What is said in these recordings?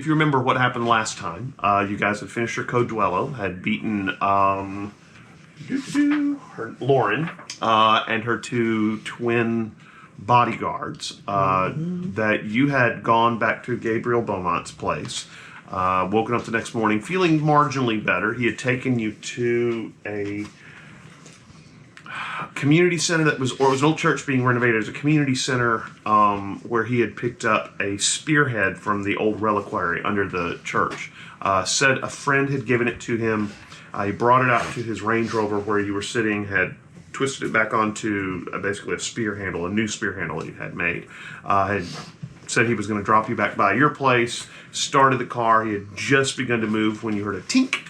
if you remember what happened last time, you guys had finished your code duello, had beaten Lauren and her 2 twin bodyguards. That you had gone back to Gabriel Beaumont's place, woken up the next morning feeling marginally better. He had taken you to a community center it was an old church being renovated as a community center, where he had picked up a spearhead from the old reliquary under the church. Said a friend had given it to him. He brought it out to his Range Rover where you were sitting, had twisted it back onto basically a spear handle, a new spear handle he had made. Had said he was going to drop you back by your place, started the car. He had just begun to move when you heard a tink.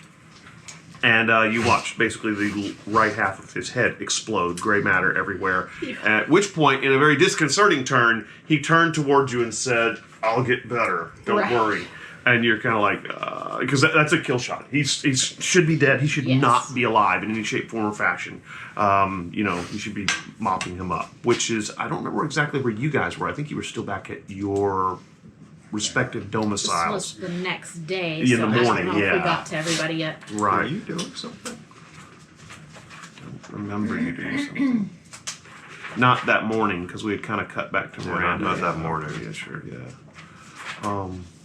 And you watched basically the right half of his head explode, gray matter everywhere. Yeah. At which point, in a very disconcerting turn, he turned towards you and said, "I'll get better. Don't worry." And you're kind of like, because that's a kill shot. He should be dead. He should not be alive in any shape, form, or fashion. You should be mopping him up. Which is, I don't remember exactly where you guys were. I think you were still back at your respective domiciles. This was the next day. In the morning, I don't know if we got to everybody yet. Right. Are you doing something? I don't remember you doing something. Not that morning, because we had kind of cut back to Miranda. Not that morning, yeah, sure. Yeah.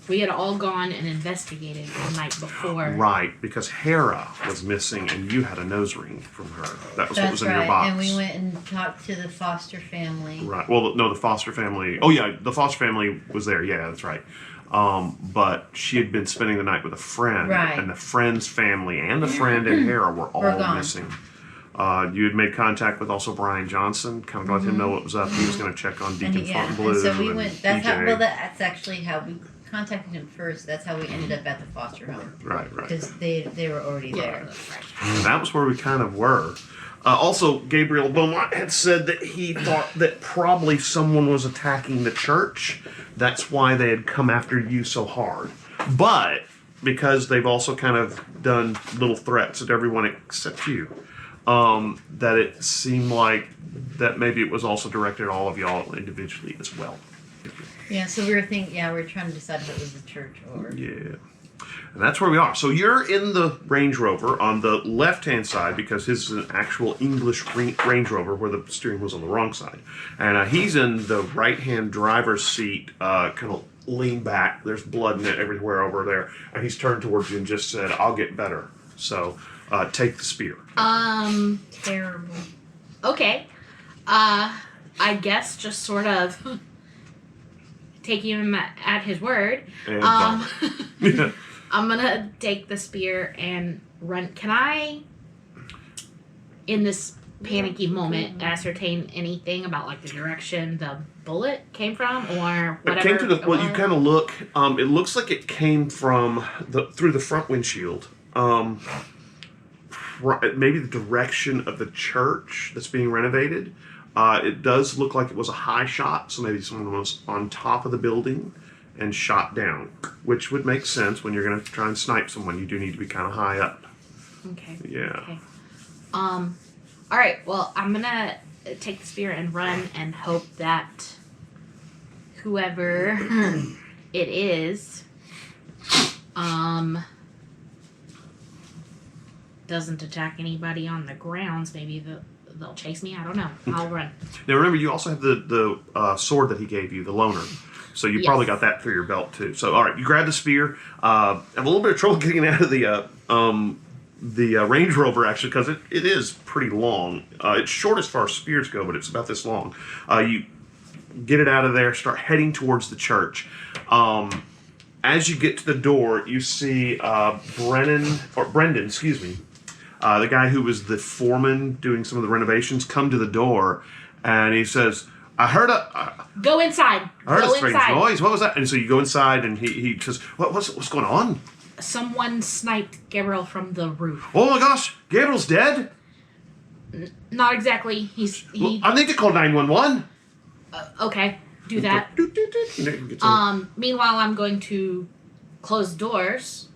We had all gone and investigated the night before. Right, because Hera was missing and you had a nose ring from her. That was what was in your box. And we went and talked to the foster family. Right. Well, no, the foster family. Oh, yeah, the foster family was there. Yeah, that's right. But she had been spending the night with a friend. Right. And the friend's family and the friend and Hera were all missing. You had made contact with also Brian Johnson, kind of let him know what was up. He was going to check on Deacon Fontainebleau. And so we went. That's DJ. that's actually how we contacted him first. That's how we ended up at the foster home. Right. Because they were already there. And that was where we kind of were. Also, Gabriel Beaumont had said that he thought that probably someone was attacking the church. That's why they had come after you so hard. But because they've also kind of done little threats at everyone except you, that it seemed like that maybe it was also directed at all of y'all individually as well. Yeah, so we were trying to decide if it was the church or... Yeah. And that's where we are. So you're in the Range Rover on the left-hand side, because his is an actual English Range Rover where the steering wheel's on the wrong side. And he's in the right-hand driver's seat, kind of lean back. There's blood in it everywhere over there. And he's turned towards you and just said, "I'll get better. So take the spear." Terrible. Okay. I guess just sort of taking him at his word. And, I'm gonna take the spear and run. Can I, in this panicky moment, ascertain anything about like the direction the bullet came from, or whatever? It came to the. Well, you kind of look. It looks like it came from through the front windshield. Maybe the direction of the church that's being renovated. It does look like it was a high shot, so maybe someone was on top of the building and shot down, which would make sense when you're going to try and snipe someone. You do need to be kind of high up. Okay. Yeah. Okay. All right. Well, I'm gonna take the spear and run and hope that whoever it is, doesn't attack anybody on the grounds. Maybe they'll chase me. I don't know. I'll run. Now remember, you also have the sword that he gave you, the loner. So you probably got that through your belt too. So all right, you grab the spear. Have a little bit of trouble getting out of the Range Rover actually, because it is pretty long. It's short as far as spears go, but it's about this long. You get it out of there, start heading towards the church. As you get to the door, you see Brendan, excuse me, the guy who was the foreman doing some of the renovations, come to the door, and he says, "I heard Go inside. I heard a strange noise. What was that?" And so you go inside, and he says, "What's going on?" Someone sniped Gabriel from the roof. "Oh my gosh, Gabriel's dead?" Not exactly. Well, I need to call 911. Okay, do that. Meanwhile, I'm going to close doors,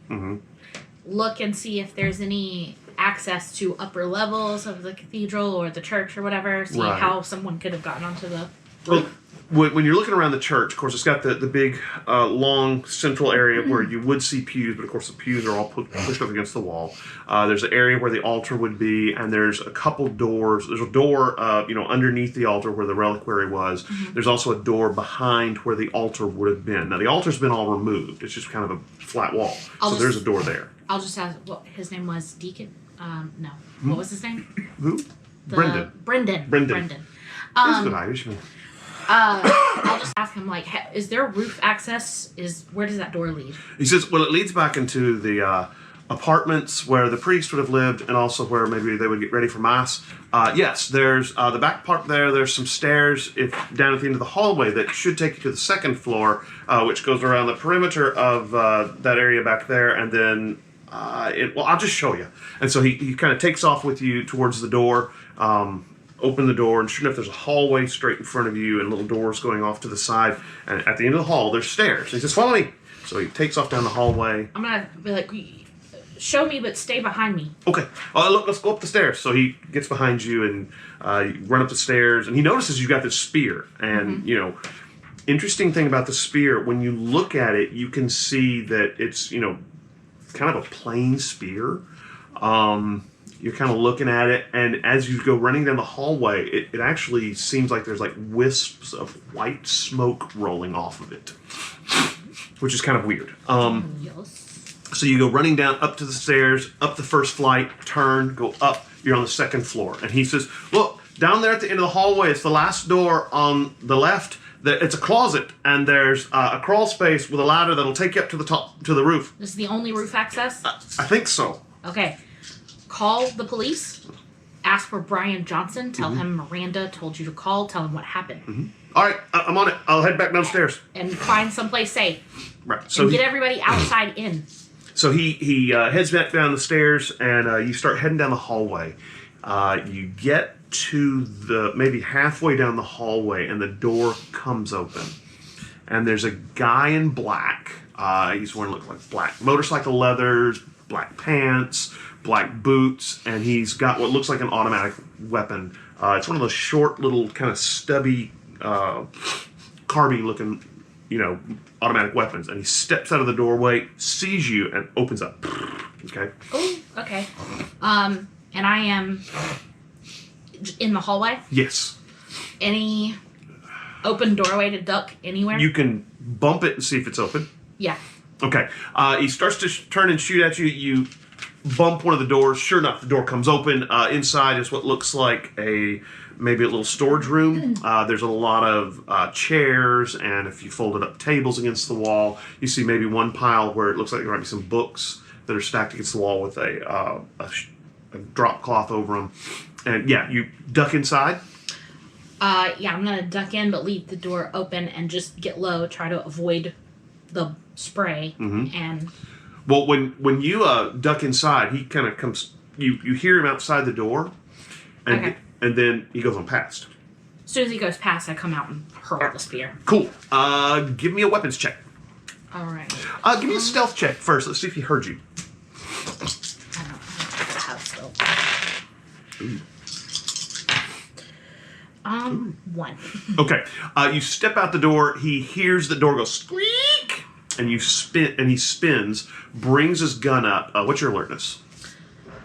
look and see if there's any access to upper levels of the cathedral or the church or whatever. See how someone could have gotten onto the roof. when you're looking around the church, of course, it's got the big, long central area where you would see pews, but of course the pews are all pushed up against the wall. There's an area where the altar would be, and there's a couple doors. There's a door, underneath the altar where the reliquary was. There's also a door behind where the altar would have been. Now, the altar's been all removed. It's just kind of a flat wall. There's a door there. I'll just ask what his name was. Deacon? No. What was his name? Who? Brendan. Brendan. That's a good Irishman. I'll just ask him, like, is there roof access? Where does that door lead? He says, well, it leads back into the apartments where the priest would have lived, and also where maybe they would get ready for mass. Yes, there's the back part there. There's some stairs down at the end of the hallway that should take you to the second floor, which goes around the perimeter of that area back there, and then I'll just show you. And so he kind of takes off with you towards the door. Open the door, and sure enough, there's a hallway straight in front of you and little doors going off to the side. And at the end of the hall, there's stairs. He says, follow me. So he takes off down the hallway. I'm going to be like, show me, but stay behind me. Okay. Look, let's go up the stairs. So he gets behind you and you run up the stairs. And he notices you've got this spear. And, interesting thing about the spear, when you look at it, you can see that it's, kind of a plain spear. You're kind of looking at it, and as you go running down the hallway, it actually seems like there's like wisps of white smoke rolling off of it, which is kind of weird. Yes. So you go running down up to the stairs, up the first flight, turn, go up, you're on the second floor. And he says, look, down there at the end of the hallway, it's the last door on the left. It's a closet, and there's a crawl space with a ladder that'll take you up to the top, to the roof. This is the only roof access? I think so. Okay. Call the police. Ask for Brian Johnson. Tell him Miranda told you to call. Tell him what happened. All right, I'm on it. I'll head back downstairs. And find someplace safe. Right. So and get everybody outside in. So he heads back down the stairs, and you start heading down the hallway. You get to maybe halfway down the hallway, and the door comes open. And there's a guy in black. He's wearing like black motorcycle leathers, black pants, black boots, and he's got what looks like an automatic weapon. It's one of those short, little, kind of stubby, carbine-looking, automatic weapons. And he steps out of the doorway, sees you, and opens up. Okay? Oh, okay. And I am in the hallway? Yes. Any open doorway to duck anywhere? You can bump it and see if it's open. Yeah. Okay. He starts to turn and shoot at you. You bump one of the doors. Sure enough, the door comes open. Inside is what looks like maybe a little storage room. There's a lot of chairs, and if you folded up tables against the wall, you see maybe one pile where it looks like there might be some books that are stacked against the wall with a drop cloth over them. And yeah, you duck inside. Yeah, I'm gonna duck in, but leave the door open and just get low. Try to avoid the spray. And well, when you duck inside, he kind of comes. You hear him outside the door, and then he goes on past. As soon as he goes past, I come out and hurl the spear. Cool. Give me a weapons check. All right. Give me a stealth check first. Let's see if he heard you. I don't have stealth. Ooh. 1. Okay. You step out the door. He hears the door go squeak, and he spins, brings his gun up. What's your alertness?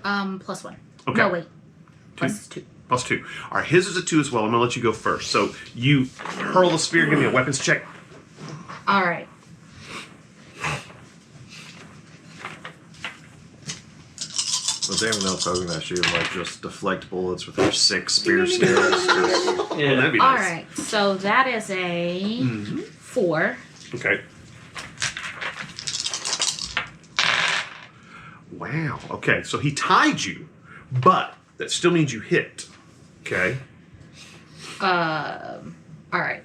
+1. Okay. No, wait. +2. +2. All right. His is a 2 as well. I'm gonna let you go first. So you hurl the spear. Give me a weapons check. All right. Was anyone else hoping that she would just deflect bullets with her 6 spear skills? Yeah, that'd be All nice. right. So that is a 4. Okay. Wow. Okay. So he tied you, but that still means you hit. Okay. All right.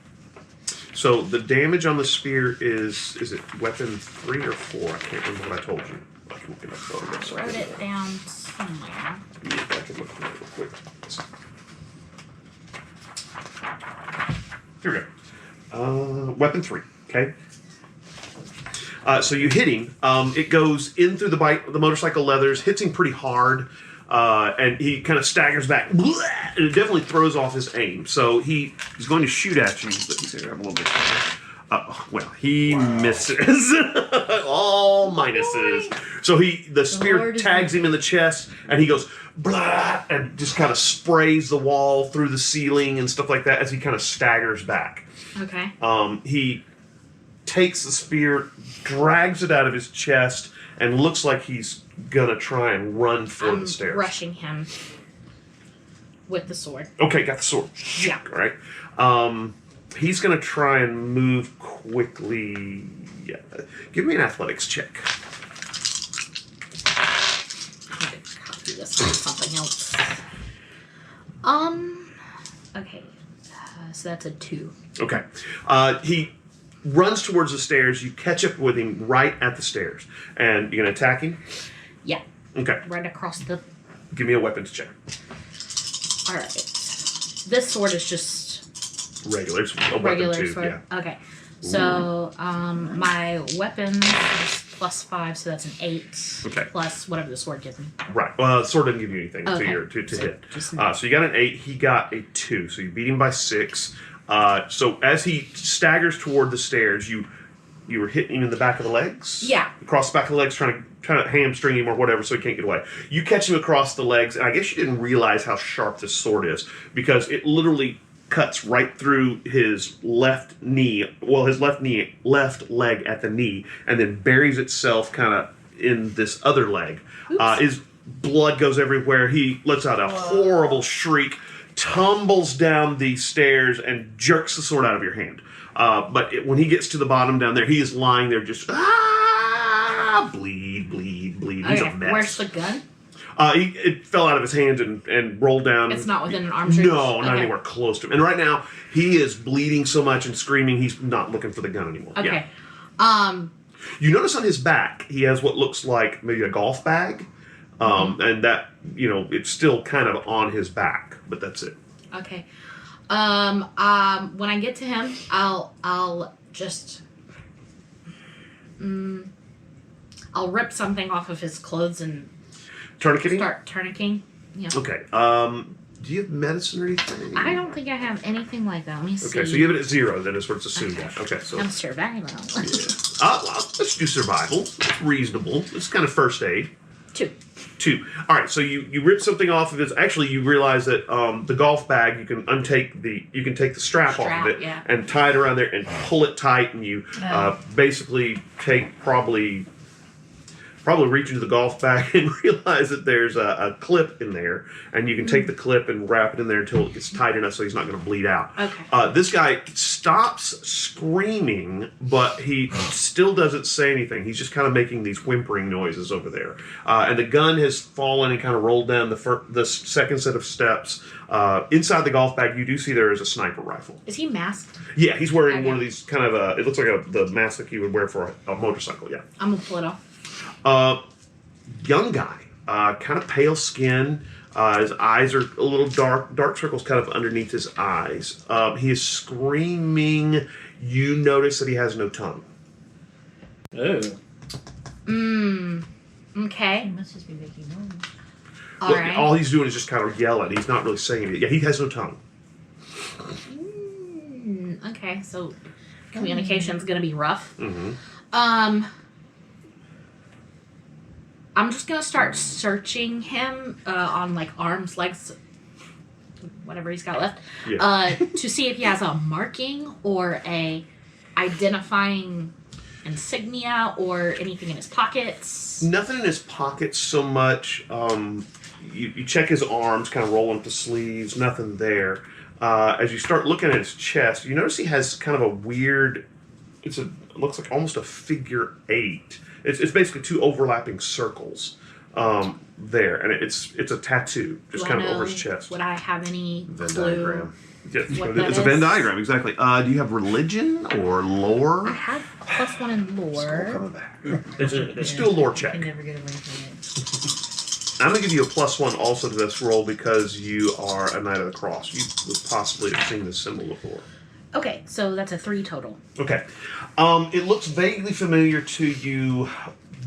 So the damage on the spear is it weapon 3 or 4? I can't remember what I told you. I can look it up photographs. I wrote it down somewhere. I can look at it real quick. Here we go. Weapon 3. Okay. So you hit him. It goes in through the motorcycle leathers, hits him pretty hard. and he kind of staggers back, and it definitely throws off his aim. So he's going to shoot at you. Let me see if I have a little bit. Well, he misses. All minuses. So the spear tags him in the chest, and he goes blah, and just kind of sprays the wall through the ceiling and stuff like that as he kind of staggers back. Okay. He takes the spear, drags it out of his chest, and looks like he's gonna try and run for the stairs. Rushing him with the sword. Okay, got the sword. Yeah. All right. He's gonna try and move quickly. Yeah. Give me an athletics check. I'm gonna copy this on something else. Okay. So that's a 2. Okay. He runs towards the stairs. You catch up with him right at the stairs, and you're gonna attack him. Yeah. Okay. Right across the. Give me a weapons check. All right. This sword is just Regular. It's a regular weapon too. sword. Yeah. Okay. So my weapon is +5, so that's an 8. Okay. Plus whatever the sword gives me. Right. Well, the sword doesn't give you anything Okay. to hit. Just So you got an 8. He got a 2. So you beat him by 6. So as he staggers toward the stairs, you were hitting him in the back of the legs. Yeah. Across the back of the legs, trying to hamstring him or whatever, so he can't get away. You catch him across the legs, and I guess you didn't realize how sharp this sword is because it literally cuts right through his left knee. Well, his left leg at the knee, and then buries itself kind of in this other leg. His blood goes everywhere. He lets out a horrible shriek, tumbles down the stairs, and jerks the sword out of your hand. But when he gets to the bottom down there, he is lying there just bleed. He's a mess. Where's the gun? It fell out of his hands and rolled down. It's not within an arm's reach? No, not anywhere close to him. And right now, he is bleeding so much and screaming, he's not looking for the gun anymore. Okay. Yeah. You notice on his back, he has what looks like maybe a golf bag. And that, it's still kind of on his back, but that's it. Okay. When I get to him, I'll just I'll rip something off of his clothes and Tourniqueting? start tourniqueting. Yeah. Okay. Do you have medicine or anything? I don't think I have anything like that. Let me see. Okay, so you have it at 0, then is what it's assumed at. Okay, so. I'm survival. Yeah. Let's do survival. It's reasonable. It's kind of first aid. 2. 2. All right, so you rip something off of his. Actually, you realize that the golf bag you can take the strap off of it yeah. and tie it around there and pull it tight, and you basically take probably reach into the golf bag and realize that there's a clip in there, and you can take the clip and wrap it in there until it gets tight enough so he's not going to bleed out. Okay. This guy stops screaming, but he still doesn't say anything. He's just kind of making these whimpering noises over there. And the gun has fallen and kind of rolled down the second set of steps. Inside the golf bag, you do see there is a sniper rifle. Is he masked? Yeah, he's wearing one of these kind of it looks like the mask that you would wear for a motorcycle. Yeah. I'm gonna pull it off. Young guy, kind of pale skin. His eyes are a little dark circles kind of underneath his eyes. He is screaming. You notice that he has no tongue. Oh. Okay. He must just be making noise. All right. All he's doing is just kind of yelling. He's not really saying anything. Yeah, he has no tongue. Okay, so communication's gonna be rough. Mm-hmm. I'm just gonna start searching him on like arms, legs, whatever he's got left, to see if he has a marking or a identifying insignia or anything in his pockets. Nothing in his pockets so much. You check his arms, kind of roll up the sleeves. Nothing there. As you start looking at his chest, you notice he has kind of a weird. It looks like almost a figure 8. It's basically 2 overlapping circles there, and it's a tattoo just kind of over his chest. Would I have any Venn clue? diagram. Yeah, What that it's a Venn is? diagram, exactly. Do you have religion or lore? I have a +1 in lore. Coming back. Let's do a lore check. You can never get away from it. I'm going to give you a +1 also to this roll because you are a Knight of the Cross. You would possibly have seen this symbol before. Okay, so that's a 3 total. Okay. It looks vaguely familiar to you,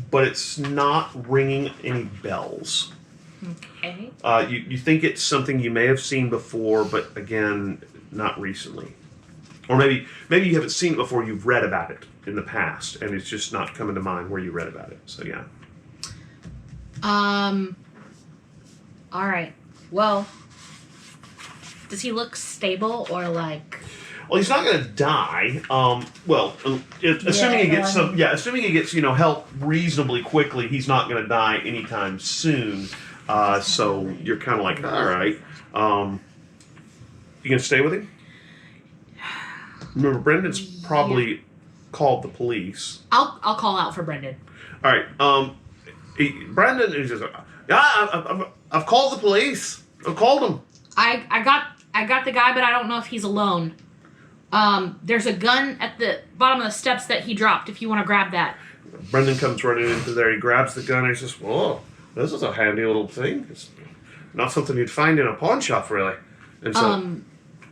but it's not ringing any bells. Okay. You think it's something you may have seen before, but again, not recently. Or maybe you haven't seen it before, you've read about it in the past, and it's just not coming to mind where you read about it. So, yeah. All right. Well, does he look stable or like? Well, he's not going to die. Assuming he gets assuming he gets help reasonably quickly, he's not going to die anytime soon. So you're kind of like, all right. You going to stay with him? Remember, Brendan's probably called the police. I'll call out for Brendan. All right. Brendan is just, I've called the police. I've called them. I got the guy, but I don't know if he's alone. There's a gun at the bottom of the steps that he dropped. If you want to grab that. Brendan comes running into there. He grabs the gun and he says, "Whoa, this is a handy little thing. It's not something you'd find in a pawn shop, really." And so,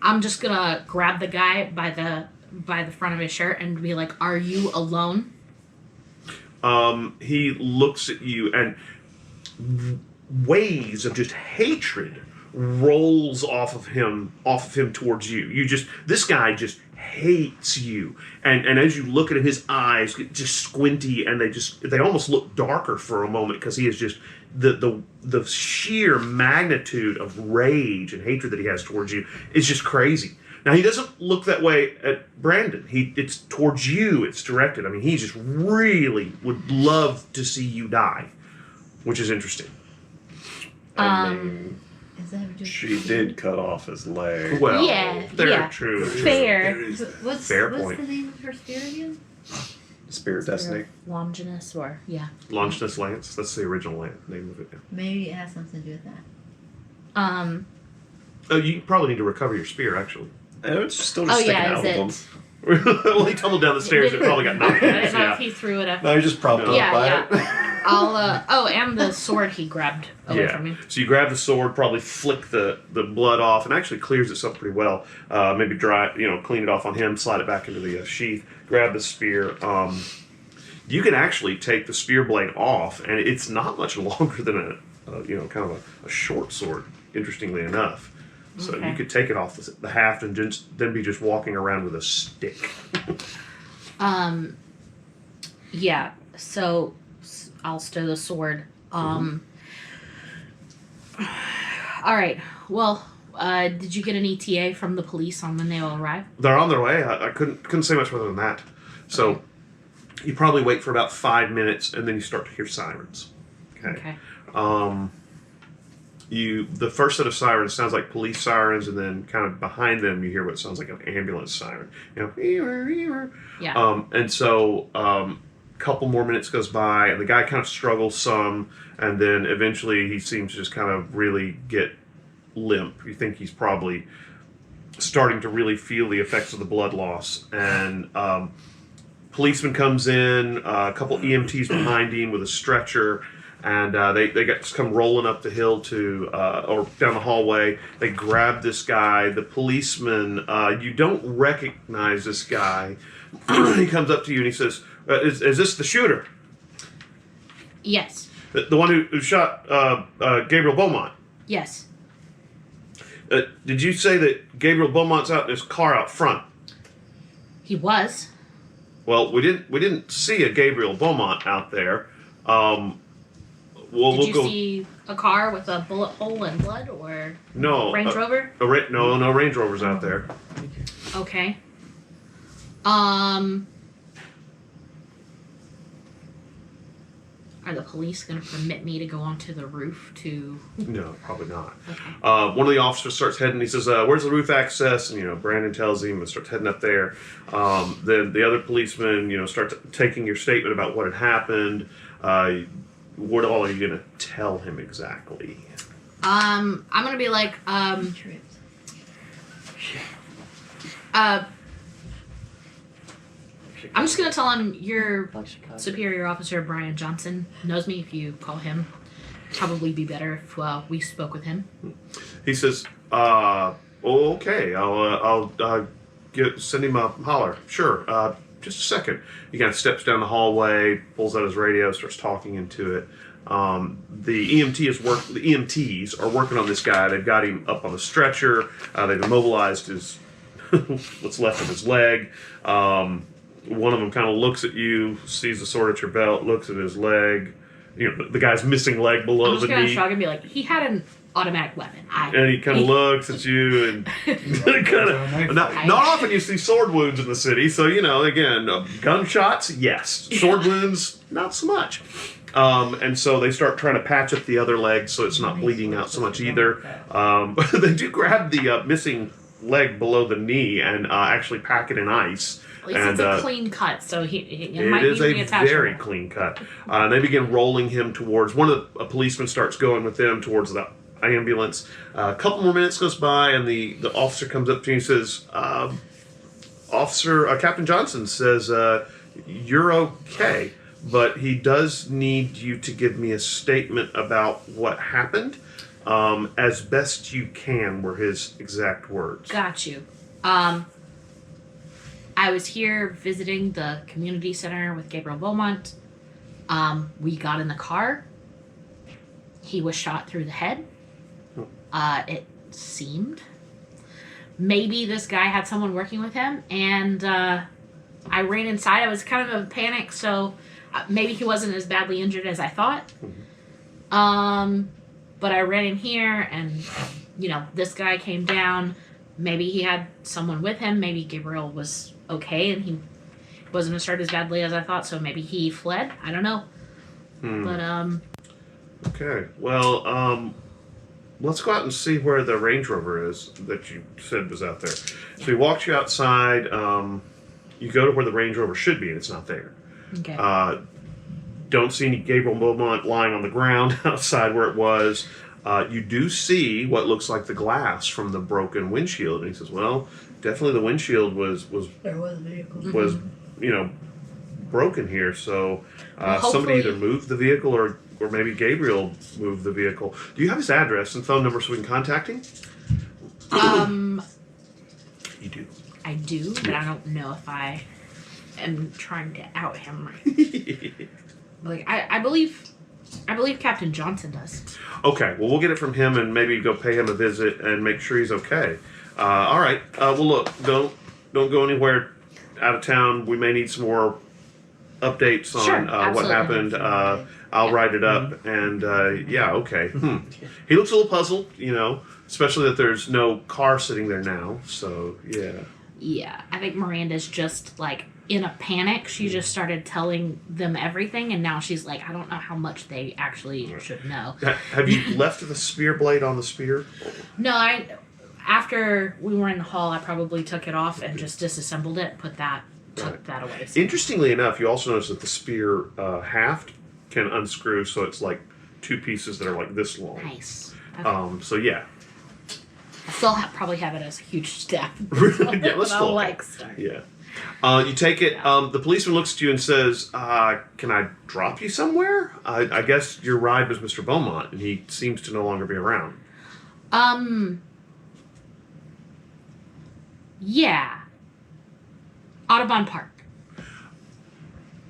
I'm just gonna grab the guy by the front of his shirt and be like, "Are you alone?" he looks at you, and waves of just hatred rolls off of him towards you. This guy just hates you, and as you look at him, his eyes get just squinty, and they almost look darker for a moment, because he is just the sheer magnitude of rage and hatred that he has towards you is just crazy. Now, he doesn't look that way at Brandon. It's towards you it's directed. I mean, he just really would love to see you die, which is interesting. I mean, Is that what she did cut off his leg. Well, Yeah, true. Fair. What's Fair the point. name of her spear again? Spirit Destiny. Longinus, or yeah. Longinus Lance. That's the original name of it. Yeah. Maybe it has something to do with that. Oh, you probably need to recover your spear, actually. It's still just sticking out of him. Well, he tumbled down the stairs and probably got knocked I out. didn't know Yeah. if he threw it up. No, he just propped Yeah, up by yeah. it. I'll and the sword he grabbed away from me. So you grab the sword, probably flick the blood off, and actually clears itself pretty well. Maybe dry, clean it off on him, slide it back into the sheath. Grab the spear. You can actually take the spear blade off, and it's not much longer than kind of a short sword. Interestingly enough, so Okay. you could take it off the haft and then be just walking around with a stick. Yeah. So I'll stow the sword. All right. Well, did you get an ETA from the police on when they will arrive? They're on their way. I couldn't say much more than that. So. Okay. You probably wait for about 5 minutes, and then you start to hear sirens. Okay. The first set of sirens sounds like police sirens, and then kind of behind them you hear what sounds like an ambulance siren. Yeah. And so a couple more minutes goes by, and the guy kind of struggles some, and then eventually he seems to just kind of really get limp. You think he's probably starting to really feel the effects of the blood loss, and policeman comes in, a couple EMTs behind him with a stretcher, and they come rolling up the hill or down the hallway. They grab this guy. The policeman, you don't recognize this guy. He comes up to you and he says, is this the shooter? Yes. The one who shot Gabriel Beaumont? Yes. Did you say that Gabriel Beaumont's out in his car out front? He was. Well, we didn't see a Gabriel Beaumont out there. Did you see a car with a bullet hole and blood, or No Range Rover? No Range Rovers out there. Okay. Are the police going to permit me to go onto the roof to? No, probably not. Okay. One of the officers starts heading. He says, "Where's the roof access?" And Brandon tells him and starts heading up there. Then the other policeman, starts taking your statement about what had happened. What all are you going to tell him exactly? I'm going to be like, Tripped. I'm just going to tell him your superior officer, Brian Johnson, knows me. If you call him, probably be better if we spoke with him. He says, "Okay, I'll send him a holler. Sure. Just a second." He kind of steps down the hallway, pulls out his radio, starts talking into it. The EMTs are working on this guy. They've got him up on a stretcher. They've immobilized his what's left of his leg. One of them kind of looks at you, sees the sword at your belt, looks at his leg. The guy's missing leg below I'm just the gonna knee. shrug and be like, he had an automatic weapon. And he kind of looks at you and kind of. Not often you see sword wounds in the city, so again, gunshots, yes. Sword wounds, not so much. And so they start trying to patch up the other leg so it's not bleeding out so much either. They do grab the missing leg below the kney and actually pack it in ice. At least it's a clean cut, so it it might is be a reattachable. very clean cut. They begin rolling him towards a policeman starts going with them towards the ambulance. A couple more minutes goes by, and the officer comes up to you and says, Captain Johnson says, you're okay, but he does need you to give me a statement about what happened, as best you can, were his exact words. Got you. I was here visiting the community center with Gabriel Beaumont. We got in the car. He was shot through the head. It seemed. Maybe this guy had someone working with him, and I ran inside. I was kind of in a panic, so maybe he wasn't as badly injured as I thought. But I ran in here, and this guy came down. Maybe he had someone with him. Maybe Gabriel was okay, and he wasn't hurt as badly as I thought. So maybe he fled. I don't know. But Okay. Well, let's go out and see where the Range Rover is that you said was out there. So he walks you outside. You go to where the Range Rover should be, and it's not there. okay. Don't see any Gabriel Beaumont lying on the ground outside where it was. You do see what looks like the glass from the broken windshield. And he says, well, definitely the windshield was There was a vehicle. broken here. So Well, somebody hopefully- either moved the vehicle or maybe Gabriel moved the vehicle. Do you have his address and phone number so we can contact him? You do. I do, but I don't know if I am trying to out him. Like I believe Captain Johnson does. Okay, well, we'll get it from him and maybe go pay him a visit and make sure he's okay. All right. Well, look, don't go anywhere out of town. We may need some more updates on Sure, what absolutely. happened. I'll write it up, and yeah, okay. He looks a little puzzled, especially that there's no car sitting there now. So yeah. Yeah, I think Miranda's just like in a panic. She just started telling them everything, and now she's like, I don't know how much they actually should know. Have you left the spear blade on the spear? No, after we were in the hall, I probably took it off and just disassembled it, took that away. So. Interestingly enough, you also notice that the spear haft can unscrew, so it's like two pieces that are like this long. Nice. Okay. So yeah. I still probably have it as a huge step. Yeah, let's I'll go. like start. Yeah. You take it. The policeman looks at you and says, "Can I drop you somewhere? I guess your ride was Mr. Beaumont, and he seems to no longer be around." Yeah. Audubon Park.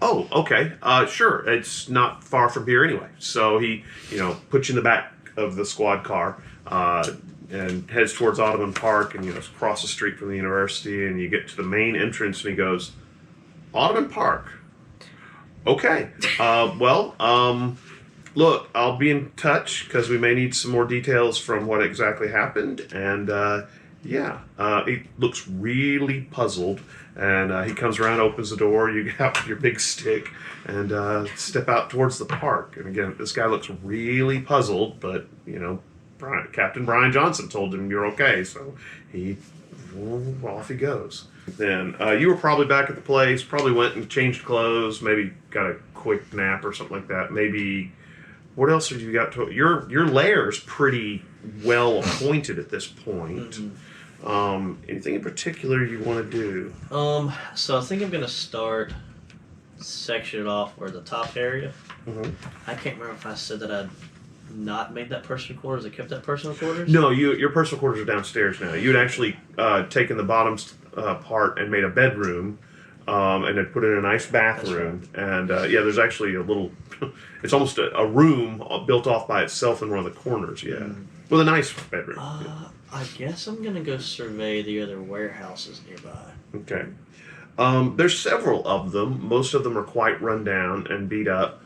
Oh, okay. Sure. It's not far from here anyway. So he, puts you in the back of the squad car and heads towards Audubon Park, and across the street from the university, and you get to the main entrance, and he goes, "Audubon Park. Okay. Look, I'll be in touch because we may need some more details from what exactly happened." And he looks really puzzled, and he comes around, opens the door. You get out your big stick and step out towards the park. And again, this guy looks really puzzled, but Captain Brian Johnson told him you're okay, so off he goes. Then you were probably back at the place, probably went and changed clothes, maybe got a quick nap or something like that. Maybe, what else have you got to... Your lair's pretty well appointed at this point. Anything in particular you want to do? So I think I'm gonna start section it off where the top area. I can't remember if I said that I'd not made that personal quarters. I kept that personal quarters. No, your personal quarters are downstairs now. You had actually taken the bottom part and made a bedroom, and had put in a nice bathroom. And there's actually a little. It's almost a room built off by itself in one of the corners. Yeah, with a nice bedroom. I guess I'm gonna go survey the other warehouses nearby. Okay. There's several of them. Most of them are quite run down and beat up.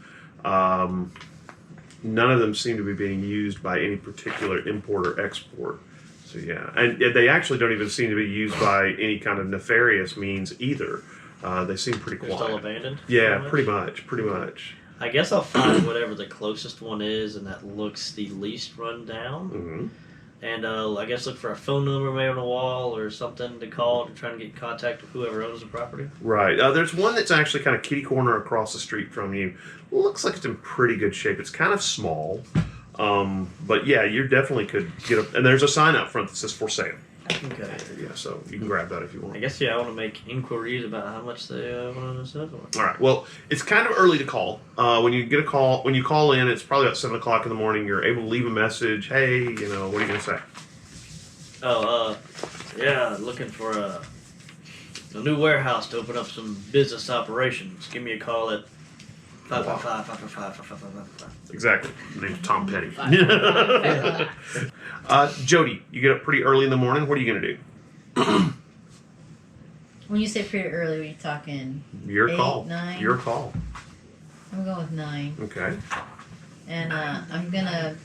None of them seem to be being used by any particular import or export. So yeah, and they actually don't even seem to be used by any kind of nefarious means either. They seem pretty They're still quiet. abandoned? Yeah, pretty much. I guess I'll find whatever the closest one is and that looks the least run down. Mm-hmm. And I guess look for a phone number maybe on a wall or something to call to try and get in contact with whoever owns the property. Right. There's one that's actually kind of kitty corner across the street from you. Looks like it's in pretty good shape. It's kind of small. But yeah, you definitely could get a... And there's a sign out front that says for sale. Okay. Yeah, so you can grab that if you want. I guess, I want to make inquiries about how much they want to sell for. All right. Well, it's kind of early to call. When you call in, it's probably about 7 o'clock in the morning. You're able to leave a message. Hey, what are you going to say? Looking for a new warehouse to open up some business operations. Give me a call at 555. Exactly. My name's Tom Petty. Jody, you get up pretty early in the morning. What are you going to do? When you say pretty early, we're talking Your 8, call. 9? Your call. I'm going with 9. Okay. And I'm going to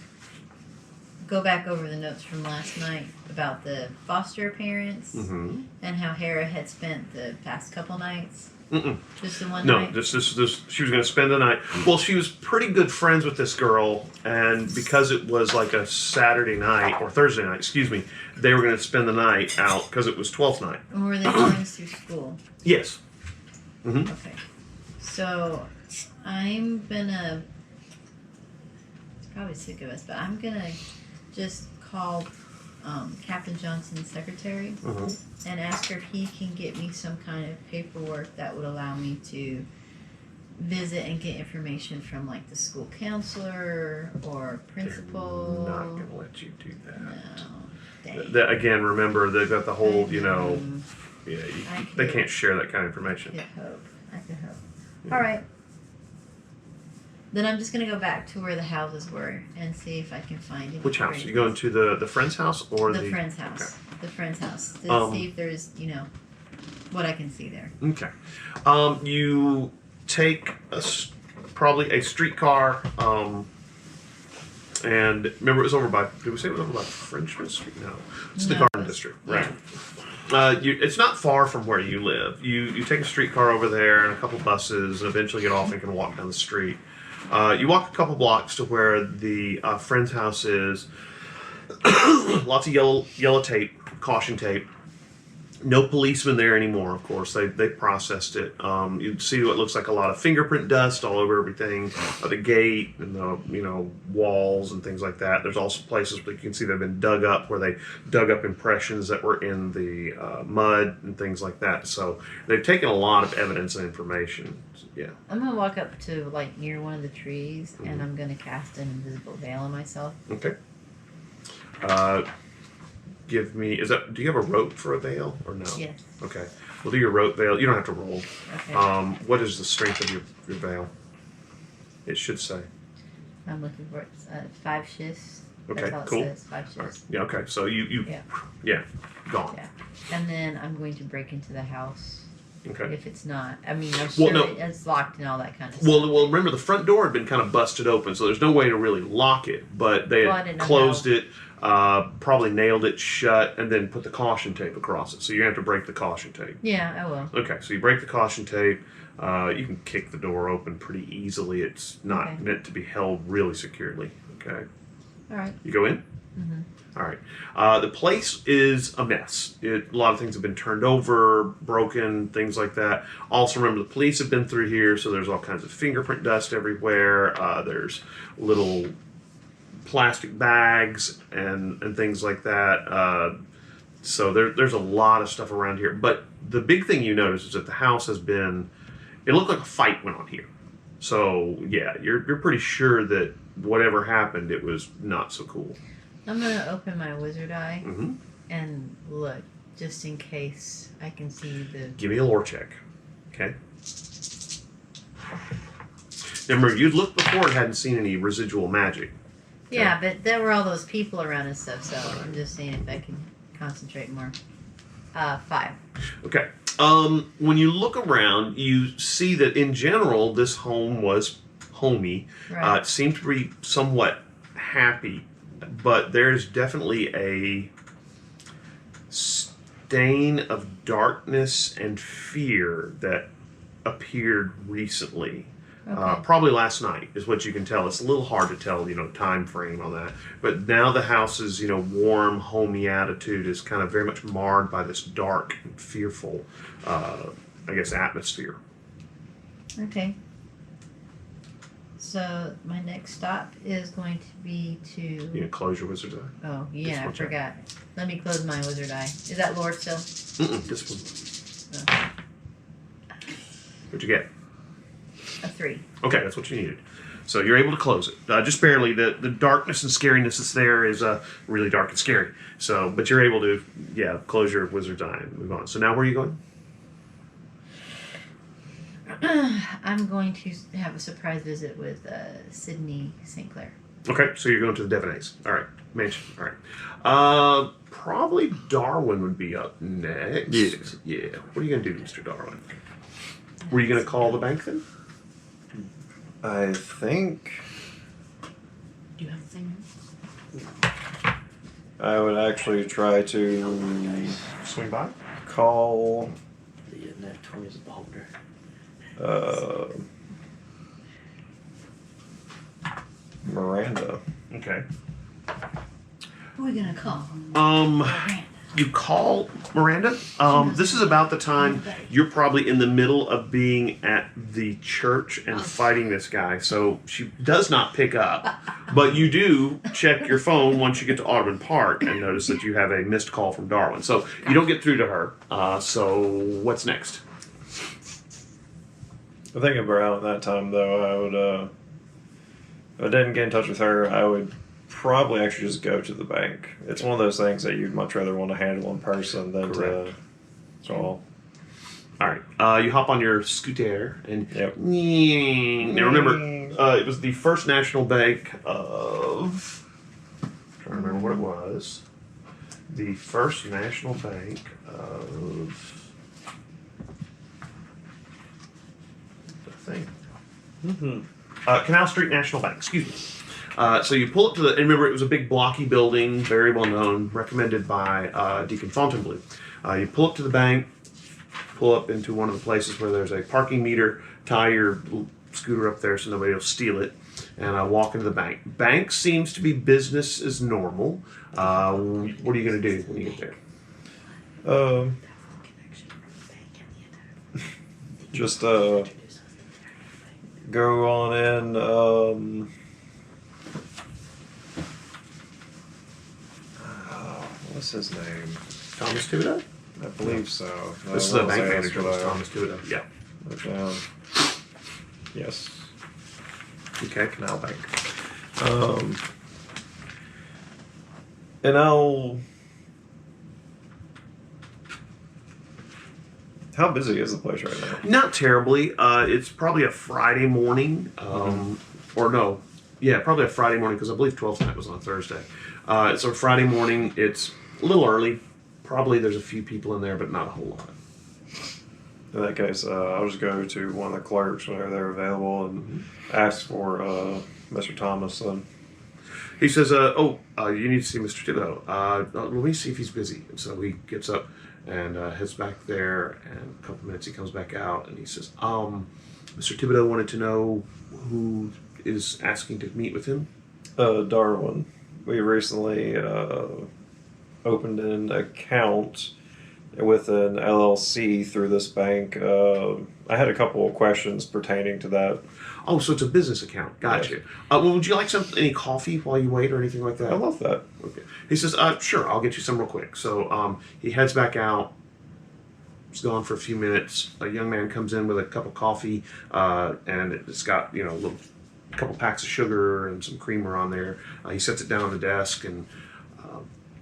go back over the notes from last night about the foster parents Mm-hmm. and how Hera had spent the past couple nights. Mm-mm. Just the one No, night? this. She was going to spend the night. Well, she was pretty good friends with this girl, and because it was like a Saturday night or Thursday night, excuse me, they were going to spend the night out because it was 12th night. Or were they friends through school? Yes. Mm-hmm. Okay. So I'm gonna probably sick of us, but I'm gonna just call Captain Johnson's secretary Mm-hmm. and ask her if he can get me some kind of paperwork that would allow me to visit and get information from like the school counselor or principal. They're not going to let you do that. No. Dang. Again, remember they've got the whole, I they could- can't share that kind of information. I could hope. All right. Then I'm just gonna go back to where the houses were and see if I can find any. Which house? traces. You going to the friend's house or the friend's house? The friend's house to see if there's what I can see there. Okay. You take probably a streetcar. And remember, it was over by. Did we say it was over by Frenchman Street? No, it's the No, Garden it's- District, yeah. right? It's not far from where you live. You take a streetcar over there and a couple buses, and eventually get off and can walk down the street. You walk a couple blocks to where the friend's house is. Lots of yellow tape, caution tape. No policemen there anymore, of course. They processed it. You see what looks like a lot of fingerprint dust all over everything, the gate and the walls and things like that. There's also places where you can see they've been dug up, where they dug up impressions that were in the mud and things like that. So they've taken a lot of evidence and information. Yeah. I'm gonna walk up to like near one of the trees and I'm gonna cast an invisible veil on myself. Okay. Give me. Do you have a rope for a veil or no? Yes. Okay. We'll do your rope veil. You don't have to roll. Okay. What is the strength of your veil? It should say. I'm looking for it. 5 shifts. Okay, That's all it cool. says. 5 shifts. All right. Yeah. Okay. So you gone. Yeah. And then I'm going to break into the house. Okay. If it's not, I mean, I'm Well, sure no. it's locked and all that kind of Well, stuff. remember the front door had been kind of busted open, so there's no way to really lock it. But they Well, I had didn't know closed it, probably nailed it shut, and then put the caution tape across it. So you're gonna have to break the caution tape. Yeah, I will. Okay, so you break the caution tape. You can kick the door open pretty easily. It's not Okay. meant to be held really securely. Okay. All right. You go in? Mm-hmm. All right. The place is a mess. A lot of things have been turned over, broken, things like that. Also, remember the police have been through here, so there's all kinds of fingerprint dust everywhere. There's little plastic bags and things like that. So there's a lot of stuff around here. But the big thing you notice is that the house has been... It looked like a fight went on here. So, yeah, you're pretty sure that whatever happened, it was not so cool. I'm gonna open my wizard eye Mm-hmm. and look just in case I can see the. Give me a lore check. Okay. Remember, you'd looked before and hadn't seen any residual magic. Yeah, but there were all those people around and stuff, so I'm just seeing if I can concentrate more. 5. Okay. When you look around, you see that in general, this home was homey. Right. It seemed to be somewhat happy, but there's definitely a stain of darkness and fear that appeared recently. Okay. Probably last night is what you can tell. It's a little hard to tell, time frame on that. But now the house's, warm, homey attitude is kind of very much marred by this dark and fearful, atmosphere. Okay. So my next stop is going to be to. You gonna close your wizard's eye? Oh yeah, I watch out. forgot. Let me close my wizard eye. Is that Lord still? Discipline. Oh, What'd you get? a 3. Okay, that's what you needed. So you're able to close it. Just barely. The darkness and scariness that's there is really dark and scary. So, but you're able to, close your wizard's eye and move on. So now where are you going? I'm going to have a surprise visit with Sydney St. Clair. Okay, so you're going to the Devonays. All right, mansion. All right. Probably Darwin would be up next. Yes. Yeah. What are you going to do, Mr. Darwin? Were you going to call the bank then? I think Do you have the thing? I would actually try to Swing by. call The net 20 is a beholder. Miranda. Okay. Who are we gonna call? You call Miranda. This is about the time you're probably in the middle of being at the church and fighting this guy. So she does not pick up, but you do check your phone once you get to Audubon Park and notice that you have a missed call from Darwin. So you don't get through to her. So what's next? I think around that time, though, I would, if I didn't get in touch with her, I would probably actually just go to the bank. It's one of those things that you'd much rather want to handle in person than Correct. to. So All right. You hop on your scooter and. Yep. Now remember, it was the First National Bank of. I'm trying to remember what it was. The First National Bank of. I think. Canal Street National Bank. Excuse me. So you pull up to the, and remember it was a big blocky building, very well known, recommended by Deacon Fontainebleau. You pull up to the bank, pull up into one of the places where there's a parking meter, tie your scooter up there so nobody will steal it, and walk into the bank. Bank seems to be business as normal. What are you going to do when you get there? just go on in. What's his name? Thomas Thibodeau? I believe so. This is the bank manager, Thomas Thibodeau. Yeah. Yes. Okay, Canal Bank. And I'll. How busy is the place right now? Not terribly. It's probably a Friday morning, or no, probably a Friday morning because I believe 12th night was on Thursday. It's a Friday morning. It's a little early. Probably there's a few people in there, but not a whole lot. In that case, I'll just go to one of the clerks whenever they're available and ask for Mr. Thomas. He says, you need to see Mr. Thibodeau. Let me see if he's busy. And so he gets up and heads back there, and in a couple minutes he comes back out and he says, Mr. Thibodeau wanted to know who is asking to meet with him. Darwin. We recently opened an account with an LLC through this bank. I had a couple of questions pertaining to that. Oh, so it's a business account. Gotcha. Yes. Well, would you like any coffee while you wait or anything like that? I love that. Okay. He says, sure, I'll get you some real quick. So he heads back out. He's gone for a few minutes. A young man comes in with a cup of coffee, and it's got, a couple packs of sugar and some creamer on there. He sets it down on the desk, and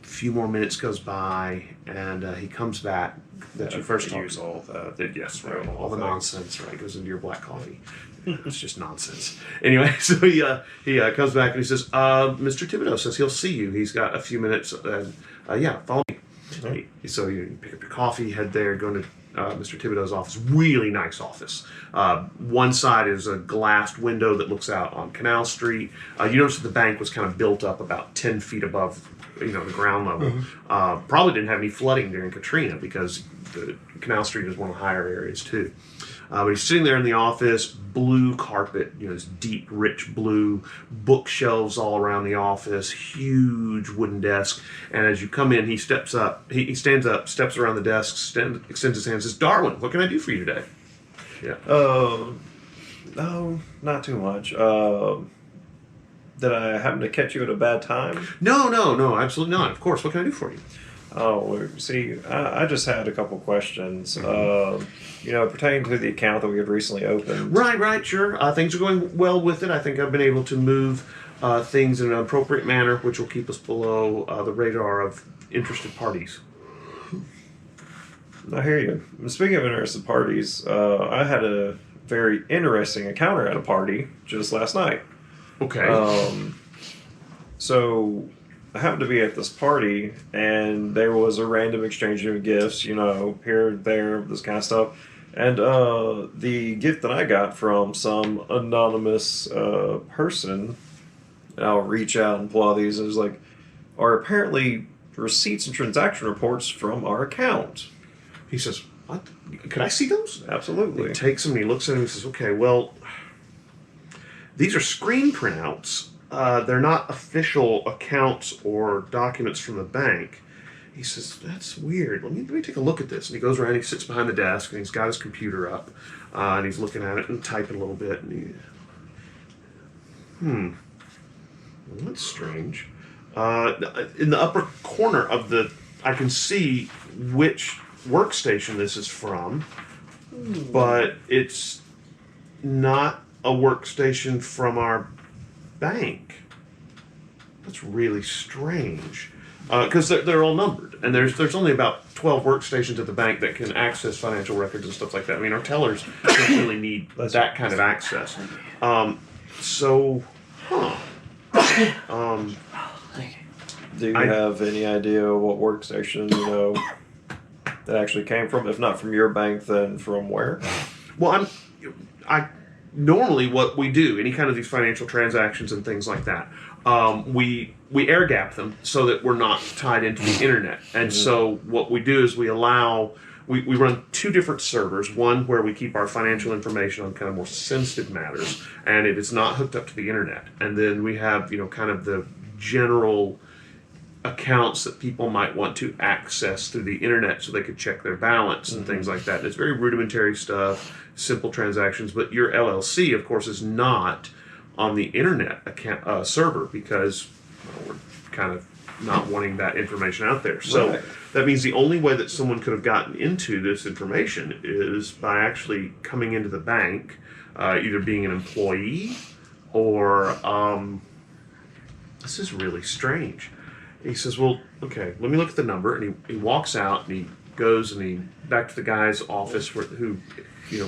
few more minutes goes by, and he comes back. That you first use talked all that. yes, right. All All the things. nonsense, right, goes into your black coffee. It's just nonsense. Anyway, so he comes back and he says, "Mr. Thibodeau says he'll see you. He's got a few minutes. Yeah, follow me." So you pick up your coffee, head there, go into Mr. Thibodeau's office. Really nice office. One side is a glassed window that looks out on Canal Street. You notice that the bank was kind of built up about 10 feet above, the ground level. Probably didn't have any flooding during Katrina because the Canal Street is one of the higher areas too. But he's sitting there in the office, blue carpet, this deep, rich blue, bookshelves all around the office, huge wooden desk. And as you come in, he steps up, he stands up, steps around the desk, extends his hand, and says, "Darwin, what can I do for you today?" Yeah. No, not too much. Did I happen to catch you at a bad time? No, absolutely not. Of course, what can I do for you? Oh, see, I just had a couple questions. Pertaining to the account that we had recently opened. Right, sure. Things are going well with it. I think I've been able to move things in an appropriate manner, which will keep us below the radar of interested parties. I hear you. Speaking of interested parties, I had a very interesting encounter at a party just last night. Okay. So I happened to be at this party, and there was a random exchange of gifts, here, there, this kind of stuff. And the gift that I got from some anonymous person, and I'll reach out and pull out these, and it was like, are apparently receipts and transaction reports from our account. He says, "What? Could I see those?" Absolutely. He takes them and he looks at them and he says, "Okay, well, these are screen printouts. They're not official accounts or documents from the bank." He says, "That's weird. Let me take a look at this." And he goes around, he sits behind the desk, and he's got his computer up, and he's looking at it and typing a little bit. And well, that's strange. In the upper corner of I can see which workstation this is from, but it's not a workstation from our bank. That's really strange. Because they're all numbered, and there's only about 12 workstations at the bank that can access financial records and stuff like that. I mean, our tellers don't really need that kind of access. Do you have any idea what workstation, that actually came from? If not from your bank, then from where? Well, I normally what we do, any kind of these financial transactions and things like that, we air gap them so that we're not tied into the internet. And so what we do is we run two different servers, one where we keep our financial information on kind of more sensitive matters, and it is not hooked up to the internet. And then we have, kind of the general accounts that people might want to access through the internet so they could check their balance and things like that. And it's very rudimentary stuff, simple transactions, but your LLC, of course, is not on the internet account, server because we're kind of not wanting that information out there. So that means the only way that someone could have gotten into this information is by actually coming into the bank, either being an employee or this is really strange. He says, "Well, okay, let me look at the number." And he walks out and he goes and he back to the guy's office who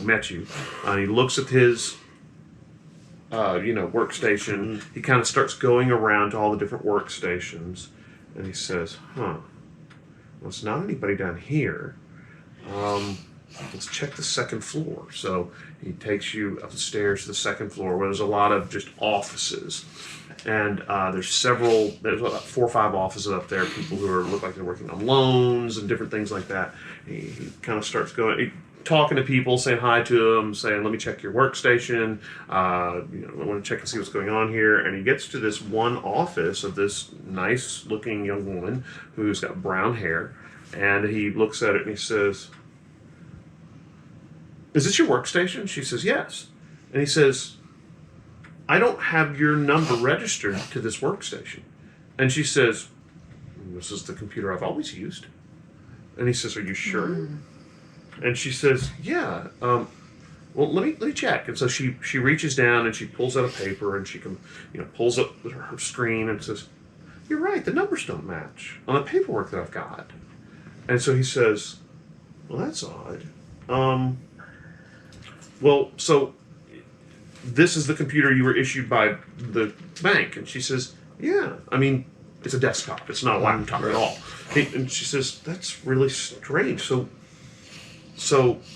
met you. And he looks at his workstation. He kind of starts going around to all the different workstations, and he says, "Well, it's not anybody down here. Let's check the second floor." So he takes you up the stairs to the second floor where there's a lot of just offices. And there's about 4 or 5 offices up there, people who look like they're working on loans and different things like that. He kind of starts talking to people, saying hi to them, saying, "Let me check your workstation. I want to check and see what's going on here." And he gets to this one office of this nice-looking young woman who's got brown hair, and he looks at it and he says, "Is this your workstation?" She says, "Yes." And he says, "I don't have your number registered to this workstation." And she says, "This is the computer I've always used." And he says, "Are you sure?" And she says, "Yeah. Well, let me check." And so she reaches down and she pulls out a paper and she pulls up her screen and says, you're right, the numbers don't match on the paperwork that I've got. And so he says, well, that's odd. Well, so this is the computer you were issued by the bank. And she says, yeah, I mean, it's a desktop. It's not a laptop at all. And she says, that's really strange. So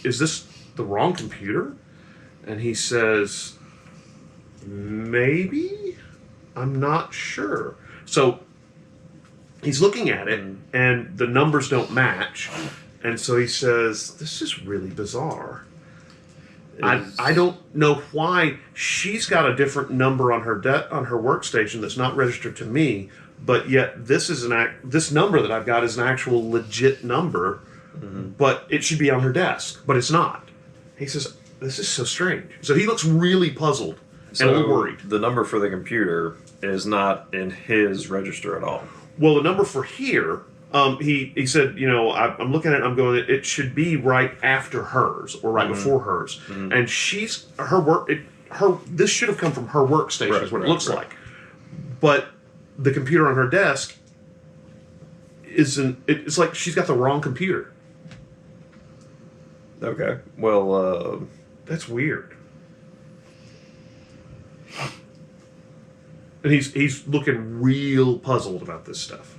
is this the wrong computer? And he says, maybe? I'm not sure. So he's looking at it, and the numbers don't match. And so he says, this is really bizarre. I don't know why she's got a different number on her on her workstation that's not registered to me, but yet this is this number that I've got is an actual legit number, but it should be on her desk, but it's not. He says, this is so strange. So he looks really puzzled and a little worried. The number for the computer is not in his register at all. Well, the number for here, he said, I'm looking at it, I'm going, it should be right after hers or right before hers. And this should have come from her workstation is what it looks like. But the computer on her desk it's like she's got the wrong computer. Okay. Well, that's weird. And he's looking real puzzled about this stuff.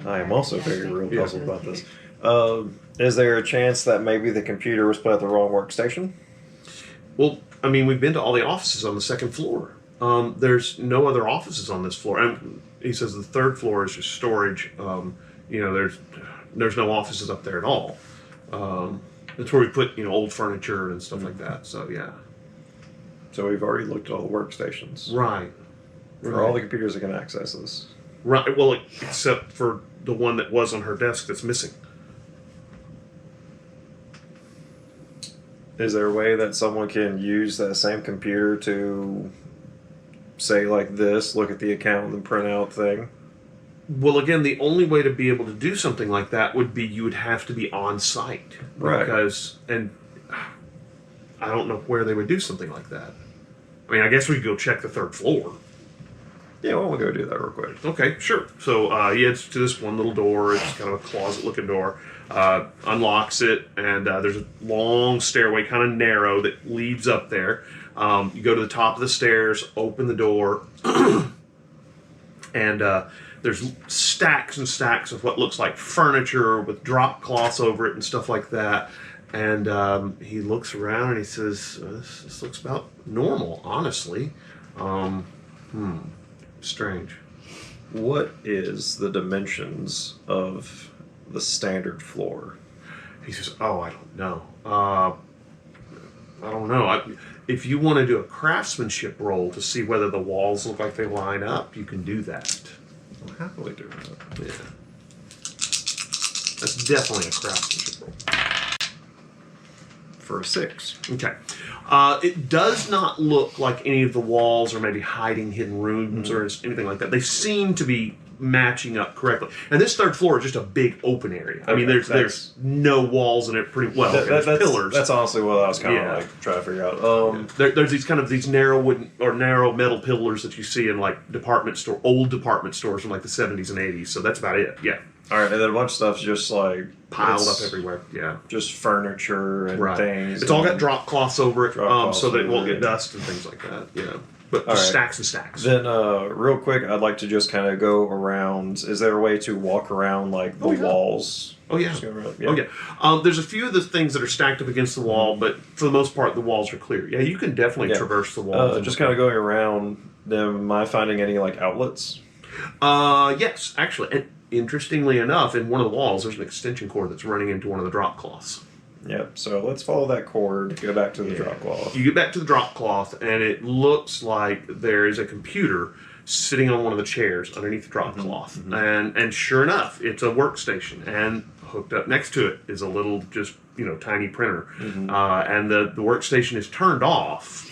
I am also very real puzzled about this. Is there a chance that maybe the computer was put at the wrong workstation? Well, I mean, we've been to all the offices on the second floor. There's no other offices on this floor. And he says the third floor is just storage. There's no offices up there at all. That's where we put old furniture and stuff like that. So yeah. So we've already looked at all the workstations. Right. For all the computers that can access this. Right. Well, except for the one that was on her desk that's missing. Is there a way that someone can use that same computer to say like this, look at the account and print out thing? Well, again, the only way to be able to do something like that would be you would have to be on site. Right. And I don't know where they would do something like that. I mean, I guess we could go check the third floor. Yeah, why don't we go do that real quick? Okay, sure. So he heads to this one little door. It's kind of a closet-looking door. Unlocks it, and there's a long stairway, kind of narrow, that leads up there. You go to the top of the stairs, open the door, and there's stacks and stacks of what looks like furniture with drop cloths over it and stuff like that. And he looks around and he says, this looks about normal, honestly. Strange. What is the dimensions of the standard floor? He says, oh, I don't know. I don't know. If you want to do a craftsmanship roll to see whether the walls look like they line up, you can do that. I'll happily do that. Yeah. That's definitely a craftsmanship roll. For a 6. Okay. It does not look like any of the walls are maybe hiding hidden rooms or anything like that. They seem to be matching up correctly. And this third floor is just a big open area. I mean, there's no walls in it pretty well. There's pillars. That's honestly what I was kind of like trying to figure out. There's these narrow wooden or narrow metal pillars that you see in like old department stores from like the 70s and 80s. So that's about it. Yeah. All right, and then a bunch of stuff's just like piled up everywhere. Yeah, just furniture and things. It's all got drop cloths over it, so that it won't get dust and things like that. Yeah, but stacks and stacks. Then, real quick, I'd like to just kind of go around. Is there a way to walk around like the walls? Oh yeah. Oh yeah. There's a few of the things that are stacked up against the wall, but for the most part, the walls are clear. Yeah, you can definitely traverse the walls. Just kind of going around. Am I finding any like outlets? Yes, actually. And interestingly enough, in one of the walls, there's an extension cord that's running into one of the drop cloths. Yep, so let's follow that cord, go back to the drop cloth. You get back to the drop cloth, and it looks like there is a computer sitting on one of the chairs underneath the drop cloth. And sure enough, it's a workstation, and hooked up next to it is a little, just, tiny printer. And the workstation is turned off,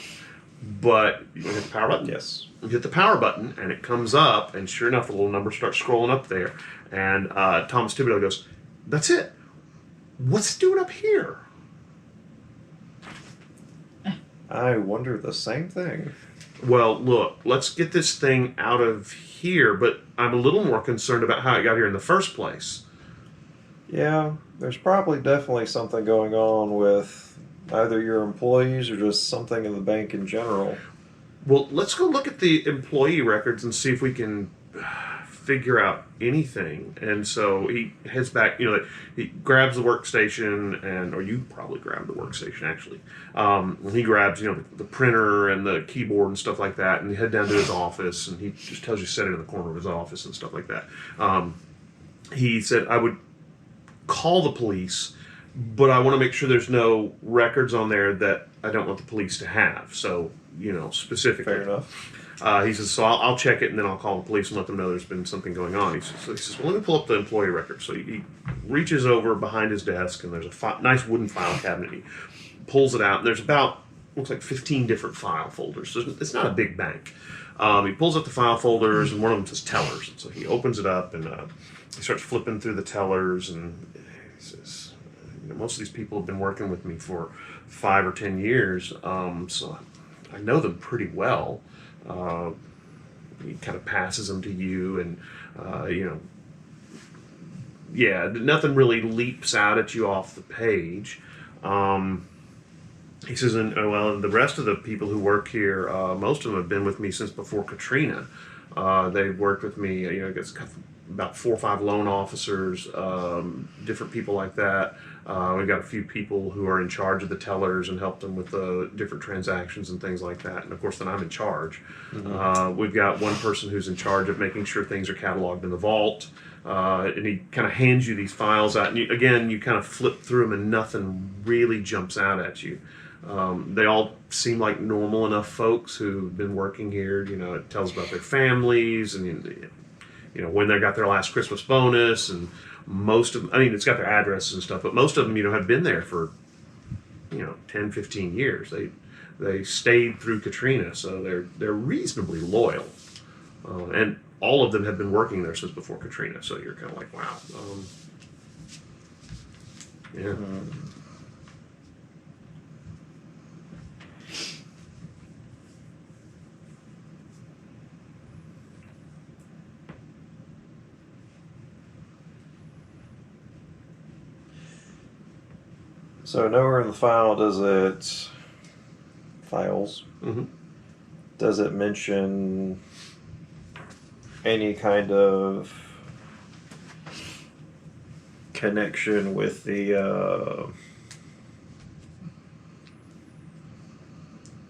but you hit the power button? Yes. You hit the power button, and it comes up, and sure enough, the little number starts scrolling up there. And Thomas Thibodeau goes, that's it. What's it doing up here? I wonder the same thing. Well, look, let's get this thing out of here, but I'm a little more concerned about how it got here in the first place. Yeah, there's probably definitely something going on with either your employees or just something in the bank in general. Well, let's go look at the employee records and see if we can figure out anything. And so he heads back, he grabs the workstation, or you probably grab the workstation actually. He grabs, the printer and the keyboard and stuff like that, and he head down to his office, and he just tells you to set it in the corner of his office and stuff like that. He said, I would call the police, but I want to make sure there's no records on there that I don't want the police to have. So, specifically. Fair enough. He says, so I'll check it and then I'll call the police and let them know there's been something going on. He says, well, let me pull up the employee record. So he reaches over behind his desk and there's a nice wooden file cabinet. He pulls it out and there's looks like 15 different file folders. So it's not a big bank. He pulls up the file folders and one of them says tellers. And so he opens it up and he starts flipping through the tellers and he says, most of these people have been working with me for 5 or 10 years, so I know them pretty well. He kind of passes them to you, and nothing really leaps out at you off the page. He says, and the rest of the people who work here, most of them have been with me since before Katrina. They've worked with me, I guess about 4 or 5 loan officers, different people like that. We've got a few people who are in charge of the tellers and help them with the different transactions and things like that. And of course, then I'm in charge. Mm-hmm. We've got one person who's in charge of making sure things are cataloged in the vault. And he kind of hands you these files out. And you kind of flip through them and nothing really jumps out at you. They all seem like normal enough folks who've been working here. It tells about their families and, when they got their last Christmas bonus, and most of them, it's got their addresses and stuff, but most of them, have been there for, 10, 15 years. They stayed through Katrina, so they're reasonably loyal. And all of them have been working there since before Katrina, so you're kind of like, wow. Yeah. So nowhere in the file does it Mm-hmm. Does it mention any kind of connection with the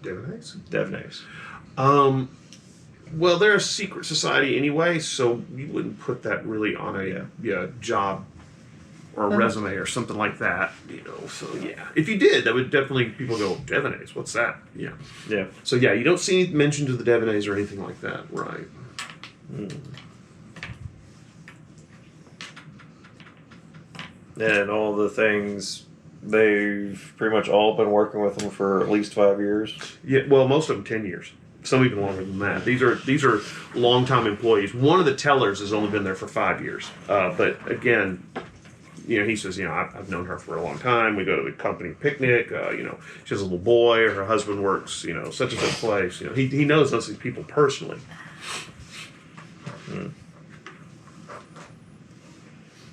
Devnays? Well, they're a secret society anyway, so you wouldn't put that really on a job or a resume or something like that, So yeah, if you did, that would definitely people go Devnays. What's that? Yeah. So yeah, you don't see mentions of the Devnays or anything like that, right? And all the things, they've pretty much all been working with them for at least 5 years. Yeah. Well, most of them 10 years. Some even longer than that. These are long-time employees. One of the tellers has only been there for 5 years. But again, he says, I've known her for a long time. We go to the company picnic. She has a little boy. Her husband works, such and such place. He knows most of these people personally. With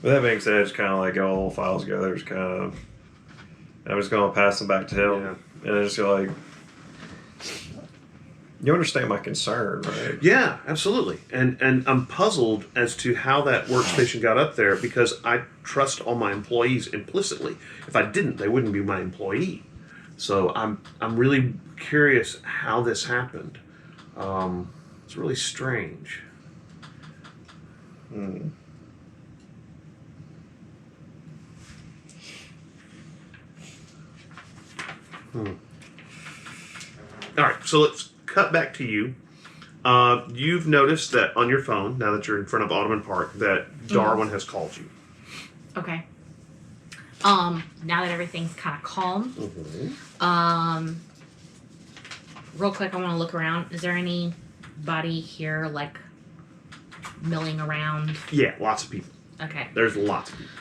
that being said, it's kind of like all files together. It's kind of, I'm just going to pass them back to him. Yeah. And it's like, you understand my concern, right? Yeah, absolutely. And I'm puzzled as to how that workstation got up there because I trust all my employees implicitly. If I didn't, they wouldn't be my employee. So I'm really curious how this happened. It's really strange. All right, so let's cut back to you. You've noticed that on your phone, now that you're in front of Audubon Park, that Darwin has called you. Okay. Now that everything's kind of calm, real quick, I want to look around. Is there anybody here, like, milling around? Yeah, lots of people. Okay. There's lots of people.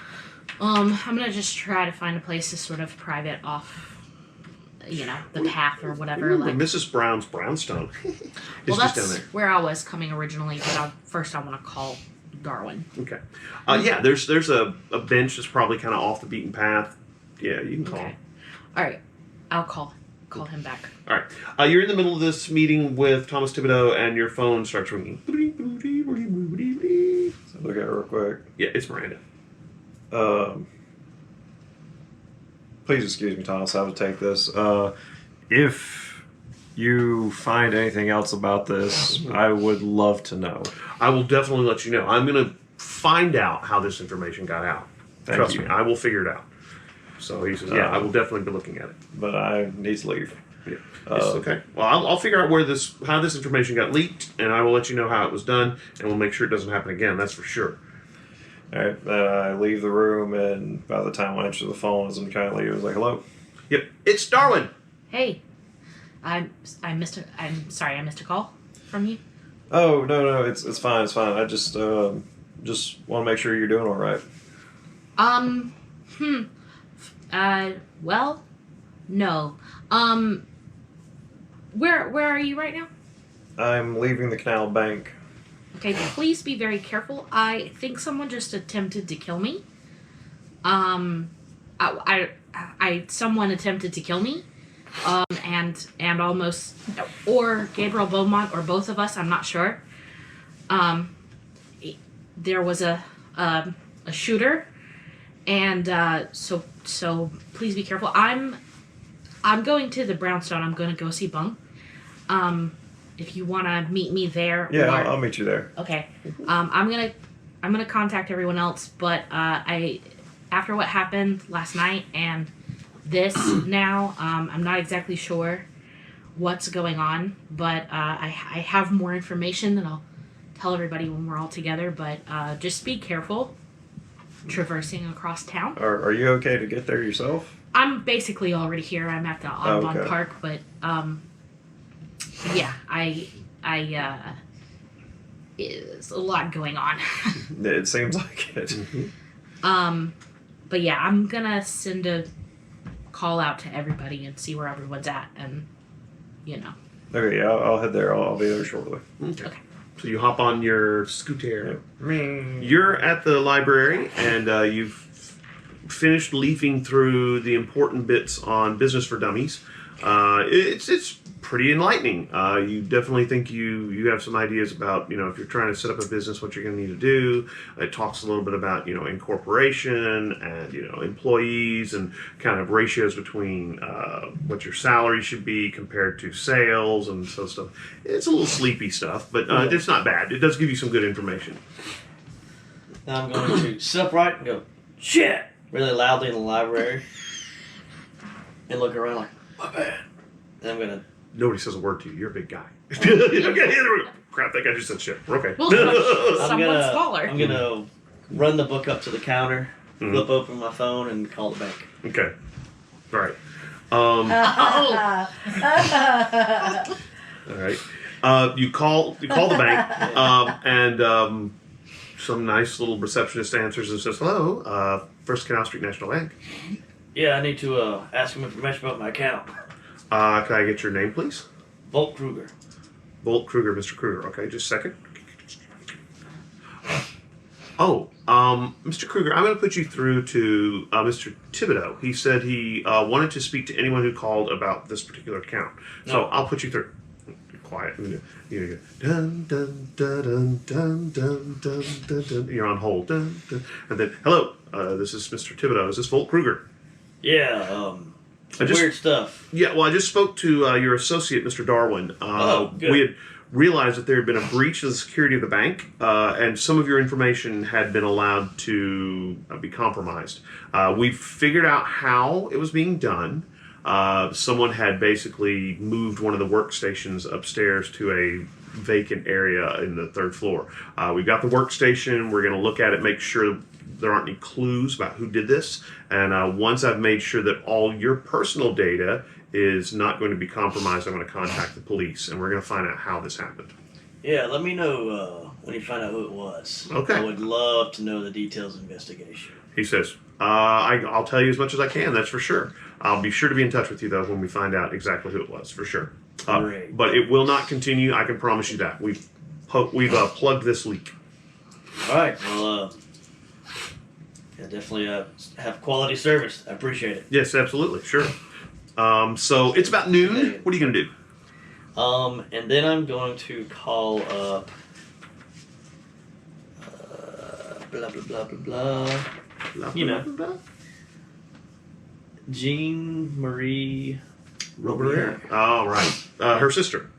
I'm gonna just try to find a place to sort of private off the path or whatever. Ooh, Like, Mrs. Brown's brownstone. well, It's just down that's there. where I was coming originally, but first I want to call Darwin. Okay. Yeah, there's a bench that's probably kind of off the beaten path. Yeah, you can call him. All right, I'll call him back. All right. You're in the middle of this meeting with Thomas Thibodeau, and your phone starts ringing. So look at it real quick. Yeah, it's Miranda. Please excuse me, Thomas. I would take this. If you find anything else about this, I would love to know. I will definitely let you know. I'm going to find out how this information got out. Trust you. me, I will figure it out. So he says, yeah, I will definitely be looking at it. But I need to leave. Yeah. It's okay. Well, I'll figure out how this information got leaked, and I will let you know how it was done, and we'll make sure it doesn't happen again. That's for sure. All right. I leave the room, and by the time I answer the phone, as I'm trying to leave, it was like, hello? Yep. It's Darwin. Hey, I'm sorry, I missed a call from you. Oh, no, it's fine, it's fine. I just want to make sure you're doing all right. Well, no. Where are you right now? I'm leaving the Canal Bank. Okay, please be very careful. I think someone just attempted to kill me. Someone attempted to kill me. And almost, or Gabriel Beaumont, or both of us, I'm not sure. There was a shooter, and so please be careful. I'm going to the Brownstone. I'm going to go see Bung. If you want to meet me there. Yeah, or, I'll meet you there. Okay. I'm gonna contact everyone else, but after what happened last night and this now, I'm not exactly sure what's going on, but I have more information that I'll tell everybody when we're all together. But just be careful traversing across town. Are you okay to get there yourself? I'm basically already here. I'm at the Audubon okay. Park, but yeah, it's a lot going on. It seems like it. But yeah, I'm gonna send a call out to everybody and see where everyone's at, and Okay, yeah, I'll head there. I'll be there shortly. Okay. Okay. So you hop on your scooter. Me. You're at the library, and you've finished leafing through the important bits on Business for Dummies. It's pretty enlightening. You definitely think you have some ideas about, if you're trying to set up a business, what you're going to need to do. It talks a little bit about, incorporation and, employees and kind of ratios between what your salary should be compared to sales and so stuff. It's a little sleepy stuff, but it's not bad. It does give you some good information. Now I'm going to sit upright and go, shit, really loudly in the library and look around like, my bad. And I'm going to... Nobody says a word to you. You're a big guy. Crap, that guy just said shit. We're okay. Well, I'm someone gonna, smaller. I'm going to run the book up to the counter, flip open my phone, and call the bank. Okay. All right. All right. You call the bank, and some nice little receptionist answers and says, "Hello, First Canal Street National Bank. Yeah, I need to ask him information about my account. Can I get your name, please? Volt Kruger. Volt Kruger, Mr. Kruger. Okay, just a second. Mr. Kruger, I'm going to put you through to Mr. Thibodeau. He said he wanted to speak to anyone who called about this particular account. So No. I'll put you through. Quiet. You go, dun, dun, dun, dun, dun, dun, dun, dun, dun. You're on hold. Dun, dun. And then, hello, this is Mr. Thibodeau. Is this Volt Kruger? Yeah, I just- weird stuff. Yeah, well, I just spoke to your associate, Mr. Darwin. Good. We had realized that there had been a breach of the security of the bank, and some of your information had been allowed to be compromised. We figured out how it was being done. Someone had basically moved one of the workstations upstairs to a vacant area in the third floor. We've got the workstation. We're going to look at it, make sure there aren't any clues about who did this. And once I've made sure that all your personal data is not going to be compromised, I'm going to contact the police, and we're going to find out how this happened. Yeah, let me know when you find out who it was. Okay. I would love to know the details of the investigation. He says, I'll tell you as much as I can. That's for sure. I'll be sure to be in touch with you though when we find out exactly who it was for sure. Great. But it will not continue. I can promise you that. We've plugged this leak. All right. Well, yeah, definitely have quality service. I appreciate it. Yes, absolutely, sure. So it's about noon. What are you gonna do? And then I'm going to call up. Blah blah blah blah blah. You know. Jean Marie Robert. Oh, right. Her sister.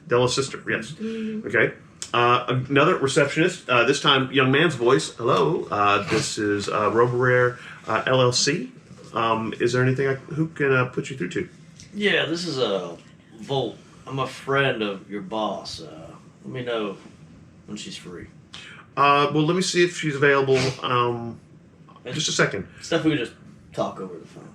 Della's sister, yes. Okay. Another receptionist, this time young man's voice. Hello, this is Robert LLC. Is there anything who can put you through to? Yeah, this is a Volt. I'm a friend of your boss. Let me know when she's free. Well, let me see if she's available. Just a second. Stuff we could just talk over the phone.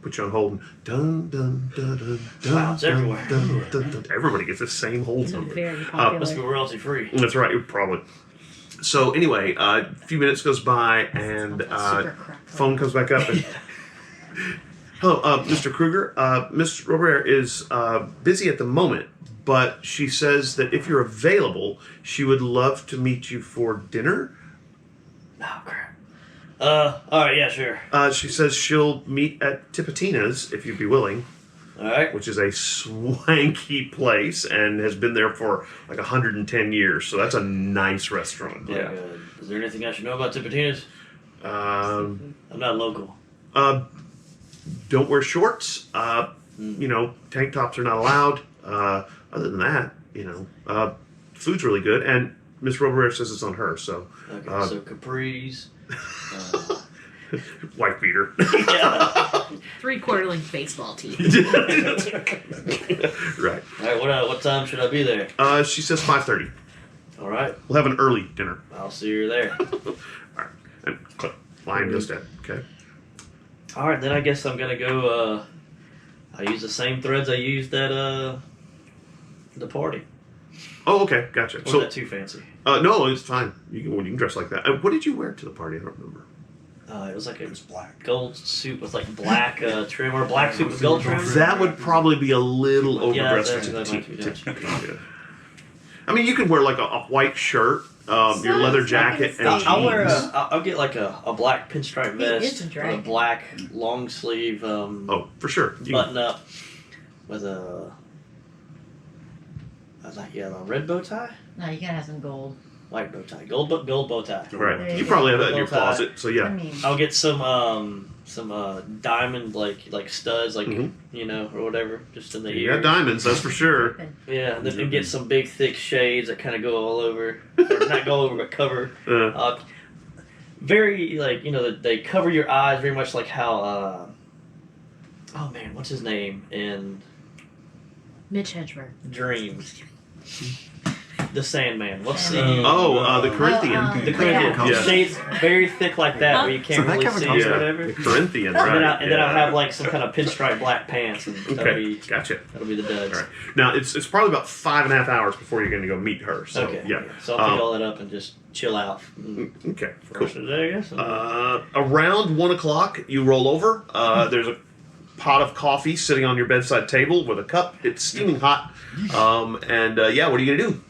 Put you on hold. Dun, dun, dun, dun, dun, Wow, it's everywhere. Dun, dun, dun. Everybody gets the same hold number. Very popular. Must be royalty free. That's right, probably. So anyway, a few minutes goes by and Super crackle. phone comes back up. And, hello, Mr. Kruger. Miss Robert is busy at the moment, but she says that if you're available, she would love to meet you for dinner. Oh crap. Alright, yeah, sure. She says she'll meet at Tipitina's if you'd be willing, Alright. which is a swanky place and has been there for like 110 years. So that's a nice restaurant. Yeah. Is there anything I should know about Tipitina's? I'm not local. Don't wear shorts. Tank tops are not allowed. Other than that, food's really good. And Miss Robert says it's on her, so. Okay, so capris. Wife beater. Yeah. 3/4 length baseball tee. Right. Alright, what time should I be there? She says 5:30. Alright, We'll have an early dinner. I'll see you there. All right. And line goes dead. Okay. Alright, then I guess I'm gonna go, I use the same threads I used at, the party. Oh, okay. Gotcha. Or So, that too fancy? no, it's fine. You can dress like that. What did you wear to the party? I don't remember. It was like It was black. gold suit with like black trim, or black suit with gold trim. That would probably be a little Yeah, overdressed that for might be the nice. yeah. I mean, you could wear like a white shirt, your leather jacket, and jeans. I'll wear I'll get like a black pinstripe He is vest a with a dragon. black long sleeve Oh, for sure. button up with a red bow tie, No, you gotta have some gold. white bow tie, gold bow tie. Right. There You you probably have go. that in your Bow tie. closet, so I yeah. mean, I'll get some diamond like studs Mhm. or whatever just in the You ear. got diamonds, that's for sure. Yeah, then get some big thick shades that kind of go all over, or not go all over but cover. Very that they cover your eyes very much like how oh man, what's his name in Mitch Hedberg. Dreams? The Sandman. What's the The Corinthian. the Corinthian? Yeah. Shades very thick like that where you can't So that really covered see most or of it. whatever. The Corinthian, And right. then I'll have like some kind of pinstripe black pants, and Okay, gotcha. that'll be the duds. All right. Now, it's probably about 5.5 hours before you're going to go meet her. So, Okay. yeah. So I'll pick all that up and just chill out Okay, for the cool. rest of the day, I guess. Around 1 o'clock, you roll over. There's a pot of coffee sitting on your bedside table with a cup. It's steaming hot. What are you going to do?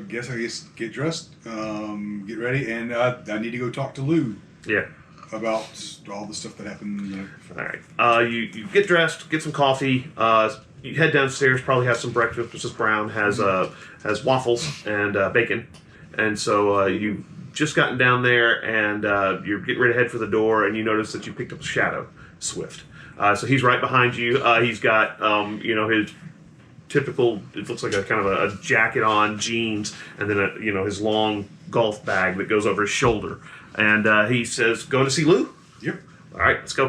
Guess I just get dressed, get ready, and I need to go talk to Lou Yeah. about all the stuff that happened. All right. You get dressed, get some coffee. You head downstairs, probably have some breakfast. Mrs. Brown has waffles and bacon, and so you've just gotten down there, and you're getting ready to head for the door, and you notice that you picked up a shadow, Swift. So he's right behind you. He's got his typical. It looks like a kind of a jacket on, jeans, and then his long golf bag that goes over his shoulder. And he says, "Going to see Lou?" Yep. All right, let's go.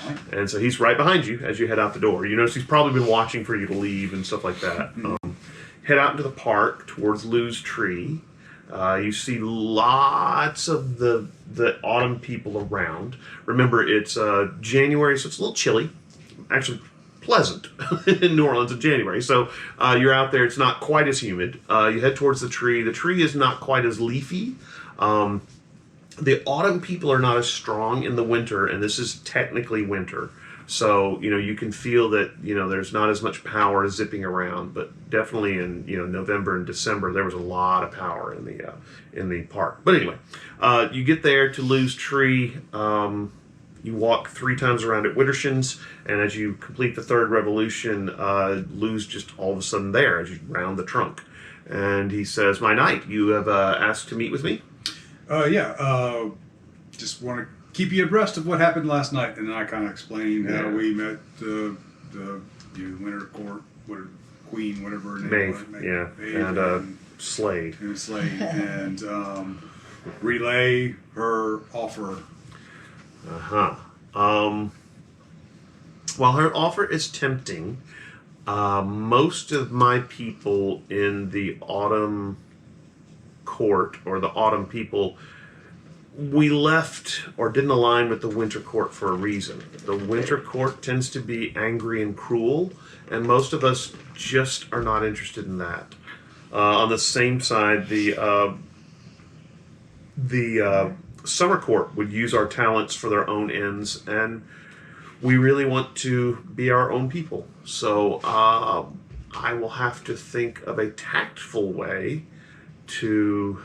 All right. And so he's right behind you as you head out the door. You notice he's probably been watching for you to leave and stuff like that. Head out into the park towards Lou's tree. You see lots of the autumn people around. Remember, it's January, so it's a little chilly. Actually, pleasant in New Orleans in January. So you're out there. It's not quite as humid. You head towards the tree. The tree is not quite as leafy. The autumn people are not as strong in the winter, and this is technically winter. So, you can feel that, there's not as much power zipping around, but definitely in, November and December, there was a lot of power in the park. But anyway, you get there to Lou's tree. You walk 3 times around at Witterson's, and as you complete the third revolution, Lou's just all of a sudden there as you round the trunk. And he says, "My knight, you have asked to meet with me?" Just want to keep you abreast of what happened last night, and then I kind of explained how we met the Winter Court, Queen, whatever her name Maeve, was. yeah, Maeve and Slade. and Slade, and relay her offer. While her offer is tempting, most of my people in the autumn court, or the autumn people, we left or didn't align with the winter court for a reason. The winter court tends to be angry and cruel, and most of us just are not interested in that. On the same side, the summer court would use our talents for their own ends, and we really want to be our own people. So I will have to think of a tactful way to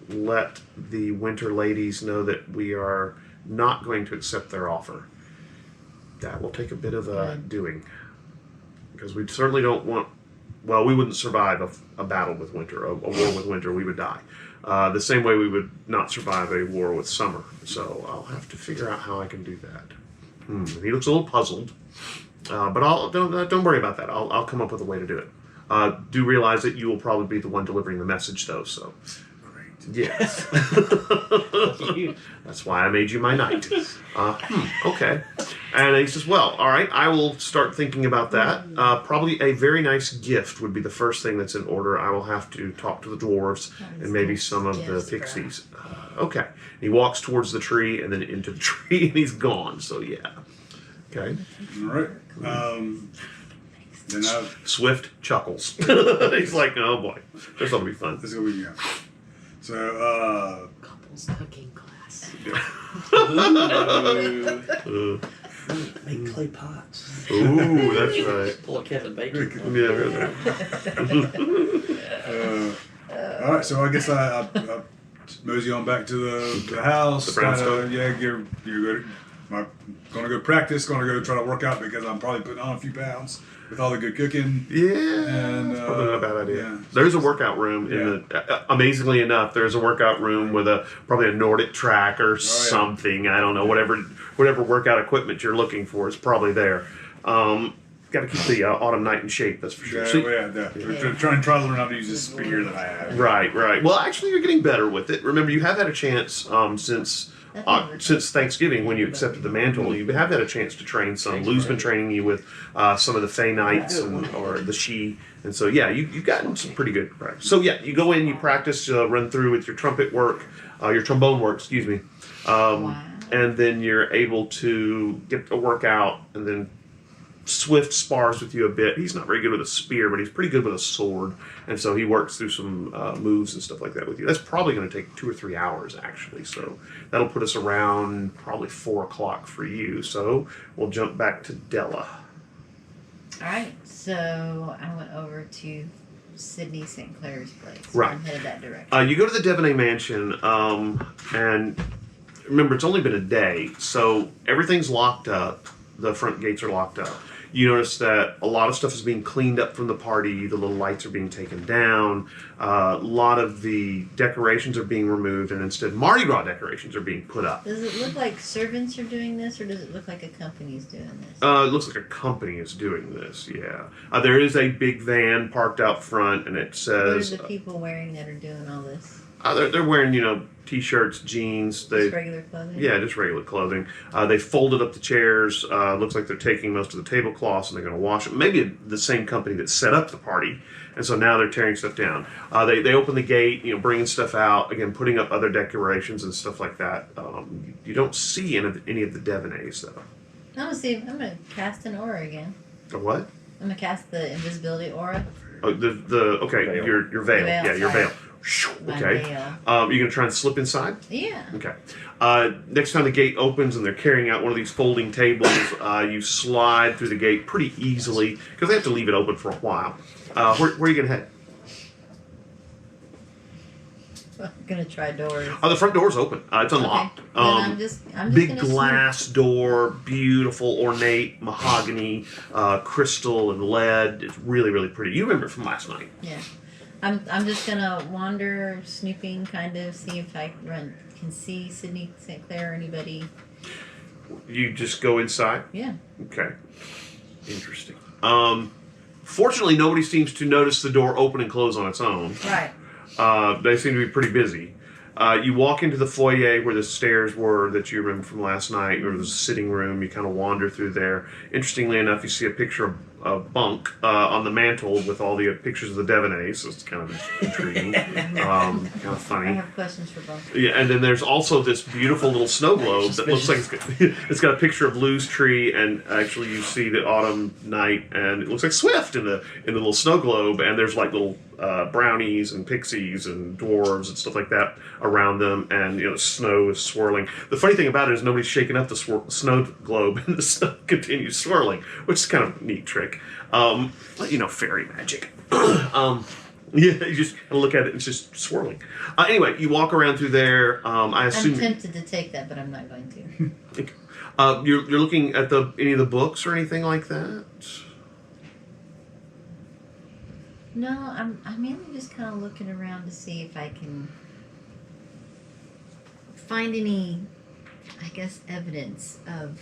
let the winter ladies know that we are not going to accept their offer. That will take a bit of doing, because we certainly don't want. Well, we wouldn't survive a battle with winter, a war with winter. We would die. The same way we would not survive a war with summer. So I'll have to figure out how I can do that. He looks a little puzzled, but don't worry about that. I'll come up with a way to do it. Do realize that you will probably be the one delivering the message, though. So. Yes. That's why I made you my knight. Okay. And he says, "Well, all right, I will start thinking about that. Probably a very nice gift would be the first thing that's in order. I will have to talk to the dwarves and maybe some of the pixies." Okay. He walks towards the tree and then into the tree, and he's gone. So, yeah. Okay. All right. Then Swift chuckles. He's like, "Oh, boy. This will be fun." this is gonna be So, Couples cooking class. Make clay pots. Ooh, that's right. Pull a Kevin Bacon. Yeah. all right. So I guess I mosey on back to the house. The brownstone? You're good. I'm gonna go practice. Gonna go try to work out because I'm probably putting on a few pounds with all the good cooking. Yeah, And, that's probably not a bad idea. yeah. There's a workout room in the. Amazingly enough, there's a workout room with probably a Nordic track or something. I don't know, whatever workout equipment you're looking for is probably there. Got to keep the autumn knight in shape, that's for sure. So- We're trying to learn how to use this spear that I have. Right. Well, actually, you're getting better with it. Remember, you have had a chance since Thanksgiving when you accepted the mantle. You have had a chance to train some. Lou's been training you with some of the Fey Knights or the She, and so you've gotten some pretty good practice. So you go in, you practice, run through with your trumpet work, your trombone work, excuse me, and then you're able to get a workout, and then Swift spars with you a bit. He's not very good with a spear, but he's pretty good with a sword, and so he works through some moves and stuff like that with you. That's probably going to take 2 or 3 hours, actually, so that'll put us around probably 4 o'clock for you, so we'll jump back to Della. Alright, so I went over to Sydney St. Clair's place. Right. I'm headed that direction. You go to the Devaney Mansion, and remember, it's only been a day, so everything's locked up. The front gates are locked up. You notice that a lot of stuff is being cleaned up from the party. The little lights are being taken down. A lot of the decorations are being removed, and instead Mardi Gras decorations are being put up. Does it look like servants are doing this, or does it look like a company's doing this? It looks like a company is doing this, yeah. There is a big van parked out front, and it says... What are the people wearing that are doing all this? They're wearing, t-shirts, jeans. Just regular clothing? Yeah, just regular clothing. They folded up the chairs. Looks like they're taking most of the tablecloths and they're going to wash them. Maybe the same company that set up the party. And so now they're tearing stuff down. They open the gate, bringing stuff out. Again, putting up other decorations and stuff like that. You don't see any of the Devaneys, though. I'm going to cast an aura again. A what? I'm going to cast the invisibility aura. Oh, okay, Veil. your veil. Veil, Yeah, your sorry. veil. my Okay. veil. You're gonna try and slip inside. Yeah. Okay. Next time the gate opens and they're carrying out one of these folding tables, you slide through the gate pretty easily because they have to leave it open for a while. Where are you gonna head? I'm gonna try doors. The front door's open. It's unlocked. Okay. Then I'm just Big gonna glass door, beautiful, ornate mahogany, crystal and lead. It's really, really pretty. You remember it from last night. Yeah. I'm just gonna wander, snooping, kind of see if I can see Sydney St. Clair or anybody. You just go inside. Yeah. Okay. Interesting. Fortunately, nobody seems to notice the door open and close on its own. Right. They seem to be pretty busy. You walk into the foyer where the stairs were that you remember from last night, or the sitting room. You kind of wander through there. Interestingly enough, you see a picture of a bunk on the mantle with all the pictures of the Devaney, so it's kind of intriguing, kind of I funny. have questions for both. Yeah, and then there's also this beautiful little snow globe that looks like it's got a picture of Lou's tree, and actually you see the autumn night, and it looks like Swift in the little snow globe, and there's like little brownies and pixies and dwarves and stuff like that around them, and the snow is swirling. The funny thing about it is nobody's shaking up the snow globe, and the snow continues swirling, which is kind of a neat trick. Fairy magic. Yeah, you just kind of look at it and it's just swirling. Anyway, you walk around through there. I assume I'm tempted to take that, but I'm not going to. you're looking at any of the books or anything like that. No, I'm mainly just kind of looking around to see if I can find any, I guess, evidence of,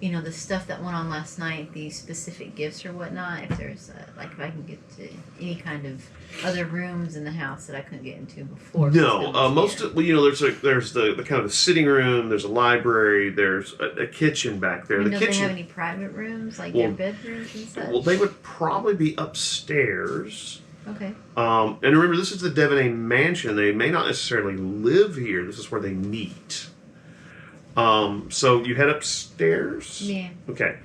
the stuff that went on last night, these specific gifts or whatnot. If there's, if I can get to any kind of other rooms in the house that I couldn't get into before. No, there's the kind of the sitting room. There's a library. There's a kitchen back there. I mean, The don't kitchen. they have any private rooms, like their bedrooms and such? Well, they would probably be upstairs. Okay. And remember, this is the Devaney mansion. They may not necessarily live here. This is where they meet. So you head upstairs? Yeah. Okay.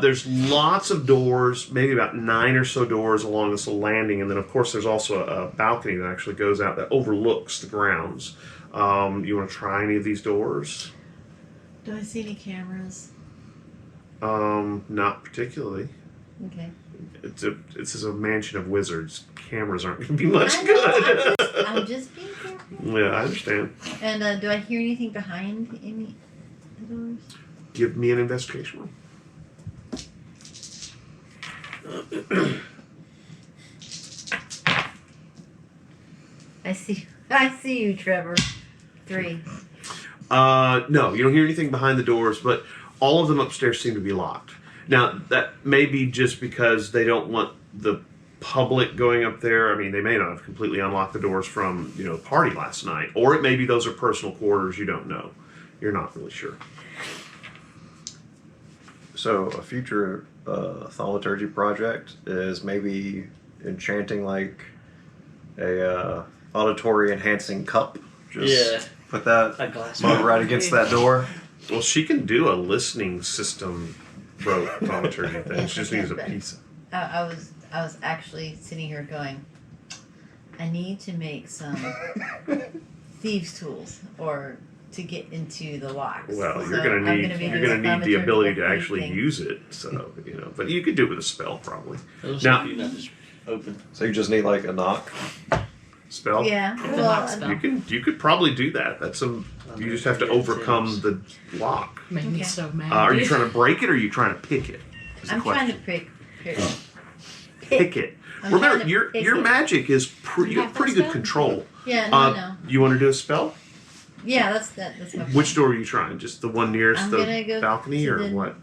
There's lots of doors, maybe about 9 or so doors along this landing. And then, of course, there's also a balcony that actually goes out that overlooks the grounds. You want to try any of these doors? Do I see any cameras? Not particularly. Okay. This is a mansion of wizards. Cameras aren't going to be much I know, good. I'm just being careful. Yeah, I understand. And do I hear anything behind any the doors? Give me an investigation roll. I see you, Trevor. 3. No, you don't hear anything behind the doors, but all of them upstairs seem to be locked. Now, that may be just because they don't want the public going up there. I mean, they may not have completely unlocked the doors from, the party last night. Or it may be those are personal quarters. You don't know. You're not really sure. So a future thaumaturgy project is maybe enchanting like a auditory enhancing cup. Just put that A glass mug right against that door. Well, she can do a listening system thaumaturgy thing. She just needs a piece. I was actually sitting here going, I need to make some thieves' tools or to get into the locks. Well, So you're gonna I'm need be you're doing gonna need the thaumaturgy ability to with actually anything. use it. So but you could do it with a spell probably. Those Now- are you not just open. So you just need like a knock. Spell. Yeah. Lock Well, spell. You could probably do that. You just have to overcome the lock. Make me Okay. so mad. Are you trying to break it or are you trying to pick it? Is the I'm trying to question. pick Pick it. I'm Remember, trying to your pick your it. magic is you You have have pretty that good spell? control. Yeah, no. You want to do a spell? Yeah, that's my Which door are you trying? Just the one nearest I'm the gonna go balcony, to or the- what?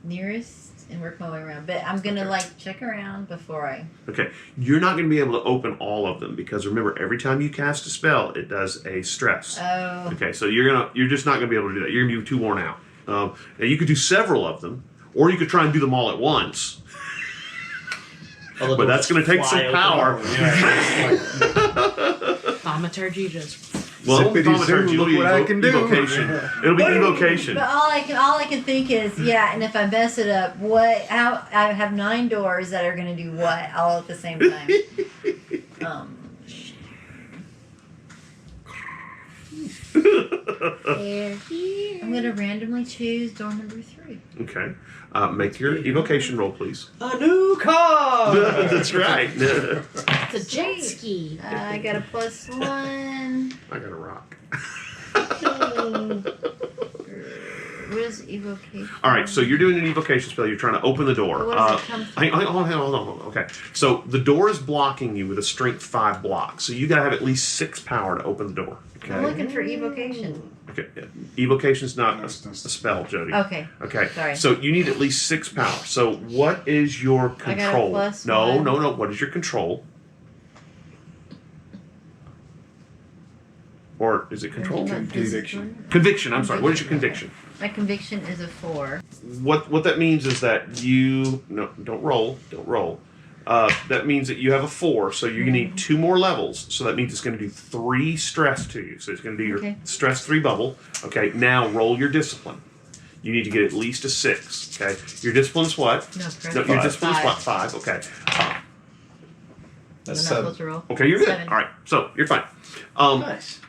nearest and work my way around. But I'm gonna Okay. check around before I. Okay, you're not going to be able to open all of them because remember, every time you cast a spell, it does a stress. Oh. Okay, so you're just not going to be able to do that. You're going to be too worn out. Now you could do several of them, or you could try and do them all at once. All the But that's doors going to take fly some open. power. Thaumaturgy just. Well, Zippity thaumaturgy zoo, will be look what I can do. evocation. It'll be evocation. But all I can think is, yeah, and if I mess it up, how I have 9 doors that are gonna do what all at the same time. They're here. I'm gonna randomly choose door number 3. Okay. Make your evocation roll, please. A new car! That's right. It's a jet ski. I got a +1. I got a rock. What is evocation? All right, so you're doing an evocation spell. You're trying to open the door. What does it come from? Hold on. Okay, so the door is blocking you with a strength 5 block. So you got to have at least 6 power to open the door. I'm Okay. looking for evocation. Okay. Evocation's not No, a it's- spell, Jody. Okay. Okay. Sorry. So you need at least 6 power. So what is your I got a control? +1. No. What is your control? Or is it control? Conviction. Conviction. I'm sorry. What is your conviction? My conviction is a 4. What that means is that you don't roll. That means that you have a 4, so you're gonna need 2 more levels. So that means it's gonna do 3 stress to you. So it's gonna do your Okay. stress 3 bubble. Okay, now roll your discipline. You need to get at least a 6. Okay, your discipline is what? No, correct. No, your 5. discipline is what? 5. Okay. That's I'm 7. not supposed to roll. Okay, you're good. 7. All right, so you're fine. Nice.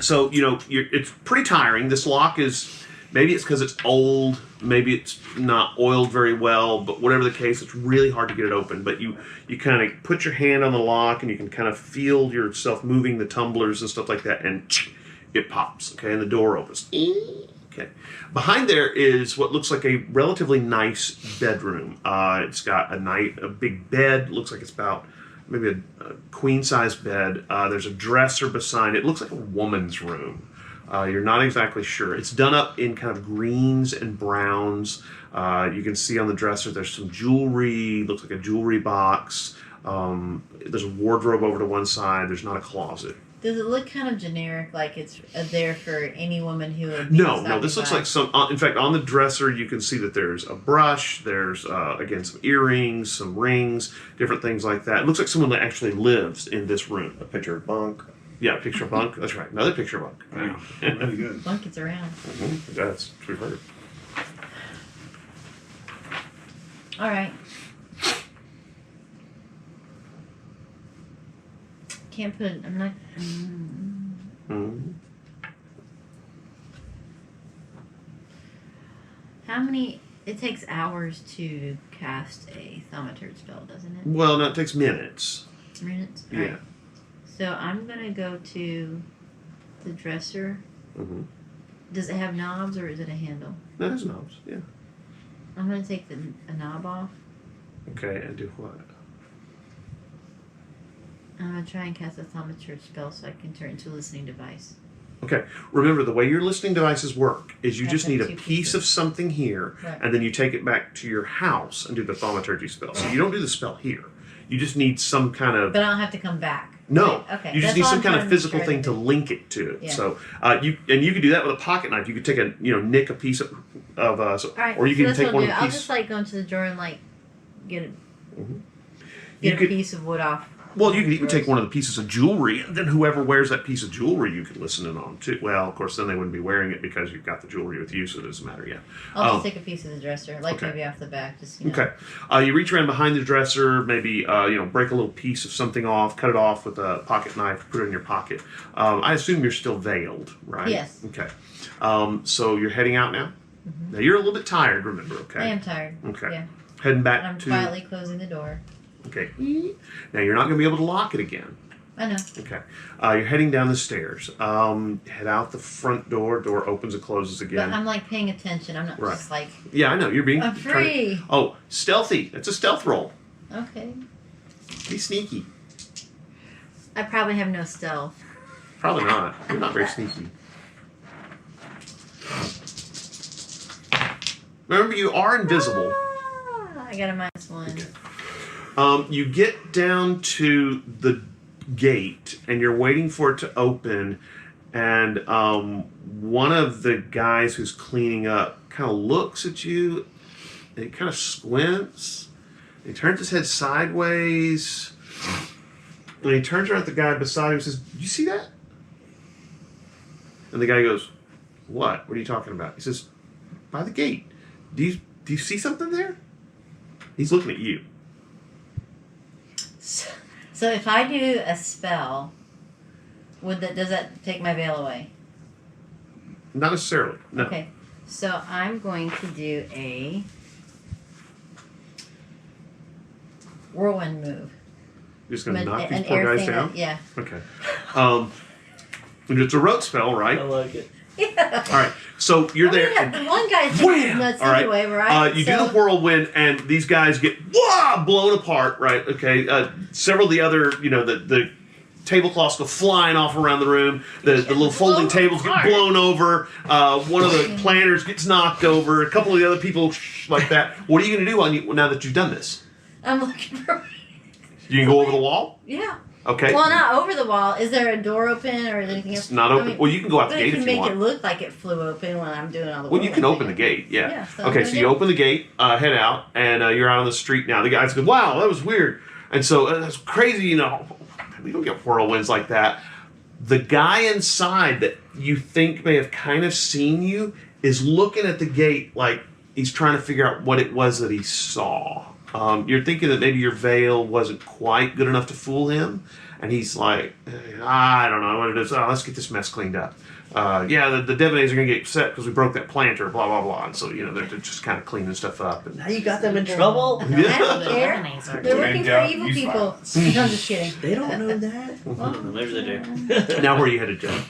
So it's pretty tiring. This lock is maybe it's because it's old, maybe it's not oiled very well, but whatever the case, it's really hard to get it open. But you kind of put your hand on the lock and you can kind of feel yourself moving the tumblers and stuff like that, and it pops. Okay, and the door opens. Okay, behind there is what looks like a relatively nice bedroom. It's got a big bed. Looks like it's about maybe a queen-size bed. There's a dresser beside it. It looks like a woman's room. You're not exactly sure. It's done up in kind of greens and browns. You can see on the dresser there's some jewelry. Looks like a jewelry box. There's a wardrobe over to one side. There's not a closet. Does it look kind of generic, like it's there for any woman who would be No. stopping This looks by? like some. In fact, on the dresser you can see that there's a brush. There's again some earrings, some rings, different things like that. It looks like someone that actually lives in this room. A picture of bunk. Yeah, picture of bunk. That's right. Another picture of bunk. Wow, really good. Blankets around. That's what we've heard. All right. Can't put it. I'm not. Mhm. How many? It takes hours to cast a thaumaturge spell, doesn't it? Well, no, it takes minutes. Minutes. Yeah. Alright. So I'm gonna go to the dresser. Mm-hmm. Does it have knobs or is it a handle? No, there's knobs. Yeah. I'm gonna take a knob off. Okay, and do what? I'm gonna try and cast a thaumaturge spell so I can turn it into a listening device. Okay. Remember, the way your listening devices work is you I just have need a two piece pieces. of something here, Right. and then you take it back to your house and do the thaumaturgy spell. So you don't do the spell here. You just need some kind of But I don't have to come back. no. Okay. You just that's need all some I'm kind trying of to physical make sure thing to I do. link it to it. Yeah. So you could do that with a pocket knife. You could take nick a piece of All right. or you so can that's take what one I'll of do. the I'll pieces. just like go into the drawer and like get a You get a could- piece of wood off. Well, you could even take one of the pieces of jewelry, and then whoever wears that piece of jewelry, you could listen in on too. Well, of course, then they wouldn't be wearing it because you've got the jewelry with you, so it doesn't matter yet. I'll just take a piece of the dresser, like okay. maybe off the back, just Okay. You reach around behind the dresser, maybe break a little piece of something off, cut it off with a pocket knife, put it in your pocket. I assume you're still veiled, right? Yes. Okay. So you're heading out now. Now you're a little bit tired. Remember, okay? I am tired. Okay. Yeah. Heading back I'm to. quietly closing the door. Okay. Now you're not going to be able to lock it again. I know. Okay. You're heading down the stairs. Head out the front door. Door opens and closes again. But I'm like paying attention. I'm not Right. just like Yeah, I know. You're being. I'm trying to- free. Oh, stealthy. That's a stealth roll. Okay. Be sneaky. I probably have no stealth. Probably not. You're not very sneaky. Remember, you are invisible. Ah, I got a -1. You get down to the gate, and you're waiting for it to open, and one of the guys who's cleaning up kind of looks at you, and he kind of squints. He turns his head sideways, and he turns around at the guy beside him and says, "Did you see that?" And the guy goes, "What? What are you talking about?" He says, "By the gate. Do you see something there?" He's looking at you. So if I do a spell, Does that take my veil away? Not necessarily. No. Okay. So I'm going to do a whirlwind move. You're just gonna knock these An poor air guys thing down. yeah. Okay. And it's a rote spell, right? I like it. Yeah. All right. So you're there. Yeah, and the one guy thinks wham! he's nuts All right. anyway, right? You do the whirlwind, and these guys get blown apart, right? Okay. Several of the other, the tablecloths go flying off around the room. The little folding Blown tables get apart. blown over. One of the planners gets knocked over. A couple of the other people like that. What are you going to do now that you've done this? I'm looking for. You can go over the wall. Yeah. Okay. Well, not over the wall. Is there a door open or anything else? It's not open. I mean, Well, you can go out the but gate it can if you make want. it look like it flew open when I'm doing all the. Well, you can whirlwind open the thing. gate, yeah. Yeah, so Okay, I'm so gonna you do- open the gate, head out, and you're out on the street now. The guys go, wow, that was weird. And so that's crazy, we don't get whirlwinds like that. The guy inside that you think may have kind of seen you is looking at the gate like he's trying to figure out what it was that he saw. You're thinking that maybe your veil wasn't quite good enough to fool him. And he's like, I don't know what it is. Oh, let's get this mess cleaned up. The Devanese are going to get upset because we broke that planter, blah, blah, blah. And so, they're just kind of cleaning stuff up. And Now you got them in trouble? I don't care. Enemies are- They're working for down, evil use people. violence. No, I'm just kidding. They don't know that. Maybe they do. now where are you headed, Joe?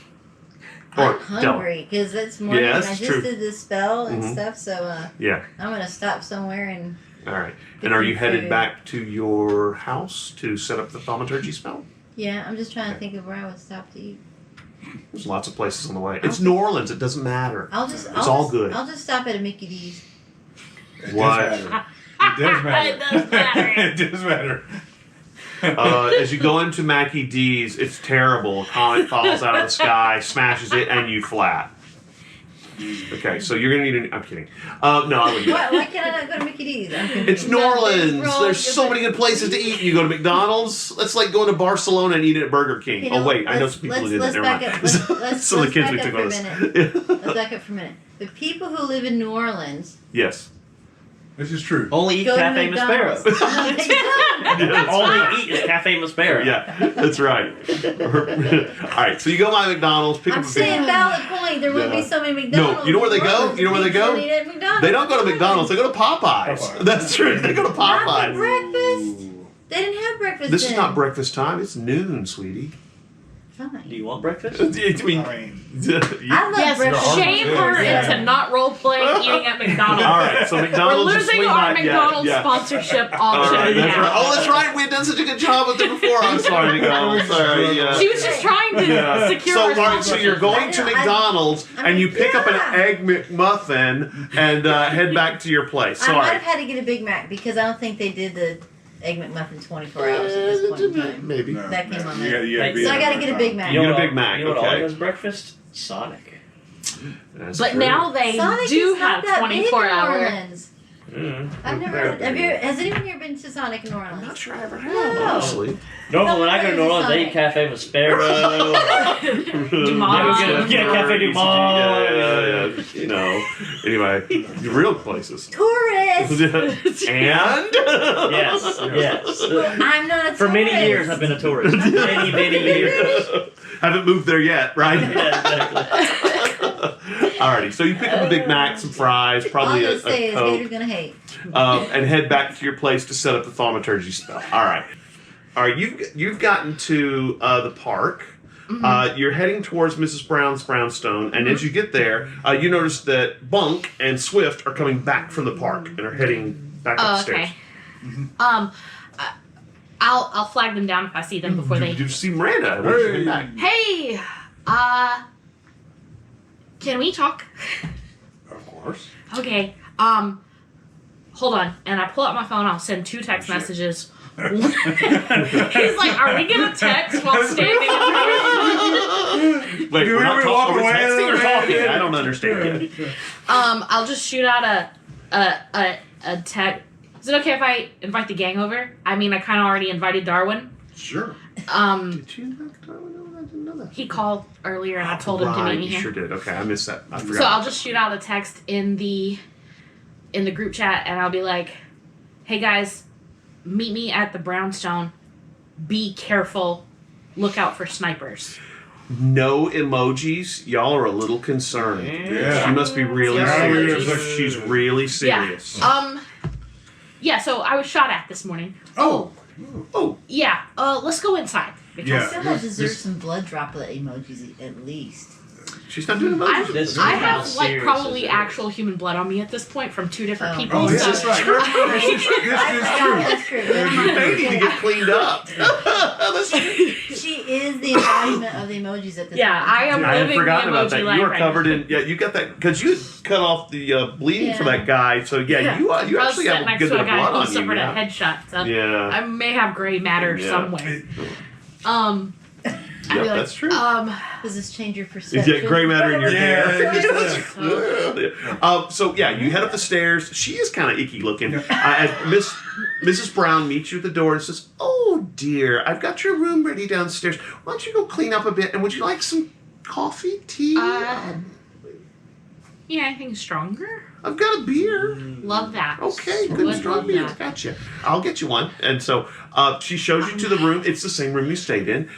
I'm Della? hungry because it's morning Yeah, and that's I just true. did this spell and Mhm. stuff. So Yeah. I'm gonna stop somewhere and. All right. And are you Good headed food. back to your house to set up the thaumaturgy spell? Yeah, I'm just trying to think of where I would stop to eat. There's lots of places on the way. It's New Orleans. It doesn't matter. It's all good. I'll just stop at a Mickey D's. It What? does matter. It does matter. It does matter. It does matter. As you go into Mackie D's, it's terrible. A comet falls out of the sky, smashes it, and you flat. Okay, so you're gonna need I'm kidding. No, I wouldn't. Why can't I not go to Mickey D's? I'm confused. It's New Orleans. Wrong. There's so many good places to eat. You go to McDonald's. That's like going to Barcelona and eating at Burger King. You know, Oh wait, I know let's- some people who let's did that. Never back mind. up. Let's Some of the kids back we up took for a with us. Let's back up for a minute. The people who live in New Orleans Yes. This is true. Only eat go to Cafe McDonald's. Maspero. Only eat is Cafe Maspero. Yeah, that's right. All right, so you go by McDonald's, pick I'm up a big. saying valid point. There would Yeah. be so many McDonald's. No, you know where they go? You know where they go? People eat at McDonald's. They don't go to McDonald's. They go to Popeyes. Popeyes. That's true. They go to Not for Popeyes. breakfast. Ooh. They didn't have breakfast. This is then. not breakfast time. It's noon, sweetie. Fine. Do you want breakfast? I mean, I mean, I love Yes, breakfast. shame her Yeah. into not role playing eating at McDonald's. all right, so We're McDonald's is losing swing our by- McDonald's yeah. sponsorship All option right, that's now. right. Oh, that's right. We had done such a good job with it before. I'm sorry, McDonald's. Sorry. She was just trying to Yeah. secure So, our all right, so sponsorship. you're going to I know, McDonald's and you pick up an yeah. egg McMuffin and head back to your place. I might Sorry. have had to get a Big Mac because I don't think they did the Egg McMuffin 24 hours at this point in time. Maybe. no, That came no. on You there. gotta be So I at gotta get a McDonald's. Big Mac. You get a know Big what- Mac, You know what okay. always has breakfast? Sonic. That's But true. now they Sonic do is not have that big in 24 New hour. Orleans. Mm. I've never. Has anyone here been to Sonic in New Orleans? I'm not sure I ever have, No. honestly. Normally, when I go to New Where's Orleans, I Sonic? eat Cafe Maspero. Dumont. Yeah, Cafe Dumont. Yeah. You know. Anyway, the real places. Tourist. And? Yes, yes. I'm not a tourist. For many years, I've been a tourist. Many, many years. Haven't moved there yet, right? Yeah, exactly. Alrighty, so you pick up a Big Mac, some fries, All I'm probably gonna a say is Coke, Gator's gonna hate. and head back to your place to set up the thaumaturgy spell. Alright. Alright, you've gotten to the park. You're heading towards Mrs. Brown's brownstone, and as you get there, you notice that Bunk and Swift are coming back from the park and are heading back Oh, upstairs. okay. I'll flag them down if I see them before they. You see Miranda. When she came back. Hey, can we talk? Of course. Okay. Hold on, and I pull out my phone. I'll send 2 text messages. He's like, "Are we gonna text while standing in front of Wait, Do we're we not walk talking. We're away? texting or talking? I don't understand. I'll just shoot out a text. Is it okay if I invite the gang over? I mean, I kind of already invited Darwin. Sure. Did you invite Darwin? I didn't know that. He called earlier, and I told him to meet me You here. sure did. Okay, I missed that. I forgot. So I'll just shoot out a text in the group chat, and I'll be like, "Hey guys, meet me at the brownstone. Be careful. Look out for snipers." No emojis. Y'all are a little concerned. Yeah. She must be really Yeah. serious. She's really serious. Yeah. Yeah. So I was shot at this morning. Oh. Oh, Yeah. Let's go inside. Because Yeah. Someone deserves some blood droplet emojis at least. she's not doing emojis. This I is have how like serious probably this is. actual human blood on me at this point from 2 different people. Oh, yeah, so that's right. This is true. That's true. You may need to get cleaned up. She is the embodiment of the emojis at this Yeah, point. I am I had living the forgotten about emoji that. life You were right covered now. in. Yeah, you got that because you had cut off the bleeding for Yeah. that guy. So you I was actually have sitting a next good to bit a of guy blood who on you. suffered a Yeah. headshot, so Yeah. I may have gray matter Yeah. somewhere. I'd Yeah, be like, that's true. Does this change your perception? Yeah, gray matter in your Yeah, hair. it So yeah, you head up the stairs. She is kind of icky looking. As Mrs. Brown meets you at the door and says, "Oh dear, I've got your room ready downstairs. Why don't you go clean up a bit? And would you like some coffee, tea? yeah, anything stronger? I've got a beer. Love that. Okay, Would good love strong beer. that. Gotcha. I'll get you one." And so she shows you to the room. It's the same room you stayed in.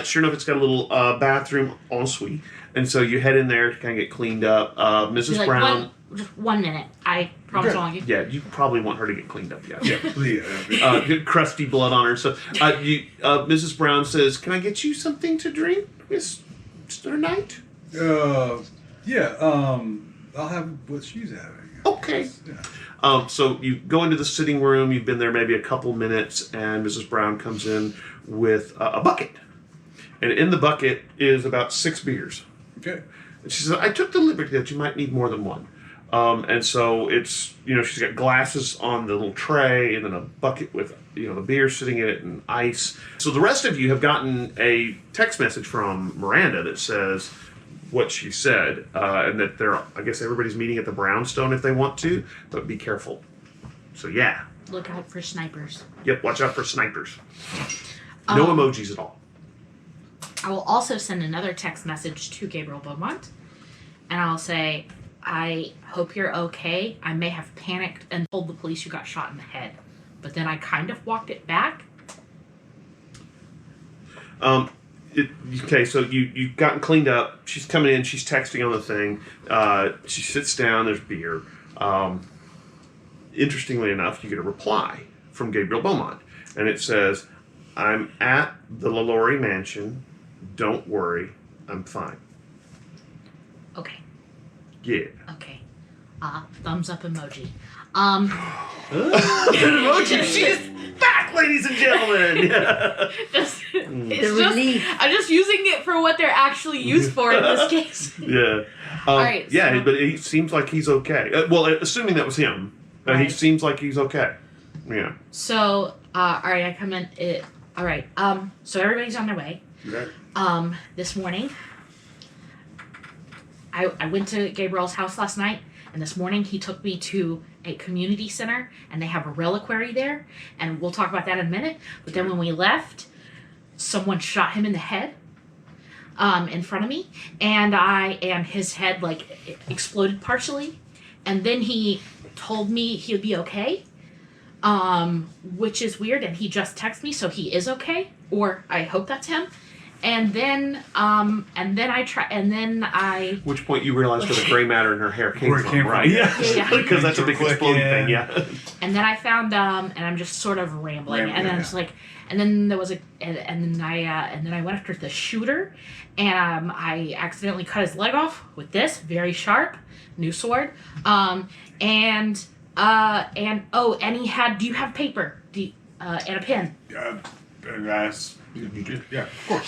Sure enough, it's got a little bathroom ensuite. And so you head in there to kind of get cleaned up. She's Mrs. like, Brown. just 1 minute. I promise Okay. I won't get. Yeah, you probably want her to get cleaned up. Yeah. Yeah. Good crusty blood on her. So Mrs. Brown says, "Can I get you something to drink, Mr. Knight?" I'll have what she's having. Okay. Yeah. So you go into the sitting room. You've been there maybe a couple minutes, and Mrs. Brown comes in with a bucket. And in the bucket is about 6 beers. Okay. And she says, "I took the liberty that you might need more than one." And so it's, she's got glasses on the little tray and then a bucket with, the beer sitting in it and ice. So the rest of you have gotten a text message from Miranda that says what she said, and that I guess everybody's meeting at the Brownstone if they want to, but be careful. So yeah. Look out for snipers. Yep, watch out for snipers. No emojis at all. I will also send another text message to Gabriel Beaumont, and I'll say, "I hope you're okay. I may have panicked and told the police you got shot in the head, but then I kind of walked it back." Okay, so you've gotten cleaned up. She's coming in. She's texting on the thing. She sits down. There's beer. Interestingly enough, you get a reply from Gabriel Beaumont, and it says, "I'm at the LaLaurie mansion. Don't worry, I'm fine." Okay. Yeah. Okay. Thumbs up emoji. Emoji. She's back, ladies and gentlemen. Just, The it's just, relief. I'm just using it for what they're actually used for in this case. Yeah. Alright, Yeah, so- but he seems like he's okay. Well, assuming that was him, he Right. seems like he's okay. Yeah. So, alright, I come in. Alright, so everybody's on their way. Okay. This morning, I went to Gabriel's house last night, and this morning he took me to a community center, and they have a reliquary there, and we'll talk about that in a minute. But then when we left, someone shot him in the head, in front of me, and his head exploded partially, and then he told me he would be okay, which is weird, and he just texted me, so he is okay, or I hope that's him. And then I Which point you realized where the gray matter in her hair came Where it from, came from. right? Yeah. Because that's a big Click, exploding yeah. thing, yeah. and then I found and I'm just sort of rambling, and then Yeah. it's like, and then there was and then I went after the shooter, and I accidentally cut his leg off with this very sharp new sword, and he had, do you have paper, and a pen? Yeah, of course.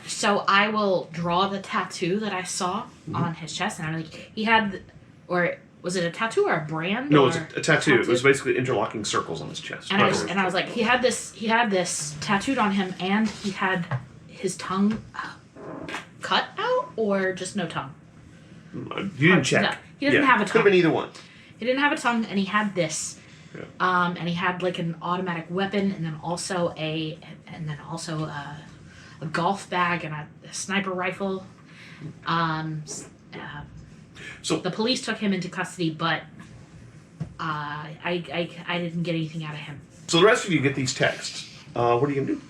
So I will draw the tattoo that I saw on his chest, and I'm like, he had, or was it a tattoo or a brand? No, or it's a tattoo. It was basically interlocking circles on his chest. And I was like, he had this tattooed on him, and he had his tongue cut out, or just no tongue. You didn't check. No, he doesn't have a Could have been tongue. either one. He didn't have a tongue, and he had this. Yeah. And he had like an automatic weapon, and then also a golf bag and a sniper rifle. So The police took him into custody, but I didn't get anything out of him. So the rest of you get these texts. What are you gonna do?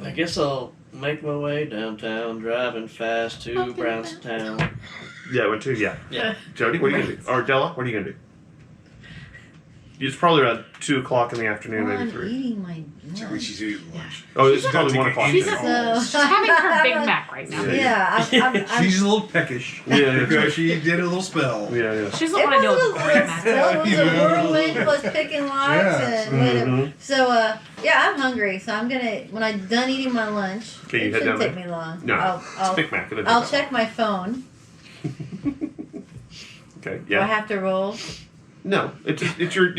I guess I'll make my way downtown, driving fast to Brownstown. Yeah, went to yeah. Yeah. Jody, what are you gonna do? Or Della, what are you gonna do? It's probably around 2 o'clock in the afternoon, Well, maybe I'm 3. eating my When lunch. she's eating lunch. Oh, it's She's probably about 1 to o'clock. get So She's having her Big Mac right now. Yeah. I'm She's a little peckish Yeah, because she did a little spell. Yeah. She doesn't it want to deal with was the Big Mac. it was a whirlwind plus picking locks Yes. and whatever. Mhm. So yeah, I'm hungry. So I'm gonna when I'm done eating my lunch. Can you it head shouldn't down take me long. No, I'll Big Mac. It'll be I'll about- check my phone. Okay. Do I Yeah. have to roll? No, it's your Well,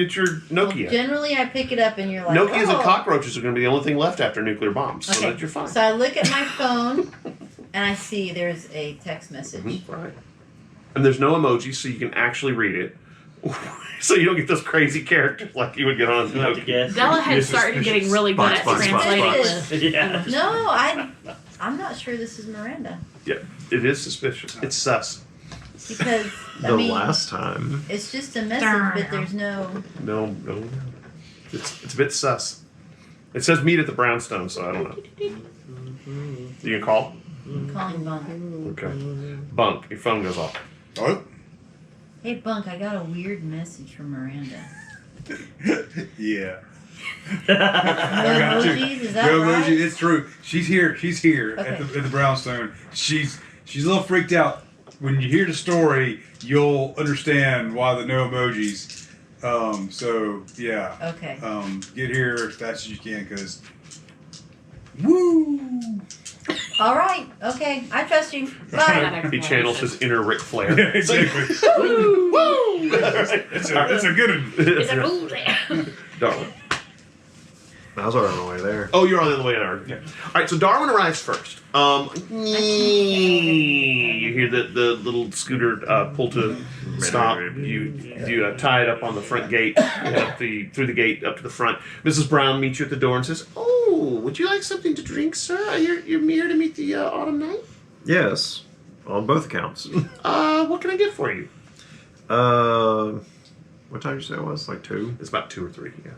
Nokia. generally, I pick it up and you're like, Nokias oh. and cockroaches are going to be the only thing left after nuclear bombs, so Okay. that you're fine. So I look at my phone and I see there's a text message. Mhm, right. And there's no emojis, so you can actually read it. So you don't get those crazy characters like you would get on You have to Nokia. guess. Della had You're started suspicious. getting really good at Spots, spots, translating. spots. Yeah. No, I'm not sure this is Miranda It is suspicious. It's sus. because I The mean last time. it's just a message, but there's no. No. It's a bit sus. It says meet at the brownstone, so I don't know. You can call? I'm calling Bunk. Okay. Bunk, your phone goes off. Oh, Hey Bunk, I got a weird message from Miranda. yeah. No I got you. emojis, is that No right? emoji. It's true. She's here. She's here Okay. at the brownstone. She's a little freaked out. When you hear the story, you'll understand why the no emojis. So yeah. Okay. Get here as fast as you can, cause woo. All right. Okay. I trust you. Bye. He channels his inner Ric Flair. Yeah, exactly. Woo! Woo! It's a good one. Is it ooh there? Darwin. I was already on my way there. Oh, you're on the way there. Yeah. All right, so Darwin arrives first. You hear the little scooter pull to stop. You tie it up on the front gate, head up through the gate up to the front. Mrs. Brown meets you at the door and says, "Oh, would you like something to drink, sir? You're here to meet the autumn night. Yes, on both accounts. What can I get for you?" What time did you say it was? Like 2? It's about 2 or 3. Yeah.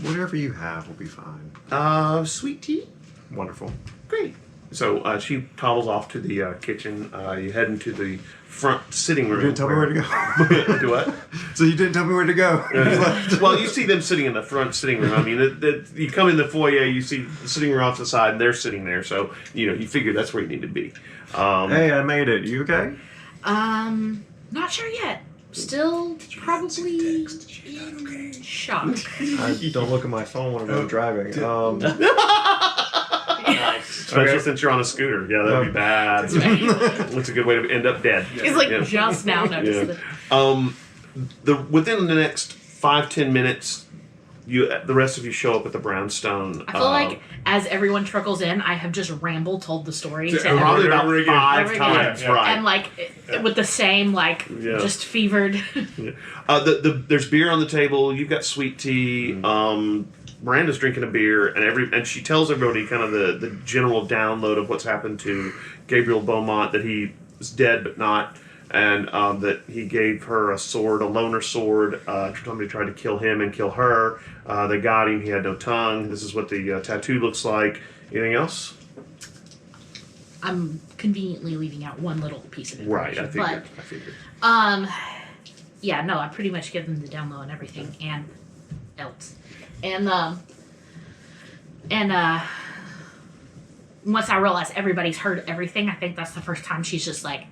Whatever you have will be fine. Sweet tea. Wonderful. Great. So she toddles off to the kitchen. You head into the front sitting room. You didn't tell me where to go. Do what? So you didn't tell me where to go. Well, you see them sitting in the front sitting room. I mean, you come in the foyer, you see the sitting room off to the side, and they're sitting there. So you figure that's where you need to be. Hey, I made it. You okay? Not sure yet. Still probably in shock. Don't look at my phone when I'm driving. Nice. Especially Okay. since you're on a scooter. Yeah, that would be bad. That's a good way to end up dead. He's like Yeah. just now noticed Yeah. that. Within the next 5-10 minutes, the rest of you show up at the brownstone. I feel like as everyone trickles in, I have just told the story to Over probably everyone. about over again. 5 Over times, again. right? And like with the same Yeah. just fevered. There's beer on the table. You've got sweet tea. Miranda's drinking a beer, and she tells everybody kind of the general download of what's happened to Gabriel Beaumont, that he is dead but not, and that he gave her a sword, a loner sword. Somebody tried to kill him and kill her. They got him. He had no tongue. This is what the tattoo looks like. Anything else? I'm conveniently leaving out one little piece of Right. information. I figured. Yeah, no, I pretty much give them the down low and everything and else. And once I realize everybody's heard everything, I think that's the first time she's just like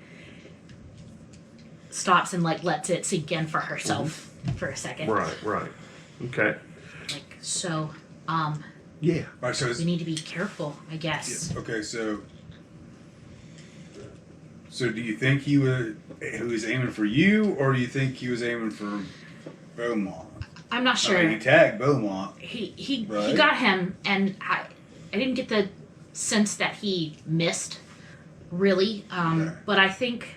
stops and like lets it sink in for herself for a second. Right. Okay. Like so, Yeah. All right, so we need to be careful, I guess. okay, so do you think he was aiming for you, or do you think he was aiming for Beaumont? I'm not sure. I mean, he tagged Beaumont. He Right. got him, and I didn't get the sense that he missed, really. Okay. But I think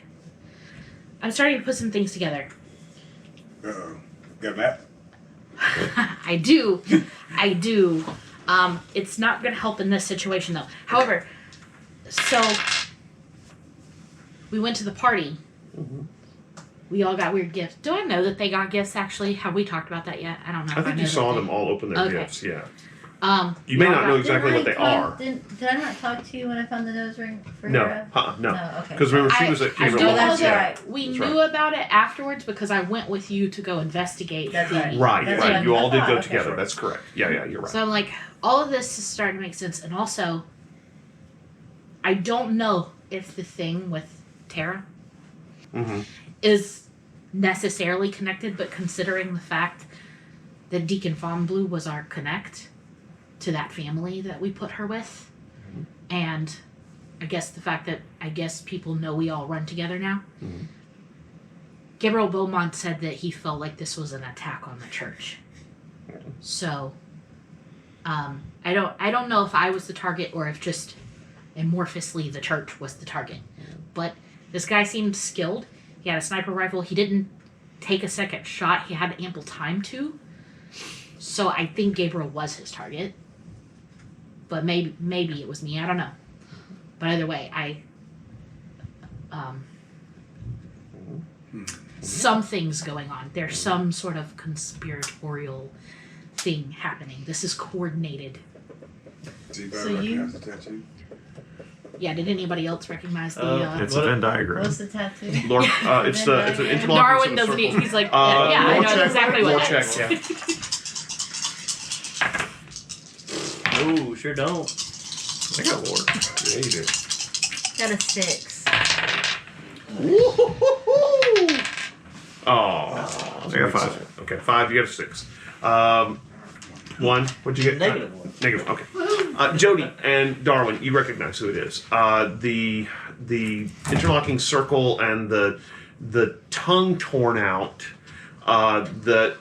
I'm starting to put some things together. Uh-oh. Got a map? I do. It's not going to help in this situation, though. However, so we went to the party. Mm-hmm. We all got weird gifts. Do I know that they got gifts, actually? Have we talked about that yet? I don't know. I think you saw them all open their Okay. gifts. Yeah. You may y'all not know got- exactly what they are. Did I not talk to you when I found the nose ring for No, Hera? no. Okay. Because remember, she I- was at I Gabriel do Beaumont. know that's that right. we That's knew about it afterwards because I went with you to go investigate. That's the- right. Right, That's right. what You I all did thought. go Okay, together. sure. That's correct. Yeah, you're right. So I'm like, all of this is starting to make sense, and also, I don't know if the thing with Tara Mm-hmm. is necessarily connected, but considering the fact that Deacon Von Blue was our connect to that family that we put her with, and I guess the fact that people know we all run together now. Mhm. Gabriel Beaumont said that he felt like this was an attack on the church. So, I don't know if I was the target or if just amorphously the church was the target. But this guy seemed skilled. He had a sniper rifle. He didn't take a second shot. He had ample time to. So I think Gabriel was his target. But maybe it was me. I don't know. But either way, something's going on. There's some sort of conspiratorial thing happening. This is coordinated. Does anybody So you- recognize the tattoo? Yeah, did anybody else recognize the It's What- a Venn diagram. What's the tattoo? Lord, it's an interlocking Darwin sort of doesn't circle. he's like, yeah, I lore know check, exactly lore what that check, is. yeah. Oh, sure don't. I got Lord. Yeah, you do. Got a 6. Oh, I got 5. Okay, 5. You got a 6. 1. What'd you get? Negative 1. Negative. Okay. Jody and Darwin, you recognize who it is. The interlocking circle and the tongue torn out. That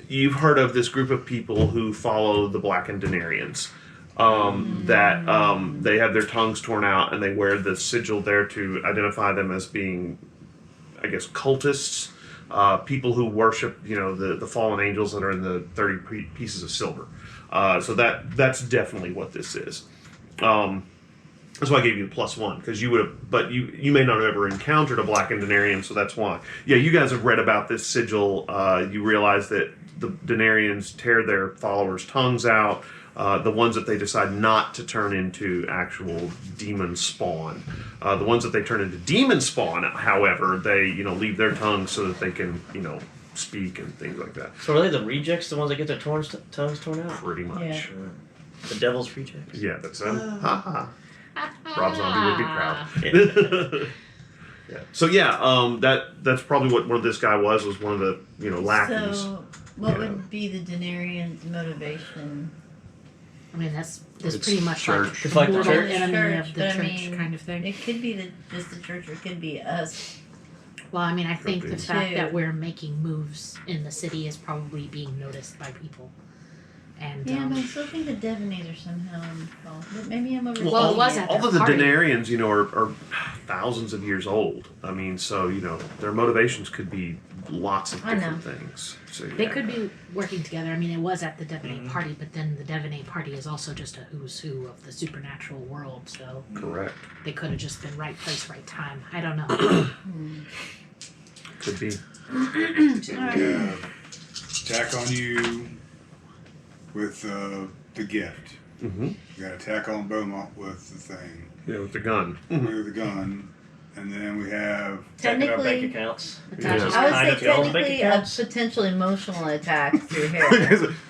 you've heard of this group of people who follow the Blackened Denarians. That they have their tongues torn out and they wear the sigil there to identify them as being, I guess, cultists. People who worship, the fallen angels that are in the 30 pieces of silver. So that's definitely what this is. That's why I gave you the +1 because you would have, but you may not have ever encountered a Blackened Denarian, so that's why. Yeah, you guys have read about this sigil. You realize that the Denarians tear their followers' tongues out. The ones that they decide not to turn into actual demon spawn. The ones that they turn into demon spawn, however, they leave their tongues so that they can speak and things like that. So are they the rejects, the ones that get their tongues torn out? Pretty much. Yeah. The devil's rejects? Yeah, that's them. Ha ha. Rob Zombie would be proud. Yeah. So that's probably what this guy was one of the lackeys. So, what Yeah. would be the Denarian's motivation? I mean, that's It's pretty much church. To fight the mortal church? enemy of Church, the but I church mean, kind of thing. It could be just the church, or it could be us. Well, I mean, I think Could the be. fact Too. that we're making moves in the city is probably being noticed by people. And Yeah, but I still think the Devonese are somehow involved. But maybe I'm over. Well, it was at all their of the party. Denarians, are thousands of years old. I mean, so their motivations could be lots of I different things. So they yeah. could be working together. I mean, it was at the Devaney party, but then the Devaney party is also just a who's who of the supernatural world. So Correct. they could have just been right place, right time. I don't know. Could be. Attack on you with the gift. Mm-hmm. You got attack on Beaumont with the thing, Yeah, with the gun. with the gun, and then we have Checking our bank Technically, accounts. Yeah. I would Kind say of y'all's bank technically a accounts. potential emotional attack through Hera.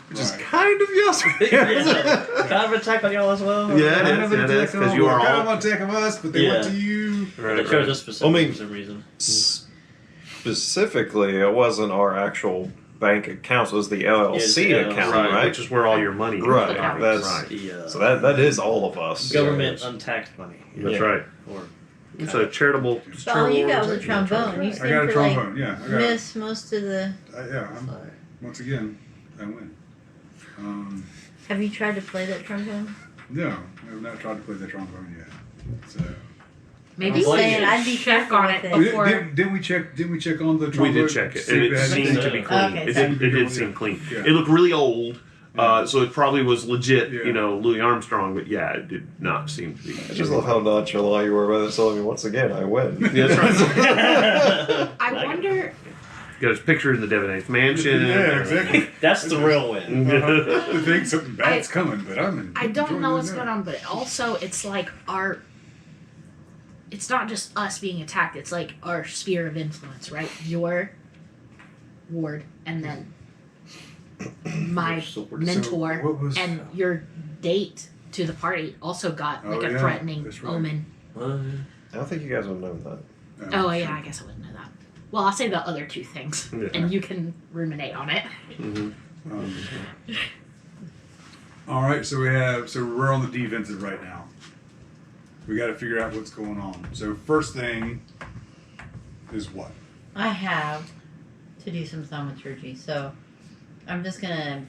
Which is Right. kind of yes. Yeah. Kind of attack on y'all as well. Yeah, kind it of is, an it is, attack 'cause on- you are kind all- of an attack of us, but they went to you. Right, They right. chose us specifically I mean- for some reason. Specifically, it wasn't our actual bank accounts; it was the LLC Yeah, it's the account, Right, right? which is where all your money is. Right, Yeah. that's Right. The so that is all of us. government Yeah. untaxed money. That's Yeah. right. Or It's a charitable. So all you got was a organization. trombone. You I seem got a to trombone. Yeah, I got. miss most of the. Once again, I win. Have you tried to play that trombone? No, I have not tried to play the trombone yet. So Maybe I'm we saying should I'd be check careful on with it it. before. didn't we check? Didn't we check on the trombone? We did check it, See and if it had seemed to be anything? clean. Okay, It so- did seem clean. Yeah. It looked really old, Yeah. so it probably was legit, Yeah. Louis Armstrong. But yeah, it did not seem to be. I just love how nonchalant you were about it. So I mean, once again, I win. Yeah, that's right. I wonder got his picture in the Devon 8th mansion. Yeah, exactly. That's the real win. I think something bad's coming, but I don't know what's going on, but also it's like it's not just us being attacked, it's like our sphere of influence, right? Your ward, and then my mentor, what was- and your date to the party also got like Oh, a yeah, threatening that's right. omen. I don't think you guys would know that. Oh yeah, I guess I wouldn't know that. Well, I'll say the other two things, Yeah. and you can ruminate on it. All right, so we're on the defensive right now. We got to figure out what's going on. So first thing is what? I have to do some thaumaturgy, so I'm just gonna.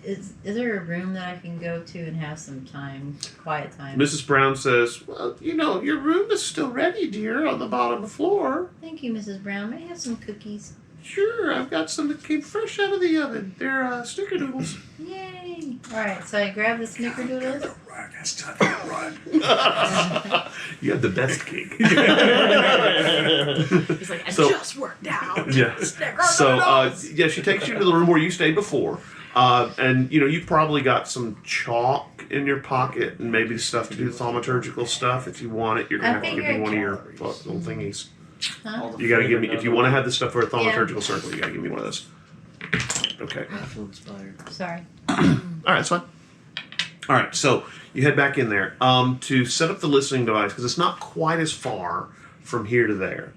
Is there a room that I can go to and have some time, quiet time? Mrs. Brown says, "Well, your room is still ready, dear, on the bottom floor. Thank you, Mrs. Brown. May I have some cookies? Sure, I've got some that came fresh out of the oven. They're snickerdoodles." Yay! All right, so I grab the snickerdoodles. Run, it's time to run. You have the best cake. He's like, I So- just worked out. Yeah. So, she takes you to the room where you stayed before. And, you've probably got some chalk in your pocket and maybe stuff to do thaumaturgical stuff. If you want it, you're going to have to give me one of your little thingies. Huh? You got to give me, if you want to have the stuff for a thaumaturgical circle, you got to give me one of those. Okay. I feel inspired. Sorry. All right, that's fine. All right, so you head back in there to set up the listening device because it's not quite as far from here to there.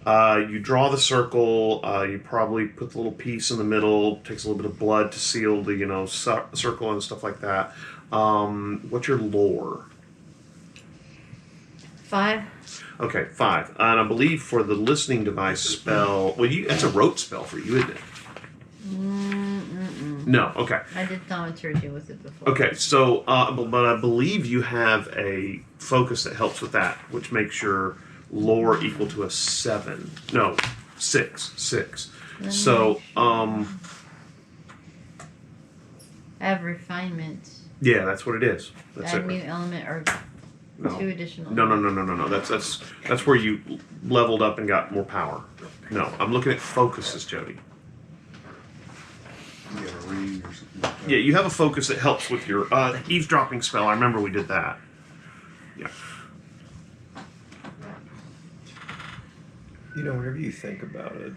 You draw the circle. You probably put the little piece in the middle. Takes a little bit of blood to seal the circle and stuff like that. What's your lore? 5. Okay, 5. And I believe for the listening device spell, that's a rote spell for you, isn't it? No. Okay. I did thaumaturgy with it before. Okay, so, but I believe you have a focus that helps with that, which makes your lore equal to a 7. No, 6. 6. So, I have refinement. yeah, that's what it is. That's Add new it. element or No. 2 additional. No. That's where you leveled up and got more power. No, I'm looking at focuses, Jody. You got a ring or something like that. Yeah, you have a focus that helps with your eavesdropping spell. I remember we did that. Yeah. Whenever you think about it.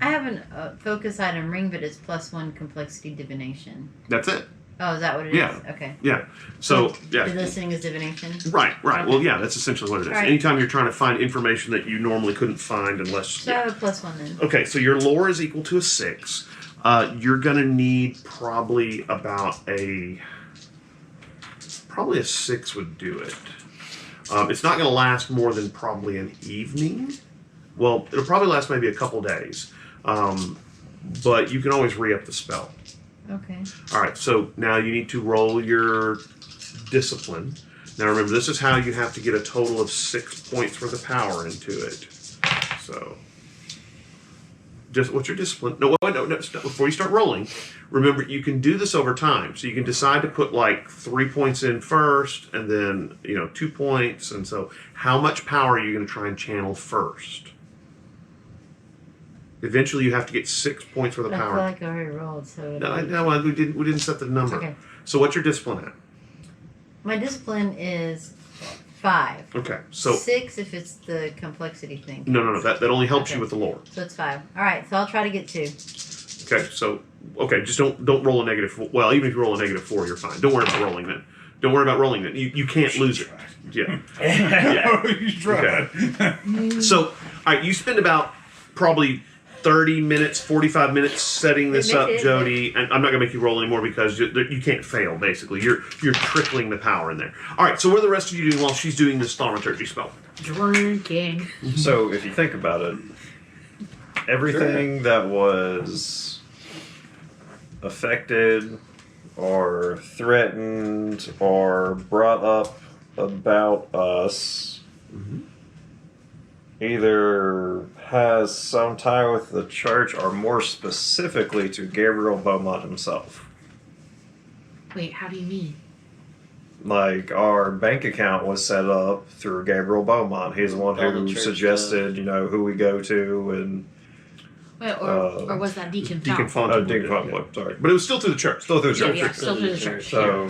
I have a focus item ring, but it's +1 complexity divination. That's it. Oh, is that what it is? Yeah. Okay. Yeah. So, The yeah. listening is divination. Right. Well, yeah, that's essentially what it is. Right. Anytime you're trying to find information that you normally couldn't find unless... So I have a +1 then. Okay, so your lore is equal to a 6. You're going to need probably about a 6 would do it. It's not going to last more than probably an evening. Well, it'll probably last maybe a couple days. But you can always re-up the spell. Okay. All right, so now you need to roll your discipline. Now remember, this is how you have to get a total of 6 points worth of power into it. So, just what's your discipline? No, stop. Before you start rolling, remember you can do this over time. So you can decide to put like 3 points in first, and then 2 points. And so, how much power are you going to try and channel first? Eventually, you have to get 6 points worth of I feel power. like I already rolled, so. No, we didn't set the number. Okay. So what's your discipline at? My discipline is 5. Okay, so 6 if it's the complexity thing. no, that only helps you Okay. with the lore. So it's 5. All right, so I'll try to get 2. Okay, so just don't roll a -4. Well, even if you roll a -4, you're fine. Don't worry about rolling then. Don't worry about rolling then. You can't lose it. Yeah. You tried. So, all right, you spend about probably 30 minutes, 45 minutes setting this up, Jody. And I'm not gonna make you roll anymore because you can't fail. Basically, you're trickling the power in there. All right. So what are the rest of you doing while she's doing this thaumaturgy spell? Drinking. So if you think about it, everything that was affected or threatened or brought up about us either has some tie with the church or more specifically to Gabriel Beaumont himself. Wait, how do you mean? Like, our bank account was set up through Gabriel Beaumont. He's the one All the who church suggested, who we go to, and Wait, or was that Deacon Deacon Fountain? Deacon yeah. Fontainebleau, sorry. But it was still through the church. Still through the Yeah, church. yeah, still through the church. So,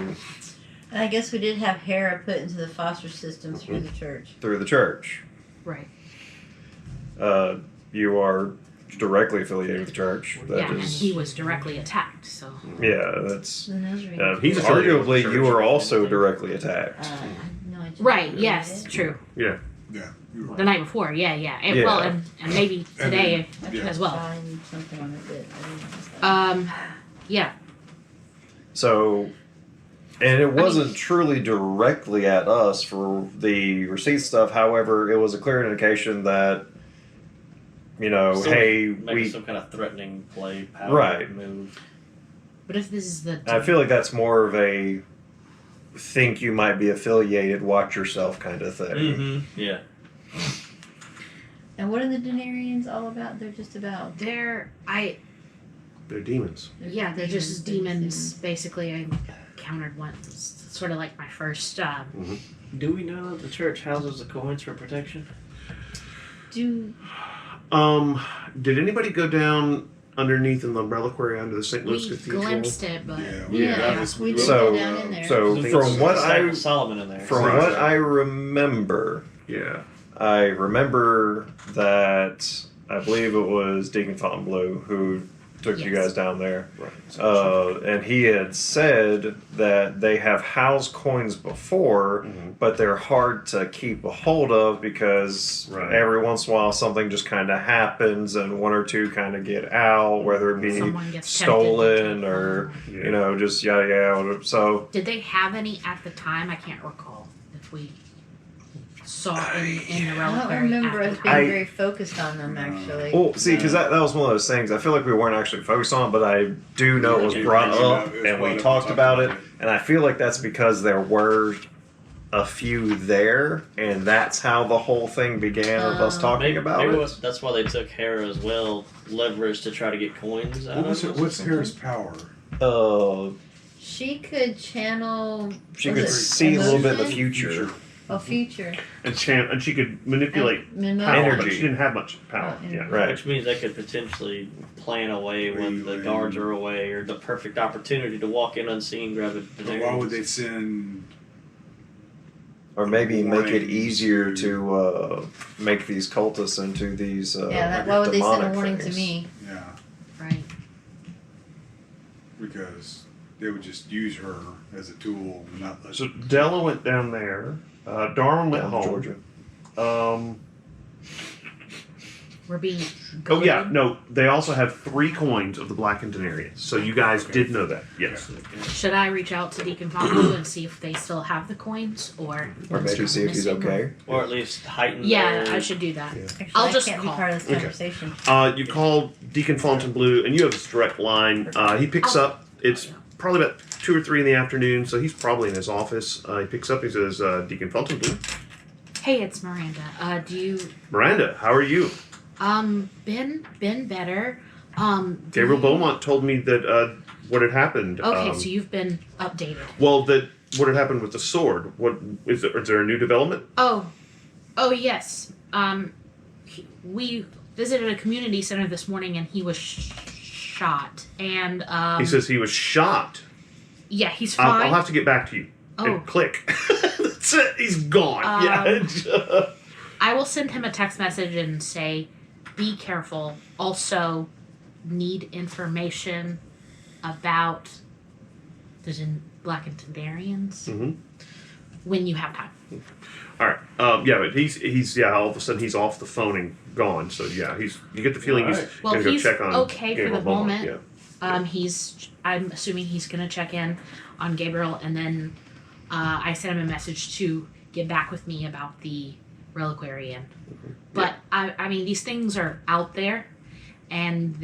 And I guess we did have Hera put into the foster system through the church. through the church. Right. You are directly affiliated with the church. That Yeah, and is- he was directly attacked, so. Yeah, that's. The Nazarene. He's affiliated with the Arguably, church. you were also directly attacked. No, I didn't Right, read yes, it. true. Yeah, you're right. The night before, yeah. And, Yeah. Well, and maybe today Yeah. as well. Find something on it, but I didn't notice that. Yeah. So, and it wasn't truly directly at us for the receipt stuff. However, it was a clear indication that, Still hey, making we. some kind of threatening play, power Right. move. But if this is the. I feel like that's more of a think you might be affiliated, watch yourself kind of thing. Mm-hmm. Yeah. And what are the Denarians all about? They're just about. They're demons. yeah, they're just demons. Basically, I encountered one. It's sort of like my first. Do we know that the church houses the coins for protection? Do Did anybody go down underneath in the reliquary under the St. Louis We Cathedral? glimpsed it, but yeah, we did So, go down in there. so from what I Solomon in there. from Right. what I remember, Yeah. I remember that I believe it was Deacon Fontainebleau who took you Yes. guys down there. Right. And he had said that they have housed coins before, but they're hard to keep a hold of because Right. every once in a while something just kind of happens and one or two kind of get out, whether it be someone gets tempted to stolen take or, them. Yeah. just yada yada. So, Did they have any at the time? I can't recall if we saw in the I reliquary. don't remember at us the being time. very focused on them, actually. well, see, because that was one of those things. I feel like we weren't actually focused on it, but I do know it was brought up and we talked about it. And I feel like that's because there were a few there, and that's how the whole thing began of us talking Maybe, about maybe it. that's why they took Hera as well, leverage to try to get coins out of it. What's Hera's power? She could channel. She was could it see a little bit in the emotion? future. Oh, future. And she could manipulate Manipulate. power, but Energy. she didn't have much power. Oh, Yeah. Right. Which means they could potentially plan away when the guards are away, or the perfect opportunity to walk in unseen, grab a But why would they send? Or maybe make it Warnings. easier to make these cultists into these Why would they send a demonic warning things. to me? Yeah, Right. because they would just use her as a tool, and not let. So Della went down there. Darwin went Down home. Georgia. We're being. Oh yeah, goaded. no. They also have 3 coins of the blackened denarius. So you guys did know that, yes. Should I reach out to Deacon Fontainebleau and see if they still have the coins, or Or maybe see if he's missing? okay. or at least heighten. Yeah, their- I should do that. Actually, I'll I just can't call. be part of this Okay. conversation. You call Deacon Fontainebleau, and you have his direct line. He picks up. It's probably about 2 or 3 in the afternoon, so he's probably in his office. He picks up. He says, "Deacon Fontainebleau, Hey, it's Miranda. Do you Miranda, how are you?" been better? Gabriel Beaumont told me that what had happened. Okay, so you've been updated. Well, that what had happened with the sword. What is there a new development? Oh yes. We visited a community center this morning, and he was shot. And He says he was shot. yeah, he's fine. I'll have to get back to you. Oh. And click. That's it. He's gone. Yeah. I will send him a text message and say, be careful. Also, need information about the Black and Tendarians Mhm. when you have time. All right. Yeah, but he's all of a sudden he's off the phone and gone. So yeah, you get the feeling he's Alright. Well, gonna go he's check on okay for Gabriel the Beaumont, moment. Yeah. I'm assuming he's gonna check in on Gabriel, and then I sent him a message to get back with me about the reliquary. But I mean, these things are out there, and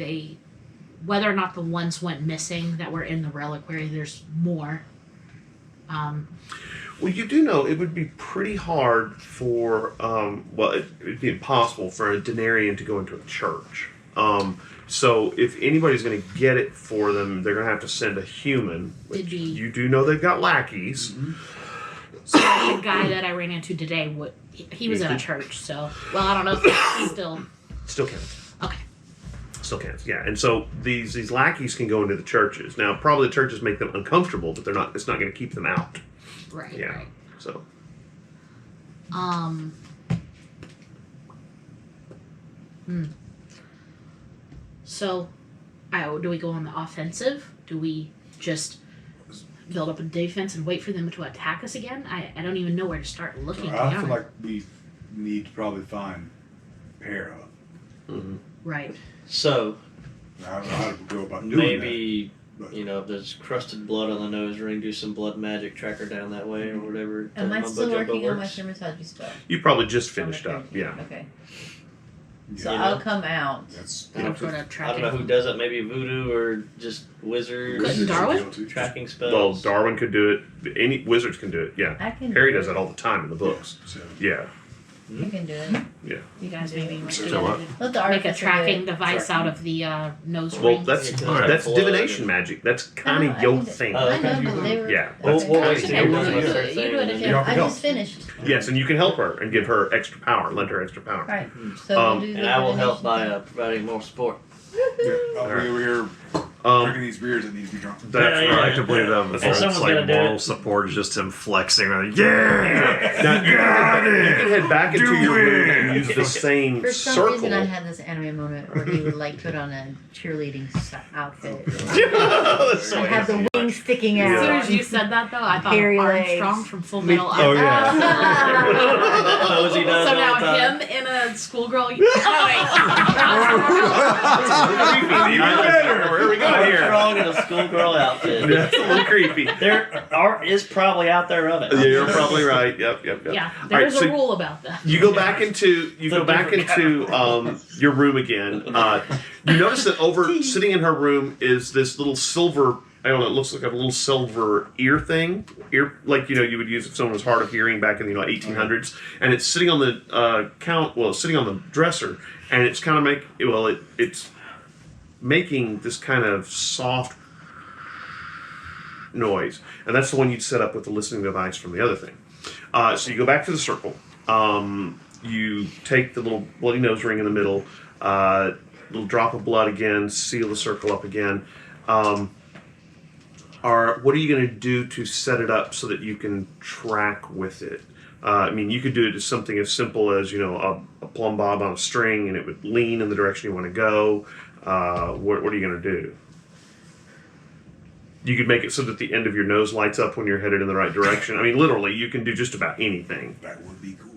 whether or not the ones went missing that were in the reliquary, there's more. Well, you do know it would be pretty hard for it'd be impossible for a denarian to go into a church. So if anybody's going to get it for them, they're going to have to send a human. Which you do know they've got lackeys. So the guy that I ran into today, he was in a church. So I don't know if that's still Still counts. okay. Still can't. Yeah, and so these lackeys can go into the churches. Now, probably the churches make them uncomfortable, but they're not. It's not going to keep them out. Right. Yeah. Right. So. So, do we go on the offensive? Do we just build up a defense and wait for them to attack us again? I don't even know where to start looking. I feel like we need to probably find Hera. Mm-hmm. Right. So I don't know how to go about doing maybe that. you know if there's crusted blood on the nose ring, do some blood magic, track her down that way or whatever. Am I Mumbo still jumbo working on my works. thermatology spell? You probably just On the finished up. 13th? Yeah. Okay. Yeah. So You I'll know? come out. That's I don't, Sort of I don't tracking. know who does it. Maybe voodoo or just wizards. Couldn't Darwin? Tracking Well, spells. Darwin could do it. Any wizards can do it. Yeah. I can. Harry do does it. that all the time in the books. So, Yeah. You can do it. Yeah. You guys maybe So what? Let the make a artificer do tracking it. device Tracking. out of the nose Well, ring. that's Yeah, that's blood divination and- magic. That's kind No, of I your can do- thing. Oh, I know, okay. but they were. Yeah. Well, okay. we'll wait Okay, till well, you're you done do with it. her You thing do it and if then- you- I just finished. Yes, and you can help her and give her extra power, lend her extra power. Right. So we'll do the And I will help by divination providing more support. yeah, I'll be over here drinking these beers that need to be drunk. That's Yeah, yeah. right. I can believe that. If Before. It's someone's like gonna do moral it- support is just him flexing. Like, yeah, Now, you can head back into Do your room it. and use the same For some circle. reason, I had this anime moment where he would like put on a cheerleading outfit. That's so I have the wings sticking Yeah. As soon out. as you said that, though, I thought Hairy of legs. Armstrong from Full Metal Oh, Alchemist. yeah. Posey does So all now the time. him in a schoolgirl. Even better. Where are we going here? Armstrong in a schoolgirl outfit. That's a little creepy. There art is probably out there of it. Yeah, you're probably right. Yep. Yeah, All right, there's so a rule about that. you go back into different your room again. You notice that over sitting in her room is this little silver. I don't know. It looks like a little silver ear thing, like you would use if someone was hard of hearing back in the 1800s. And it's sitting on the it's sitting on the dresser, and it's kind of it's making this kind of soft noise, and that's the one you'd set up with the listening device from the other thing. So you go back to the circle. You take the little bloody nose ring in the middle, little drop of blood again, seal the circle up again. What are you going to do to set it up so that you can track with it? I mean, you could do it as something as simple as a plumb bob on a string, and it would lean in the direction you want to go. What are you going to do? You could make it so that the end of your nose lights up when you're headed in the right direction. I mean, literally, you can do just about anything. That would be cool.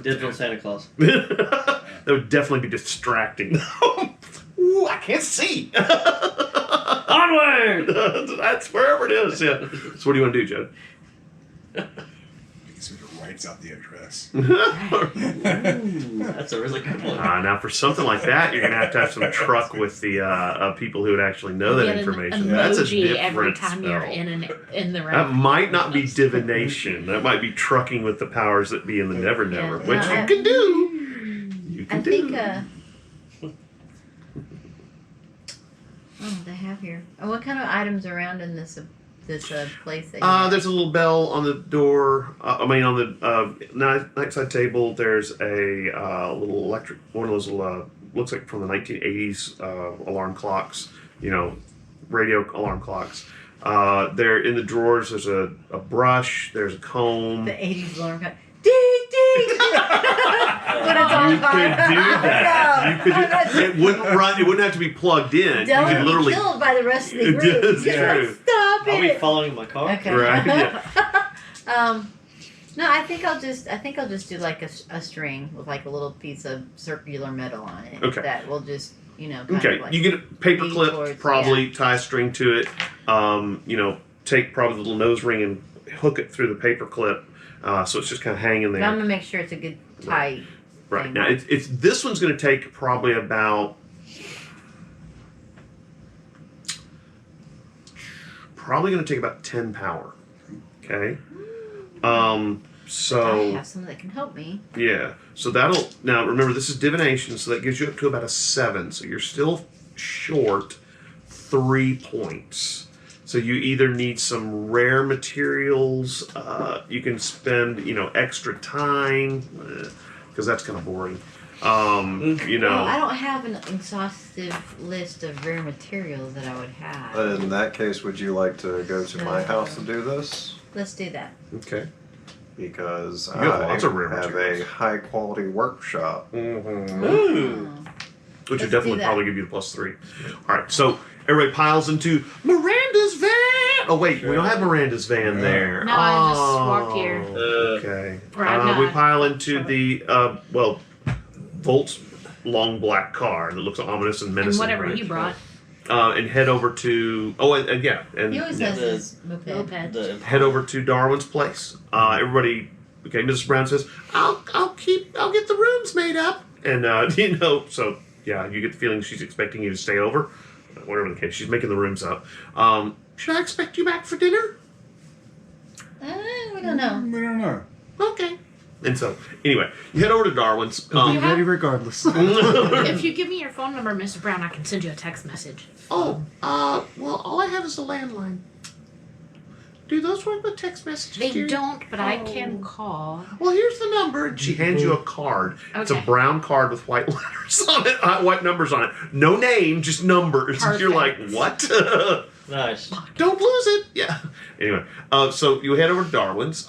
Digital Santa Claus. That would definitely be distracting. Ooh, I can't see. Onward! That's wherever it is. Yeah. So what do you want to do, Judd? So it writes out the address. That's a really good one. Now, for something like that, you're going to have some truck with the people who would actually know that Get an information. That's a emoji different every time spell. you're in the That right. might not be divination. That might be trucking with the powers that be in the Never Never, Yeah, which no, you can do. You can I do. think. Oh, they have here. Oh, what kind of items are around in this place that you have? There's a little bell on the door. On the nightside table. There's a little electric, one of those little, looks like from the 1980s alarm clocks. Radio alarm clocks. There in the drawers. There's a brush. There's a comb. The 80s alarm clock. Ding ding. When it's on You could fire. do that. No, You could. I'm not- It wouldn't run. It wouldn't have to be plugged in. Don't You could be literally. killed by the rest of the group. It's Just true. like, stop I'll be it. following my car. Okay. Right, yeah. No, I think I'll just do like a string with like a little piece of circular metal on it. Okay. That will just kind Okay, of like you get a paper lean clip, towards- probably tie a string to it. Take probably the little nose ring and hook it through the paper clip, so it's just kind of hanging But I'm there. gonna make sure it's a good tight. Right thing. now, it's this one's going to take probably about 10 power. Okay. I So have someone that can help me. yeah, so that'll now remember this is divination, so that gives you up to about a 7. So you're still short 3 points. So you either need some rare materials, you can spend extra time because that's kind of boring. You know. Well, I don't have an exhaustive list of rare materials that I would have. In that case, would you like to go to my house to do this? Let's do that. Okay. Because You have I lots of rare have materials. a high quality workshop. Mm-hmm. Ooh. Which would Let's definitely do that. probably give you the +3. All right, so everybody piles into Miranda's van. Oh wait, we don't have Miranda's van there. No, I just walked here. Okay. Or I'm We not. pile into the Volt's long black car that looks ominous and menacing. And whatever right? you brought. And head over to He always has the- his moped. The head over to Darwin's place. Everybody, okay. Mrs. Brown says, "I'll get the rooms made up," and so yeah, you get the feeling she's expecting you to stay over. Whatever the case, she's making the rooms up. Should I expect you back for dinner? We don't know. We don't know. Okay. And so, anyway, you head over to Darwin's. You have- Ready regardless. If you give me your phone number, Mr. Brown, I can send you a text message. well, all I have is a landline. Do those work with text messages? They dear? don't, but I can call. Well, here's the number. And she hands you a card. It's a Okay. brown card with white letters on it, white numbers on it. No name, just numbers. And you're like, Perfect. what? nice. Don't lose it. Yeah. Anyway, so you head over to Darwin's.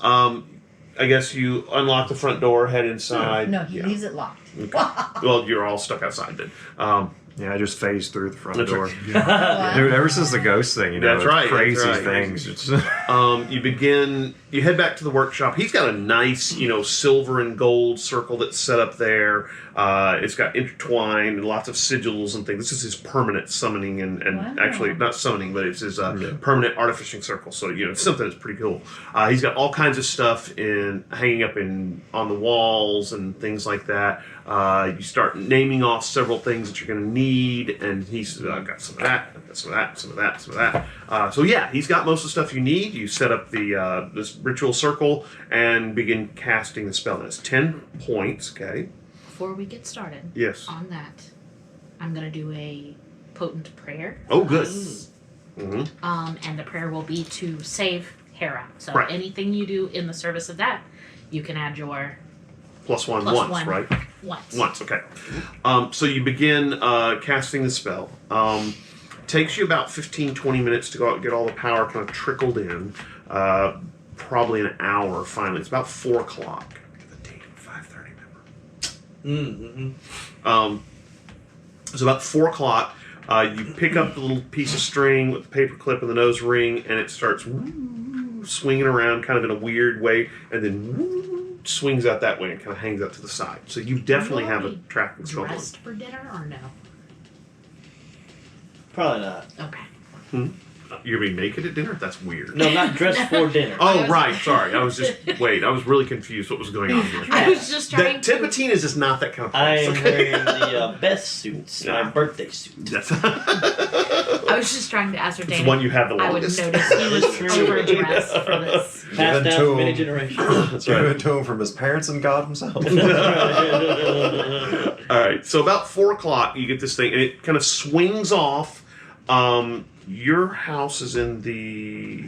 I guess you unlock the front door, head inside. No, he Yeah. leaves it locked. Well, you're all stuck outside then. Yeah, I just phased through the front That's door. right. Dude, ever since the ghost thing, you know, That's right, crazy that's right. things. It's You head back to the workshop. He's got a nice, silver and gold circle that's set up there. It's got intertwined and lots of sigils and things. This is his permanent summoning and Wow. actually not summoning, but it's his permanent artificing circle. So, it's something that's pretty cool. He's got all kinds of stuff hanging up on the walls and things like that. You start naming off several things that you're going to need, and he says, I've got some of that, I've got some of that, some of that, some of that. So yeah, he's got most of the stuff you need. You set up this ritual circle and begin casting the spell. And it's 10 points, okay? Before we get started Yes. on that, I'm going to do a potent prayer. Oh, good. Mm-hmm. And the prayer will be to save Hera. So Right. anything you do in the service of that, you can add your Plus one Plus once, one. right? once. Once, okay. So you begin casting the spell. Takes you about 15-20 minutes to go out and get all the power kind of trickled in. Probably an hour finally. It's about 4 o'clock. Get the date, 5:30, remember? Mm-hmm. So about 4 o'clock, you pick up the little piece of string with the paper clip and the nose ring, and it starts swinging around kind of in a weird way, and then swings out that way and kind of hangs out to the side. So you definitely You have a already tracking spell. Dressed for dinner or no? Probably not. Okay. You're gonna be naked at dinner? That's weird. No, not dressed for dinner. Oh, right. Sorry. I was really confused what was going on here. I was just trying to. Tipatina is just not that kind of I place. am okay? wearing the best suits, Yeah. my birthday suit. That's I was just trying to ascertain. the one you have the I would longest. notice he was overdressed for this. Given Passed down to for many him. generations. That's Give right. it to him from his parents and God himself. All right. So about 4 o'clock, you get this thing, and it kind of swings off. Your house is in the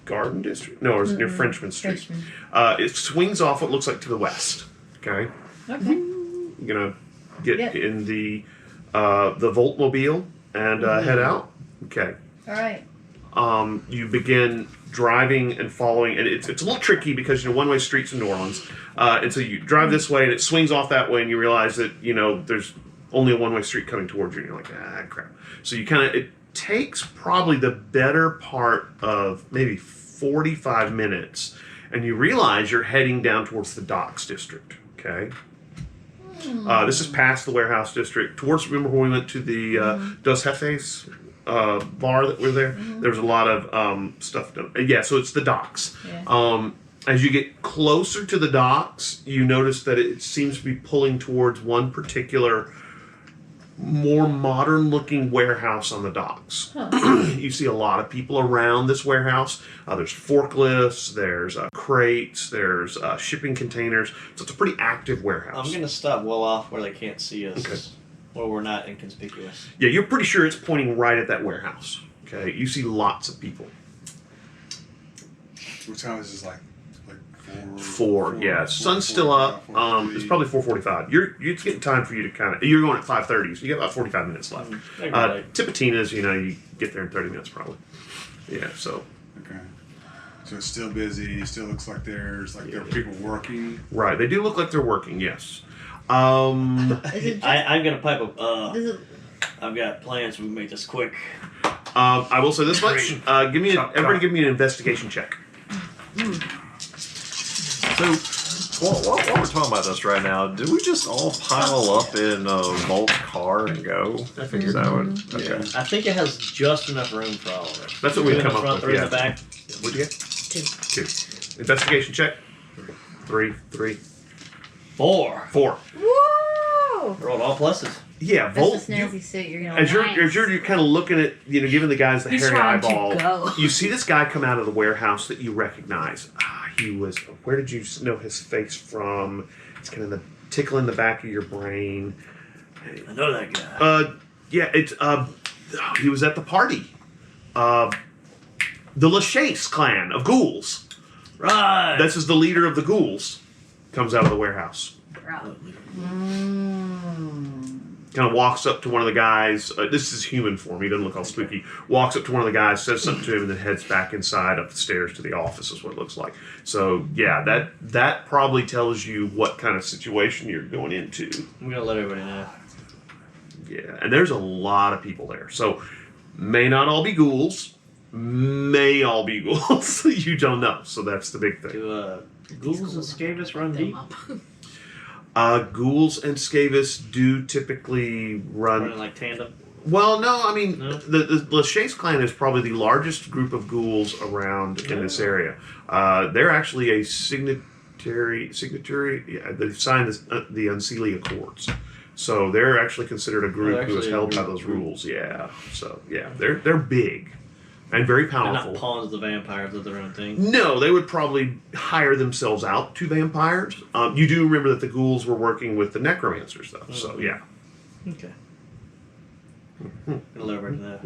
Garden District? No, it's near Frenchman Street. Frenchman. It swings off what looks like to the west. Okay. Okay. You're gonna get Yep. in the Voltmobile and head out. Okay. All right. You begin driving and following, and it's a little tricky because one-way streets in New Orleans, and so you drive this way and it swings off that way, and you realize that there's only a one-way street coming towards you, and you're like, crap. So it takes probably the better part of maybe 45 minutes, and you realize you're heading down towards the docks district. Okay. This is past the warehouse district. Remember when we went to the Dos Jefes bar that were there? There was a lot of stuff done. Yeah, so it's the docks. Yeah. As you get closer to the docks, you notice that it seems to be pulling towards one particular more modern-looking warehouse on the docks. You see a lot of people around this warehouse. There's forklifts, there's crates, there's shipping containers. So it's a pretty active warehouse. I'm gonna stop well off where they can't see us, Okay. where we're not inconspicuous. Yeah, you're pretty sure it's pointing right at that warehouse. Okay, you see lots of people. What time is this? Like 4. Yeah, sun's still up. It's probably 4:45. It's getting time for you to kind of. You're going at 5:30, so you got about 45 minutes left. Tipitina's, you get there in 30 minutes probably. Yeah, so. Okay. So it's still busy. It still looks like there are people working. Right, they do look like they're working. Yes. I'm gonna pipe up. I've got plans. We can make this quick. I will say this much. Everybody give me an investigation check. So, while we're talking about this right now, do we just all pile up in Volt's car and go? I figured that would. Okay. I think it has just enough room for all of it. That's what we've Two in come the up front, with. 3 Yeah. in the back. What'd you get? 2. 2. Investigation check. 3. 4. 4. Whoa! Rolled all pluses. Yeah, That's Volt. the snazzy suit you're gonna As wear. you're kind of looking at, giving the guys the He's hairy trying to eyeball, go. you see this guy come out of the warehouse that you recognize. He was. Where did you know his face from? It's kind of the tickle in the back of your brain. I know that guy. Yeah, it's. He was at the party. The Lachase clan of ghouls. Right. This is the leader of the ghouls. Comes out of the warehouse. Bro. Kind of walks up to one of the guys. This is human form. He doesn't look all spooky. Walks up to one of the guys, says something to him, and then heads back inside up the stairs to the office. Is what it looks like. So yeah, that probably tells you what kind of situation you're going into. I'm gonna let everybody know. Yeah, and there's a lot of people there. So may not all be ghouls. May all be ghouls. You don't know. So that's the big thing. Do ghouls and scabies run deep? Ghouls and Skavis do typically Running like tandem. Well, no, I mean, No? the Lachase clan is probably the largest group of ghouls around in this area. They're actually a signatory. Yeah, they've signed the Unseelie Accords, so they're actually considered a group who is actually held a by group. those rules. Yeah, so yeah, they're big and very They're not powerful. pawns of the vampires of their own thing. No, they would probably hire themselves out to vampires. You do remember that the ghouls were working with the necromancers, though. So yeah. Okay. Gonna let everybody know.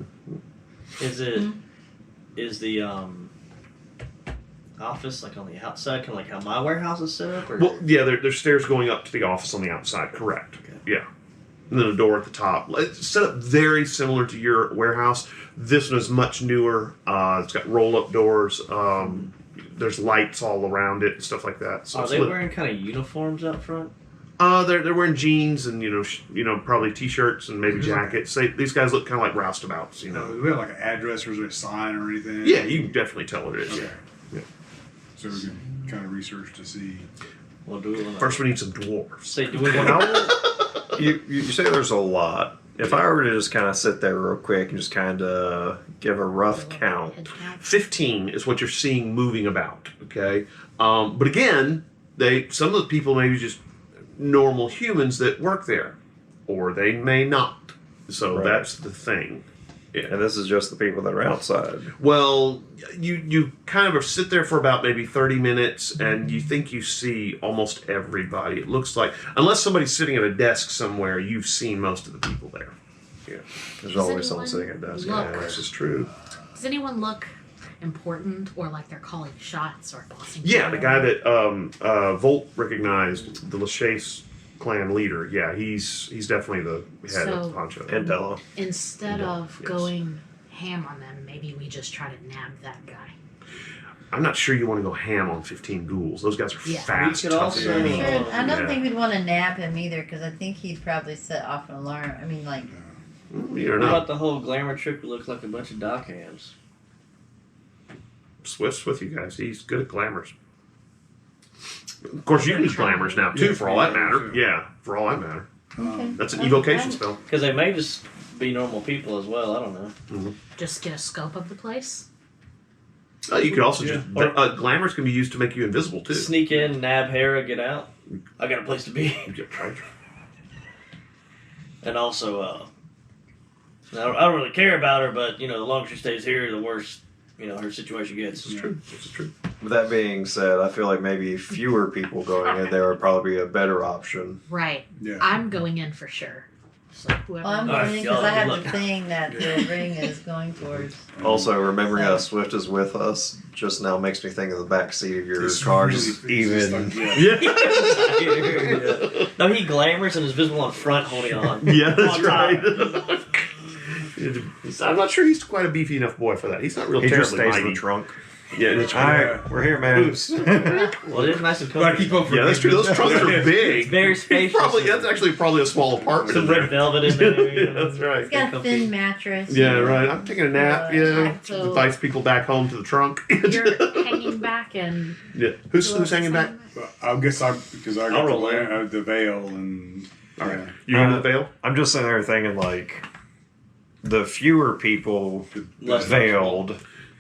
Is the office like on the outside, kind of like how my warehouse is set up? Or? Well, yeah, there's stairs going up to the office on the outside. Correct. Okay. Yeah, and then a door at the top. It's set up very similar to your warehouse. This one is much newer. It's got roll-up doors. There's lights all around it and stuff like that. So Are it's they lit. wearing kind of uniforms up front? They're wearing jeans and probably t-shirts and maybe jackets. These guys look kind of like roustabouts. Do we have like an address or is there a sign or anything? Yeah, you can definitely tell what it is. Okay. Yeah. So we can kind of research to see. Well, do we want First, we need some dwarves. say do we Well, want? you say there's a lot. If I were to just kind of sit there real quick and just kind of give a rough count. 15 is what you're seeing moving about. Okay, but again, some of the people may be just normal humans that work there, or they may not. So Right. that's the thing. And this is just the people that are outside. Well, you kind of sit there for about maybe 30 minutes, and you think you see almost everybody. It looks like, unless somebody's sitting at a desk somewhere, you've seen most of the people there. Yeah, There's Does always someone anyone sitting at desk. look- yeah, this is true. Does anyone look important or like they're calling shots or bossing? Yeah, the people? guy that Volt recognized, the Lachase clan leader. Yeah, he's definitely the head of the poncho. And Della. Instead Yeah, of yes. going ham on them, maybe we just try to nab that guy. I'm not sure you want to go ham on 15 ghouls. Those guys are Yeah. fast. We could tough also- enemies. Sure, I don't Yeah. think we'd want to nab him either because I think he'd probably set off an alarm. I mean, like, You don't What know. about the whole glamour trick? We look like a bunch of dock hands. Swift's with you guys. He's good at glamours. Of course, you can use glamours now too, Yeah, for all that yeah, matter. sure. Yeah, for all that matter. okay. That's an Okay. evocation spell. Because they may just be normal people as well. I don't know. Just get a scope of the place. You could also Yeah. just glamours can be used to make you invisible too. Sneak in, nab Hera, get out. I got a place to be. And also, I don't really care about her, but the longer she stays here, the worse her situation gets. This is true. This is true. With that being said, I feel like maybe fewer people going in there would probably be a better option. Right. Yeah. I'm going in for sure. So whoever. Well, I'm All right, winning y'all, because I have good the luck. thing that the ring is going towards. Also, remembering how Swift is with us just now makes me think of the back seat of your It's car. really- Just it's just even. like, yeah. Yeah. No, he glamours and is visible on front holding on. Yeah, that's On top. right. I'm not sure he's quite a beefy enough boy for that. He's not real He just terribly stays in mighty. the trunk. Yeah, that's All right. right, we're here, man. Well, it is nice and Gotta comfy. keep up for Yeah, that's true. Those trunks are big. It's very spacious. That's actually probably a small apartment. Some in there. red velvet in there. Yeah, that's right. It's got a Comfy. thin mattress. Yeah, right. I'm taking a nap. Yeah, So- invites people back home to the trunk. You're hanging back and. Yeah. Who's hanging back? But I guess because I I'll got roll the veil and. All right. yeah. You in the veil? I'm just sitting there thinking, like, the fewer people Less veiled,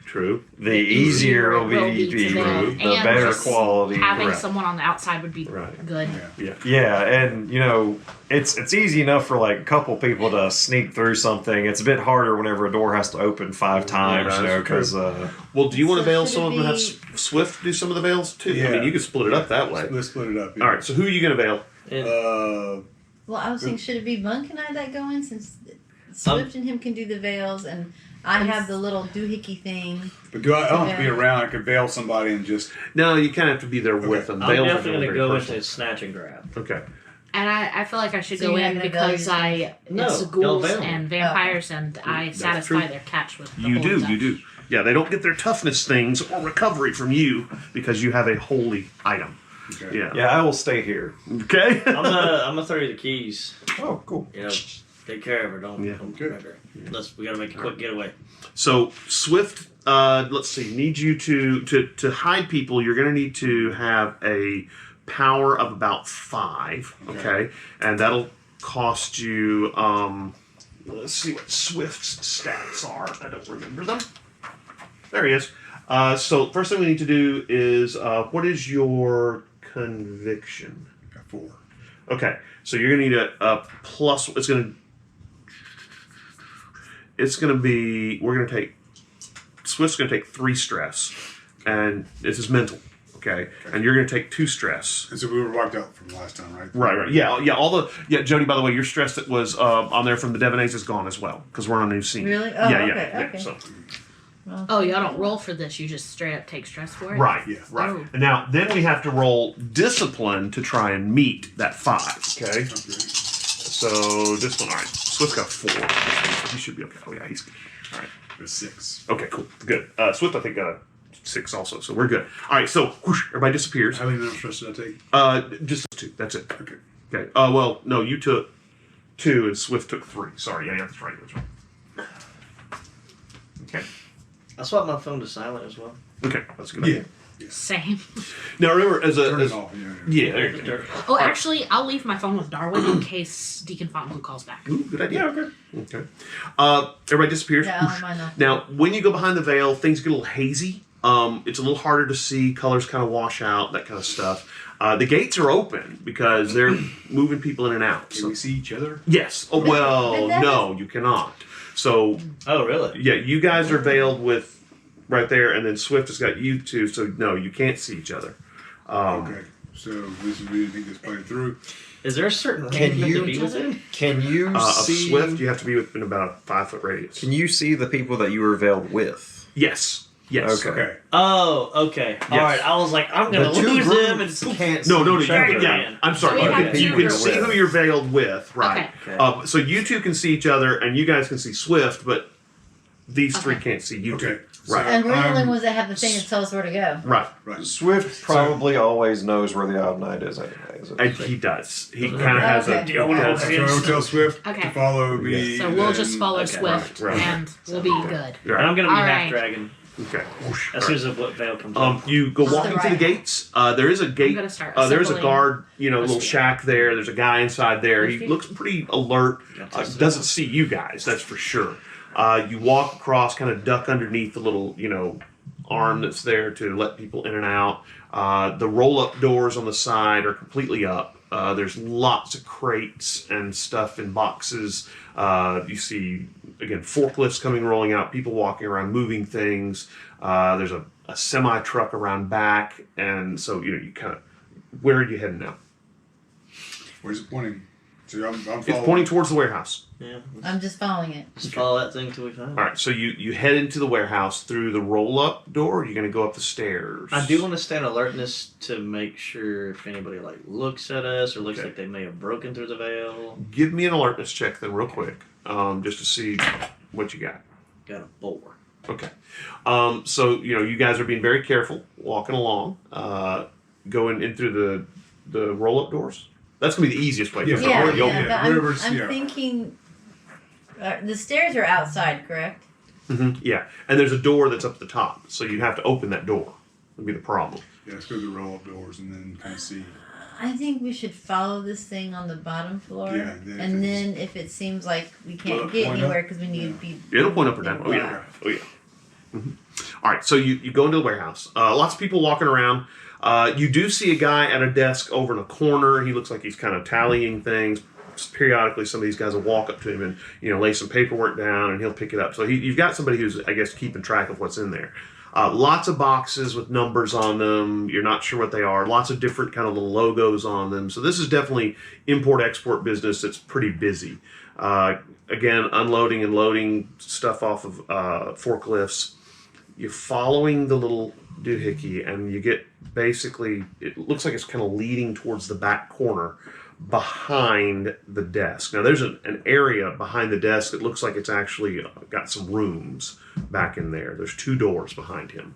True. the easier it'll it will be to to veil. the And better just quality. Having Right. someone on the outside would be Right. good. Yeah. Yeah, and you know, it's easy enough for like a couple people to sneak through something. It's a bit harder whenever a door has to open 5 times, you know, that's because Well, do you want to So veil should some it of them? Have be- Swift do some of the veils too. I Yeah. mean, you could split it up that way. Let's split it up. Yeah. All right. So who are you going to veil? And Well, I was thinking, should it be Monk and I that go in since Swift and him can do the veils, and I have the little doohickey thing. But I don't have to be Yeah. around. I could veil somebody and just. No, you kind of have to be there with them. I'm Veils are definitely very going to go personal. into snatch and grab. Okay. And I feel like I should So go you're in not gonna veil because No, it's don't ghouls veil me. and vampires, and I That's satisfy true. their catch with the You whole do. touch. You do. Yeah, they don't get their toughness things or recovery from you because you have a holy item. Okay. Yeah. yeah, I will stay here. Okay. I'm gonna throw you the keys. Oh, cool. You know, take care of her. Don't. Yeah. Don't Good. wreck her. We gotta make a quick getaway. So Swift, let's see, needs you to hide people. You're going to need to have a power of about 5. Okay, and that'll cost you. Let's see what Swift's stats are. I don't remember them. There he is. So first thing we need to do is what is your conviction? Got 4. Okay, so you're gonna need a plus. It's gonna be. We're gonna take. Swift's gonna take 3 stress, and this is mental. Okay, and you're gonna take 2 stress. And so we were wiped out from last time, right? Right. Yeah. Jody. By the way, your stress that was on there from the Devonays is gone as well because we're on a new scene. Really? Oh, yeah. okay, Yeah. okay. So. Oh, y'all don't roll for this. You just straight up take stress for it. Right. Yeah. Right. Oh. And now then we have to roll discipline to try and meet that 5. Okay. Okay. So this one. All right. Swift got 4. He should be okay. Oh yeah, he's good. All right. There's 6. Okay, cool, good. Swift, I think, got a 6 also, so we're good. All right, so whoosh, everybody disappears. How many minutes stress did I take? Just 2. That's it. Okay. Okay. Well, no, you took 2 and Swift took 3. Sorry, yeah, that's right. That's right. Okay. I swapped my phone to silent as well. Okay, that's a good Yeah. idea. Same. Now remember, as Turn a it off. Yeah. yeah, there you go. Oh, actually, I'll leave my phone with Darwin in case Deacon Fontainebleau calls back. Ooh, good idea. Yeah. Okay. Okay. Everybody disappears. Yeah, Whoosh. mine off. Now, when you go behind the veil, things get a little hazy. It's a little harder to see. Colors kind of wash out. That kind of stuff. The gates are open because they're moving people in and out. Can So we see each other? yes. Oh well, But that no, you cannot. So Oh, really? yeah, you guys are veiled with right there, and then Swift has got you two. So no, you can't see each other. Okay. So this is we think this playing through. Is there a certain Can range you- to be within? Can you Of see? Swift, you have to be within about a 5-foot radius. Can you see the people that you were veiled with? Yes. Yes. Okay. Okay. Oh, okay. All right. I was like, I'm gonna The two lose them, and groups can't. No, see no, no. each You other. can, yeah. I'm sorry. So we have you two can groups. see who you're veiled with, right? Okay. So you two can see each other, and you guys can see Swift, but these 3 Okay. can't see you two. Okay. Right. And we're the only I'm- ones that have the thing that tells us where to go. Right. Right. Swift probably always knows where the odd night is, anyways. And he does. He kind of has a. Okay. he does. So I will tell Swift Okay. to follow me. So we'll and- just follow Okay. Swift, Right. and we'll be good. And I'm gonna be All half right. dragon Okay. Whoosh. as soon as the veil comes up. You go To walking the through the right. gates. There is a gate. gonna start There is a assembling guard, little spear. shack there. There's a guy inside there. He Okay. looks pretty alert. Yeah, test it Doesn't out. see you guys, that's for sure. You walk across, kind of duck underneath the little, arm that's there to let people in and out. The roll-up doors on the side are completely up. There's lots of crates and stuff in boxes. You see, again, forklifts coming, rolling out, people walking around, moving things. There's a semi-truck around back. And so, you kind of, where are you heading now? Where's it pointing? So I'm It's following. pointing towards the warehouse. Yeah. I'm just following it. Just follow that thing till we find it. All right, so you head into the warehouse through the roll-up door. Or you're going to go up the stairs. I do want to stay on alertness to make sure if anybody like looks at us or looks Okay. like they may have broken through the veil. Give me an alertness check then, real quick, just to see what you got. Got a 4. Okay. So you guys are being very careful walking along, going in through the roll-up doors. That's going to be the easiest way. Yeah, to Yeah, go. You'll- yeah, but wherever's- I'm yeah. thinking the stairs are outside, correct? Yeah, and there's a door that's up at the top, so you have to open that door. Would be the problem. Yeah, let's go to the roll up doors and then kind of see. I think we should follow this thing on the bottom floor, Yeah, then if and it's- then if it seems like we can't Well, get point anywhere up. because we need to be, It'll point up or down. Oh yeah. Oh yeah. All right, so you go into the warehouse. Lots of people walking around. You do see a guy at a desk over in a corner. He looks like he's kind of tallying things. Periodically, some of these guys will walk up to him and lay some paperwork down, and he'll pick it up. So you've got somebody who's, I guess, keeping track of what's in there. Lots of boxes with numbers on them. You're not sure what they are. Lots of different kind of little logos on them. So this is definitely import-export business that's pretty busy. Again, unloading and loading stuff off of forklifts. You're following the little doohickey, and you get basically, it looks like it's kind of leading towards the back corner behind the desk. Now, there's an area behind the desk that looks like it's actually got some rooms back in there. There's 2 doors behind him.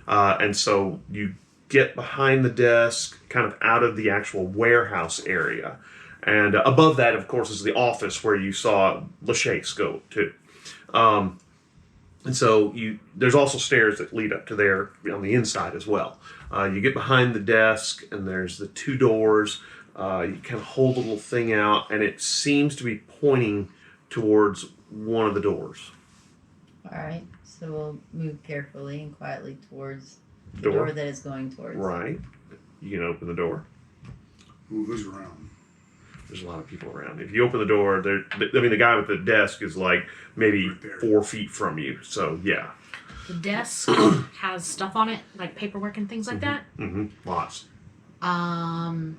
And so you get behind the desk, kind of out of the actual warehouse area. And above that, of course, is the office where you saw Lachey's go to. And so there's also stairs that lead up to there on the inside as well. You get behind the desk, and there's the 2 doors. You kind of hold the little thing out, and it seems to be pointing towards one of the doors. all right. So we'll move carefully and quietly towards the door that is going towards. Right. You can open the door. Ooh, who's around? There's a lot of people around. If you open the door, the guy with the desk is like maybe Right there. 4 feet from you. So yeah, The desk has stuff on it, like paperwork and things like that. lots. I'm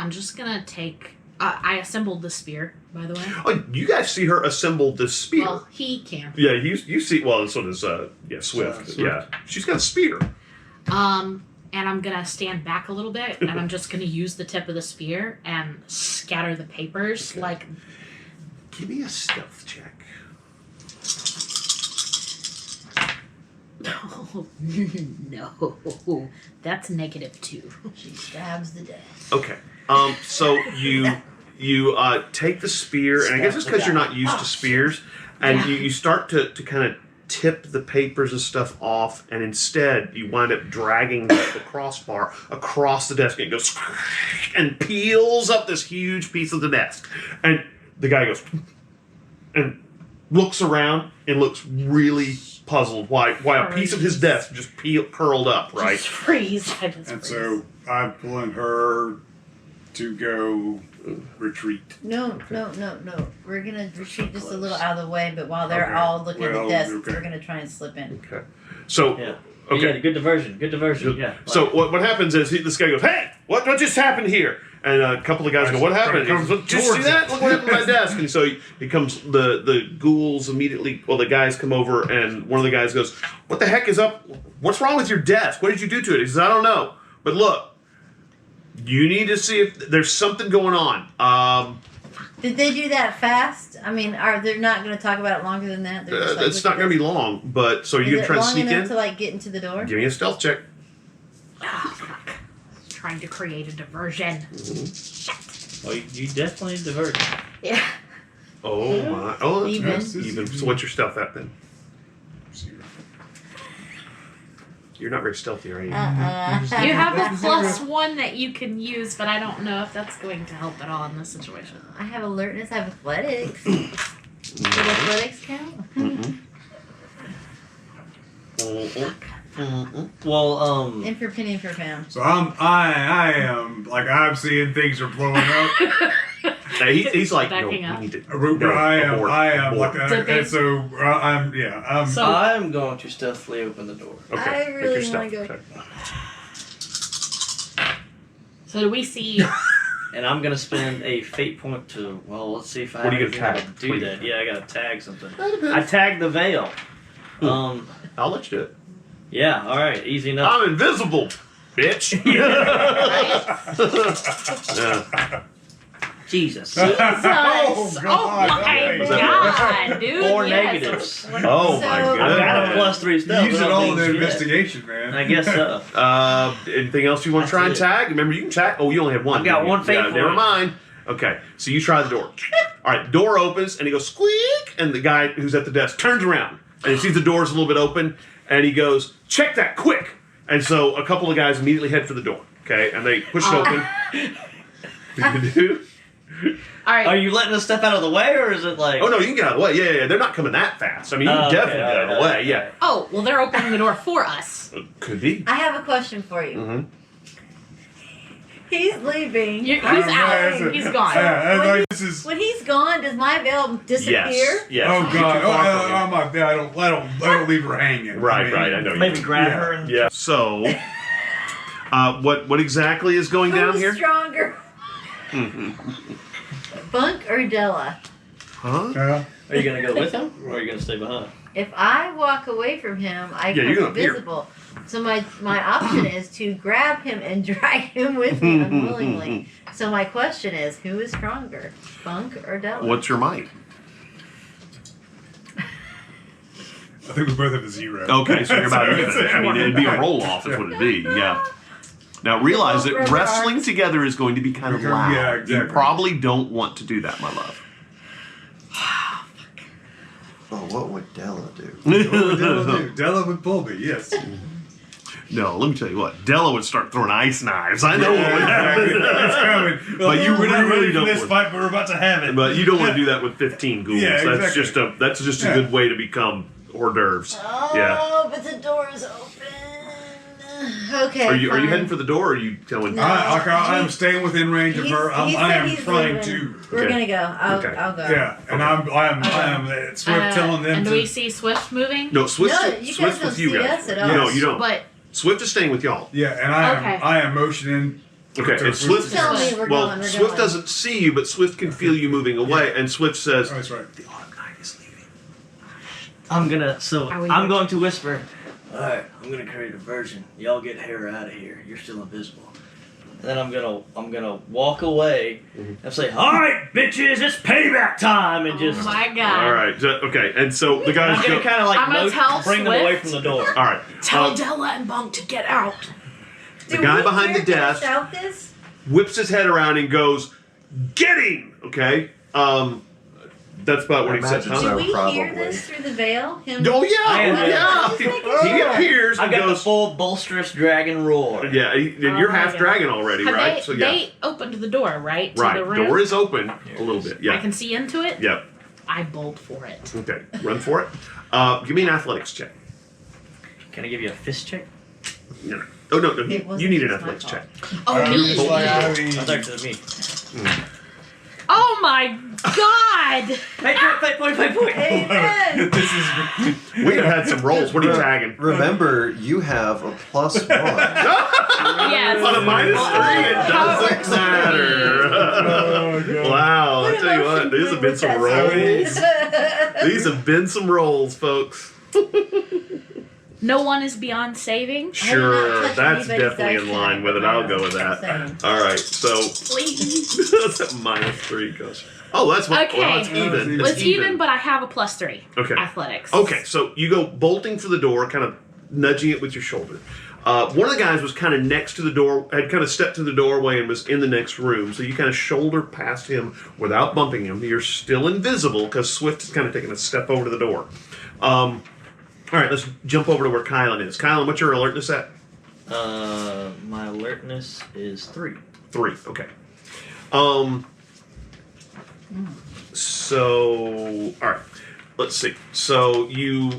just gonna take. I assembled the spear, by the way. Oh, you guys see her assemble this spear? Well, he can. Yeah, you see. Well, so does Swift. Swift. Yeah, she's got a spear. And I'm gonna stand back a little bit, and I'm just gonna use the tip of the spear and scatter the papers. Okay. Like, Give me a stealth check. no, that's -2. She stabs the desk. Okay. So you take the spear, and I guess it's because you're not used to spears, and Yeah. you start to kind of tip the papers and stuff off, and instead you wind up dragging the crossbar across the desk, and it goes and peels up this huge piece of the desk, and the guy goes and looks around and looks really puzzled why a piece of his desk just curled up, right? Just freeze. I just And freeze. so I'm pulling her to go retreat. No. We're gonna retreat just a little out of the way, but while they're Okay. all looking at the Well, desks, okay. we're gonna try and slip in. Okay. So Yeah. okay. Yeah, good diversion. Good diversion. Yeah. So what happens is this guy goes, "Hey, what just happened here?" And a couple of guys go, "What happened?" He goes, "Did you see towards that? it." Look what happened to my desk." And so he comes, the ghouls immediately, well, the guys come over, and one of the guys goes, "What the heck is up? What's wrong with your desk? What did you do to it?" He says, "I don't know. But look, you need to see if there's something going on." Did they do that fast? I mean, are they not going to talk about it longer than that? They're just like, It's not going to be long, but so Is you it can try to long sneak enough in. to like get into the door? Give me a stealth check. Oh, fuck. Trying to create a diversion. Well, you definitely diverted. Yeah. Oh my! Oh, that's Even. nice. Even. So what's your stealth at then? You're not very stealthy, are you? You have that That's +1 that you can use, but I don't know if that's going to help at all in this situation. I have alertness. I have athletics. Did athletics count? Well, In for penny for pound. So I am like I'm seeing things are blowing up. Now, he's like, no, Backing we up. need to. I am abort. like, Okay. and so I'm So- I'm going to stealthily open the door. Okay. I make really your wanna stealth go- check. So do we see And I'm gonna spend a fate point to. Well, let's see if I What are you have gonna anything tag? to What do do you that. Yeah, I gotta tag something. I tagged the veil. I'll let you do it. Yeah. All right. Easy enough. I'm invisible, bitch. Yeah. Jesus. Jesus! Oh, Oh, God. my Was God, dude! 4 yes. negatives. Oh my So- god. I've got a +3 stealth. Use but it I don't all think in the shit. investigation, man. I guess so. Anything else you want to That's try and it. tag? Remember, you can tag. Oh, you only have one. I've got didn't you? one fate Yeah, point. never mind. Okay, so you try the door. All right, door opens and he goes squeak, and the guy who's at the desk turns around and he sees the door's a little bit open, and he goes, "Check that quick!" And so a couple of guys immediately head for the door. Okay, and they push it open. You do? All right. Are you letting us step out of the way, or is it like? Oh no, you can get out of the way. Yeah. They're not coming that fast. I mean, you can Oh, okay, definitely get out of the way. Yeah, Oh, well, they're opening the door for us. could be. I have a question for you. Mm-hmm. He's leaving. He's I don't know, out. that's a- He's gone. Yeah, When like, he- this is. When he's gone, does my veil disappear? Yes. Oh Get God! too far from Oh you. my God! I don't leave her hanging. Right. I mean, I know. you Maybe do. grab Yeah. her and. Yeah. So, what exactly is going down Who's here? stronger? Bunk or Della? Huh? Yeah. Are you gonna go with him, or are you gonna stay behind? If I walk away from him, I Yeah, you're become gonna appear. invisible. So my option is to grab him and drag him with me unwillingly. So my question is, who is stronger, Bunk or Della? What's your might? I think we both have a 0. Okay, so you're about That's even. it. I mean, it'd be a roll off, is what it'd be. Yeah. Now realize that Rubber wrestling arms. together is going to be kind of loud. Yeah, You exactly. probably don't want to do that, my love. Oh, what would Della do? What would Della do? Della would pull me. Yes. No, let me tell you what. Della would start throwing ice knives. I know what would happen. It's coming. But you we're not really ready for don't this want- fight, but we're about to have it. But you don't want to do that with 15 ghouls. Yeah, That's exactly. just a Yeah. good way to become hors d'oeuvres. Oh, Yeah. but the door is open. Okay. Are you fine. heading for the door, or are you telling? No. I'm staying within range of her. He I said am he's trying leaving. to. We're Okay. gonna go. Okay. I'll go. Yeah, and I am Swift telling them and do to. we see Swift moving? No, Swift's, No, you guys Swift's don't with you see guys. us at all. No, you don't. But Swift is staying with y'all. Yeah, and Okay. I am motioning. Okay, to- and Swift. Tell me we're Well, going. We're Swift going. doesn't see you, but Swift can feel you moving away, and Swift says, Oh, that's right. "The autumn night is leaving." I'm gonna. So Are we I'm good? going to whisper. All right, I'm gonna create a diversion. Y'all get Hera out of here. You're still invisible. And then I'm gonna walk away and say, "All right, bitches, it's payback time," and just. oh my God! All right, okay, and so the guys I'm gonna go. kind of like I'm gonna tell bring them away Swift. from the door. All right, Tell Della and Bunk to get out. the Do guy we behind the hear him desk shout this? whips his head around and goes, "Get him!" Okay, that's about what he said. Imagine Huh? so. Do we hear probably. this through the veil? Him? Oh I yeah, am- He appears I and got the goes. full bolsterous dragon roar. Yeah, and you're Oh, half yeah. dragon already, Have right? they, So yeah, they opened the door, right? To right. the room. Door is open Here a little it is. bit. Yeah. I can see into it. Yep. I bolt for it. Okay. Run for it. Give me an athletics check. Can I give you a fist check? No. Oh no, It wasn't you need an just my athletics fault. check. Oh I'm me! just like, I I mean, thought it was me. Oh my God! Fight point. Amen. this is. We have had some rolls. What are you tagging? Remember, you have a +1. Yes. On a -3, it doesn't matter. Oh, God. Wow, I tell you what, these have been some rolls. rolls. These have been some rolls, folks. No one is beyond saving. Sure, touched that's anybody's definitely in dice line tonight, with it. but I'll go with that. same. All right, so Please. that's a -3, gosh. Oh, that's what? Okay. Well, it's even. Well, it's even, but I have a +3. Okay. Athletics. Okay, so you go bolting for the door, kind of nudging it with your shoulder. One of the guys was kind of next to the door, had kind of stepped to the doorway and was in the next room. So you kind of shoulder past him without bumping him. You're still invisible because Swift is kind of taking a step over to the door. All right, let's jump over to where Kylan is. Kylan, what's your alertness at? My alertness is 3. 3. Okay. So, all right. Let's see. So you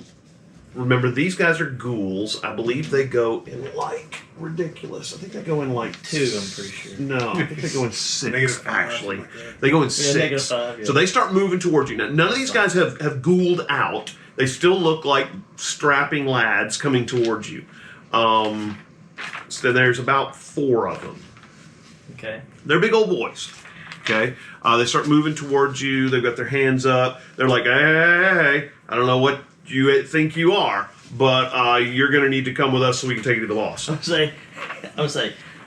remember these guys are ghouls. I believe they go in like ridiculous. I think they go in like 2, I'm pretty sure. No, I think they go in 6 -5, actually. something like that. They go in Yeah, 6. -5, yeah. So they start moving towards you. Now none of these guys have ghouled out. They still look like strapping lads coming towards you. So there's about 4 of them. Okay. They're big old boys. Okay. They start moving towards you. They've got their hands up. They're like, hey, I don't know what you think you are, but you're going to need to come with us so we can take you to the boss. I'm say,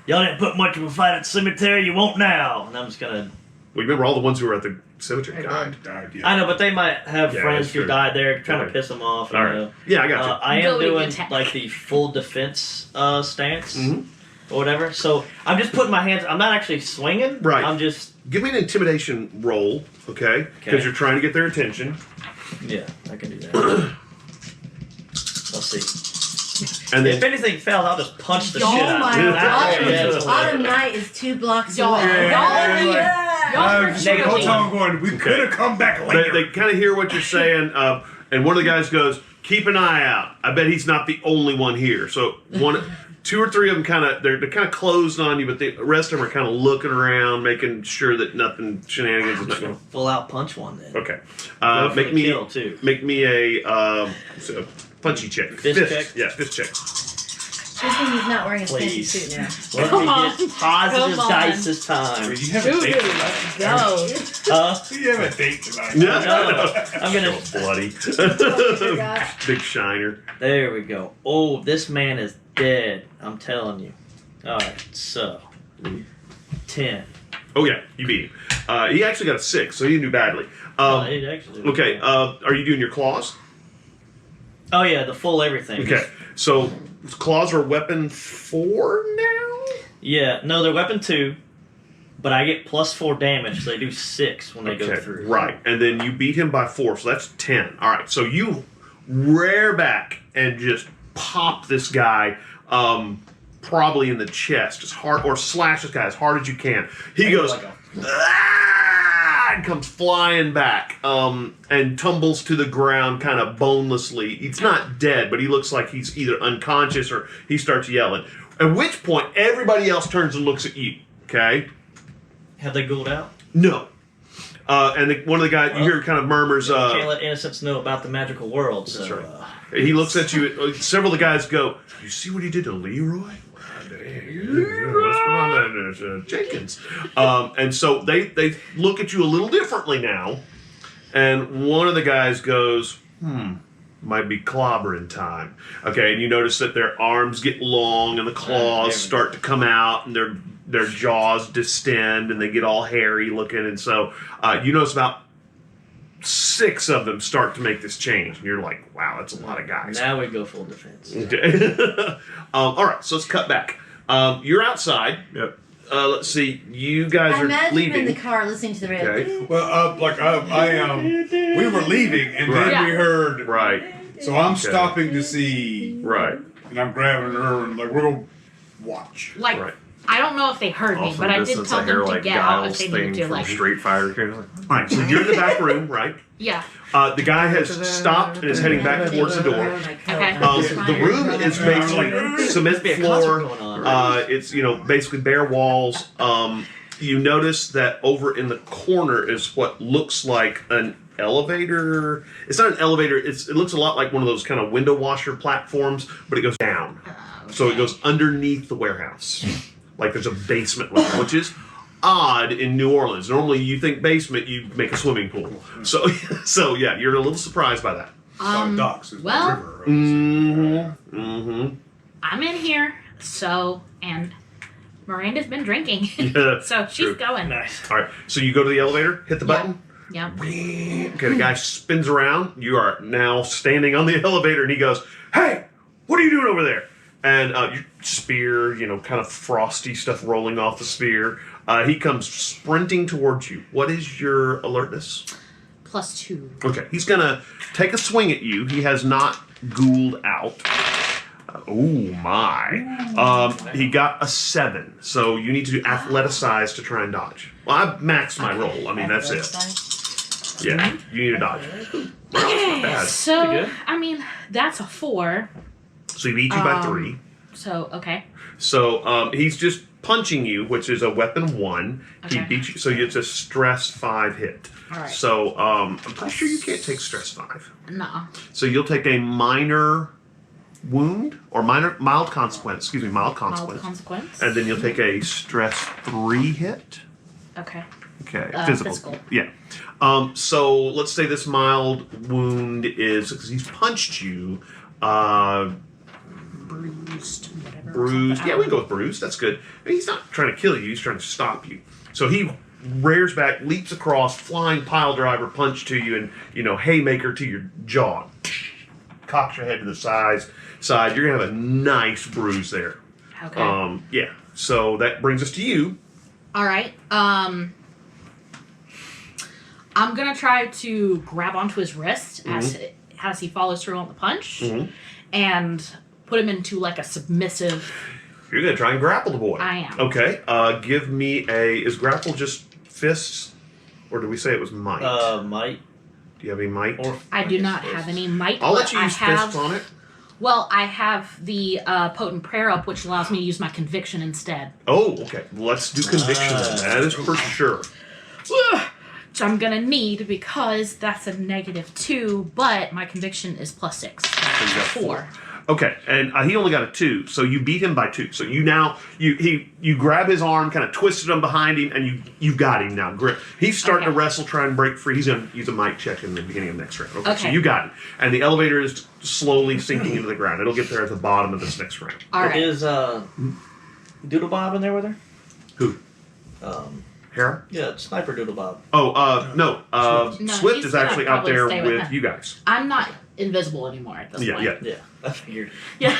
y'all didn't put much of a fight at the cemetery. You won't now. And I'm just gonna. Well, remember all the ones who were at the cemetery died. I know, but they might have Yeah, friends that's who true. died there, trying Okay. to piss them off. All You right. know. Yeah, I got you. I am Go to doing attack. like the full defense stance Mhm. or whatever. So I'm just putting my hands. I'm not actually swinging. Right. I'm just. Give me an intimidation roll, okay? Because Okay. you're trying to get their attention. Yeah, I can do that. Let's see. And If then anything fails, I'll just punch the Oh shit out my of it. God. That's Autumn Night is 2 blocks Y'all, away. y'all are The truly- whole time I'm going, we could have come back later. they kind of hear what you're saying, and one of the guys goes, "Keep an eye out. I bet he's not the only one here." So 2 or 3 of them they're kind of closed on you, but the rest of them are kind of looking around, making sure that nothing shenanigans is not going. Full out punch one then. Okay, Go for make the me kill, too. make me a punchy check. Fist check? Yeah, fist check. Good thing he's not wearing his fancy Please. suit now. Let Come me on. get positive Come on. dice this time. You have a Dude, date tonight. go. You have a date tonight. Yeah, No, I'm gonna. bloody. forgot. Big shiner. There we go. Oh, this man is dead. I'm telling you. All right, so 10. Oh yeah, you beat him. He actually got a 6, so he didn't do badly. It actually. Okay, are you doing your claws? Oh yeah, the full everything. Okay, so claws are weapon 4 now? Yeah, no, they're weapon 2, but I get +4 damage, so they do 6 when they go through. Right, and then you beat him by 4, so that's 10. All right, so you rear back and just pop this guy, probably in the chest as hard, or slash this guy as hard as you can. He goes, and comes flying back, and tumbles to the ground kind of bonelessly. He's not dead, but he looks like he's either unconscious or he starts yelling. At which point, everybody else turns and looks at you. Okay? Have they ghouled out? No. And one of the guys, you hear kind of murmurs. Can't let innocents know about the magical world. So, That's right. He looks at you. Several of the guys go, "You see what he did to Leroy? What's going on there, Jenkins?" And so they look at you a little differently now. And one of the guys goes, might be clobbering time. Okay, and you notice that their arms get long and the claws start to come out and their jaws distend and they get all hairy looking. And so you notice about 6 of them start to make this change. And you're like, wow, that's a lot of guys. now we go full defense. Okay. All right, so let's cut back. You're outside. Yep. Let's see. You guys I are imagine him in leaving. the car listening to the radio. Okay. Well, we were leaving, and then Yeah. we heard. Right. So I'm stopping to see, Right. and I'm grabbing her, and like we're gonna watch. Like, Right. I don't know if they heard me, Off but in I the did distance, tell I hear them to like get out if Giles they thing needed to. from Like, Street Fighter. All right. So you're in the back room, right? yeah. The guy has stopped and is heading back towards the door. Okay. The room is basically cement Be a concert floor. going on, right? It's basically bare walls. You notice that over in the corner is what looks like an elevator. It's not an elevator. It looks a lot like one of those kind of window washer platforms, but it goes down. So it goes underneath the warehouse. Like there's a basement level, which is odd in New Orleans. Normally you think basement, you make a swimming pool. So yeah, you're a little surprised by that. Docks is well- the river. Mm-hmm. I'm in here, and Miranda's been drinking. Yeah. So she's True. going. Nice. All right. So you go to the elevator, hit the button. Yeah. Okay, the guy spins around. You are now standing on the elevator, and he goes, "Hey, what are you doing over there?" And your spear, kind of frosty stuff rolling off the spear. He comes sprinting towards you. What is your alertness? +2. Okay, he's gonna take a swing at you. He has not ghouled out. Oh my! He got a 7, so you need to do athleticize to try and dodge. Well, I maxed my roll. I mean, that's it. Yeah, you need to dodge. Well, that's not bad. So, Pretty good. I mean, that's a 4. So he beat you by 3. So, okay. So he's just punching you, which is a weapon 1. He Okay. beat you, so it's a stress 5 hit. All right. So I'm pretty sure you can't take stress 5. Nuh-uh. So you'll take a minor wound or mild consequence. Excuse me, mild Mild consequence. consequence. And then you'll take a stress 3 hit. Okay. Okay, Physical. Yeah. So let's say this mild wound is because he's punched you. Bruised. Whatever. Bruised. something. Yeah, we can go with bruised. That's good. I mean, he's not trying to kill you. He's trying to stop you. So he rears back, leaps across, flying pile driver punch to you, and haymaker to your jaw. Cocks your head to the side. You're gonna have a nice bruise there. Okay. Yeah. So that brings us to you. All right. I'm gonna try to grab onto his wrist as he follows through on the punch, and put him into like a submissive. You're gonna try and grapple the boy. I am. Okay. Give me a. Is grapple just fists, or do we say it was might? Might. Do you have any might? Or I do not have any might. I'll but let you I use have, fists on it. Well, I have the potent prayer up, which allows me to use my conviction instead. Oh, okay. Let's do conviction. That is for sure. Which I'm gonna need because that's a -2, but my conviction is +6. you got 4. Okay, and he only got a 2, so you beat him by 2. So you now you grab his arm, kind of twisted him behind him, and you got him now. Grip. He's starting to wrestle, try and break free. He's gonna use a might check in the beginning of next round. Okay, so Okay. you got him, and the elevator is slowly sinking into the ground. It'll get there at the bottom of this next round. All right. Is Doodle Bob in there with her? Who? Hera? Yeah, Sniper Doodle Bob. Oh, no. No, Swift he's is gonna actually out probably there stay with with him. you guys. I'm not invisible anymore at this point. Yeah. Yeah, I figured. Yeah.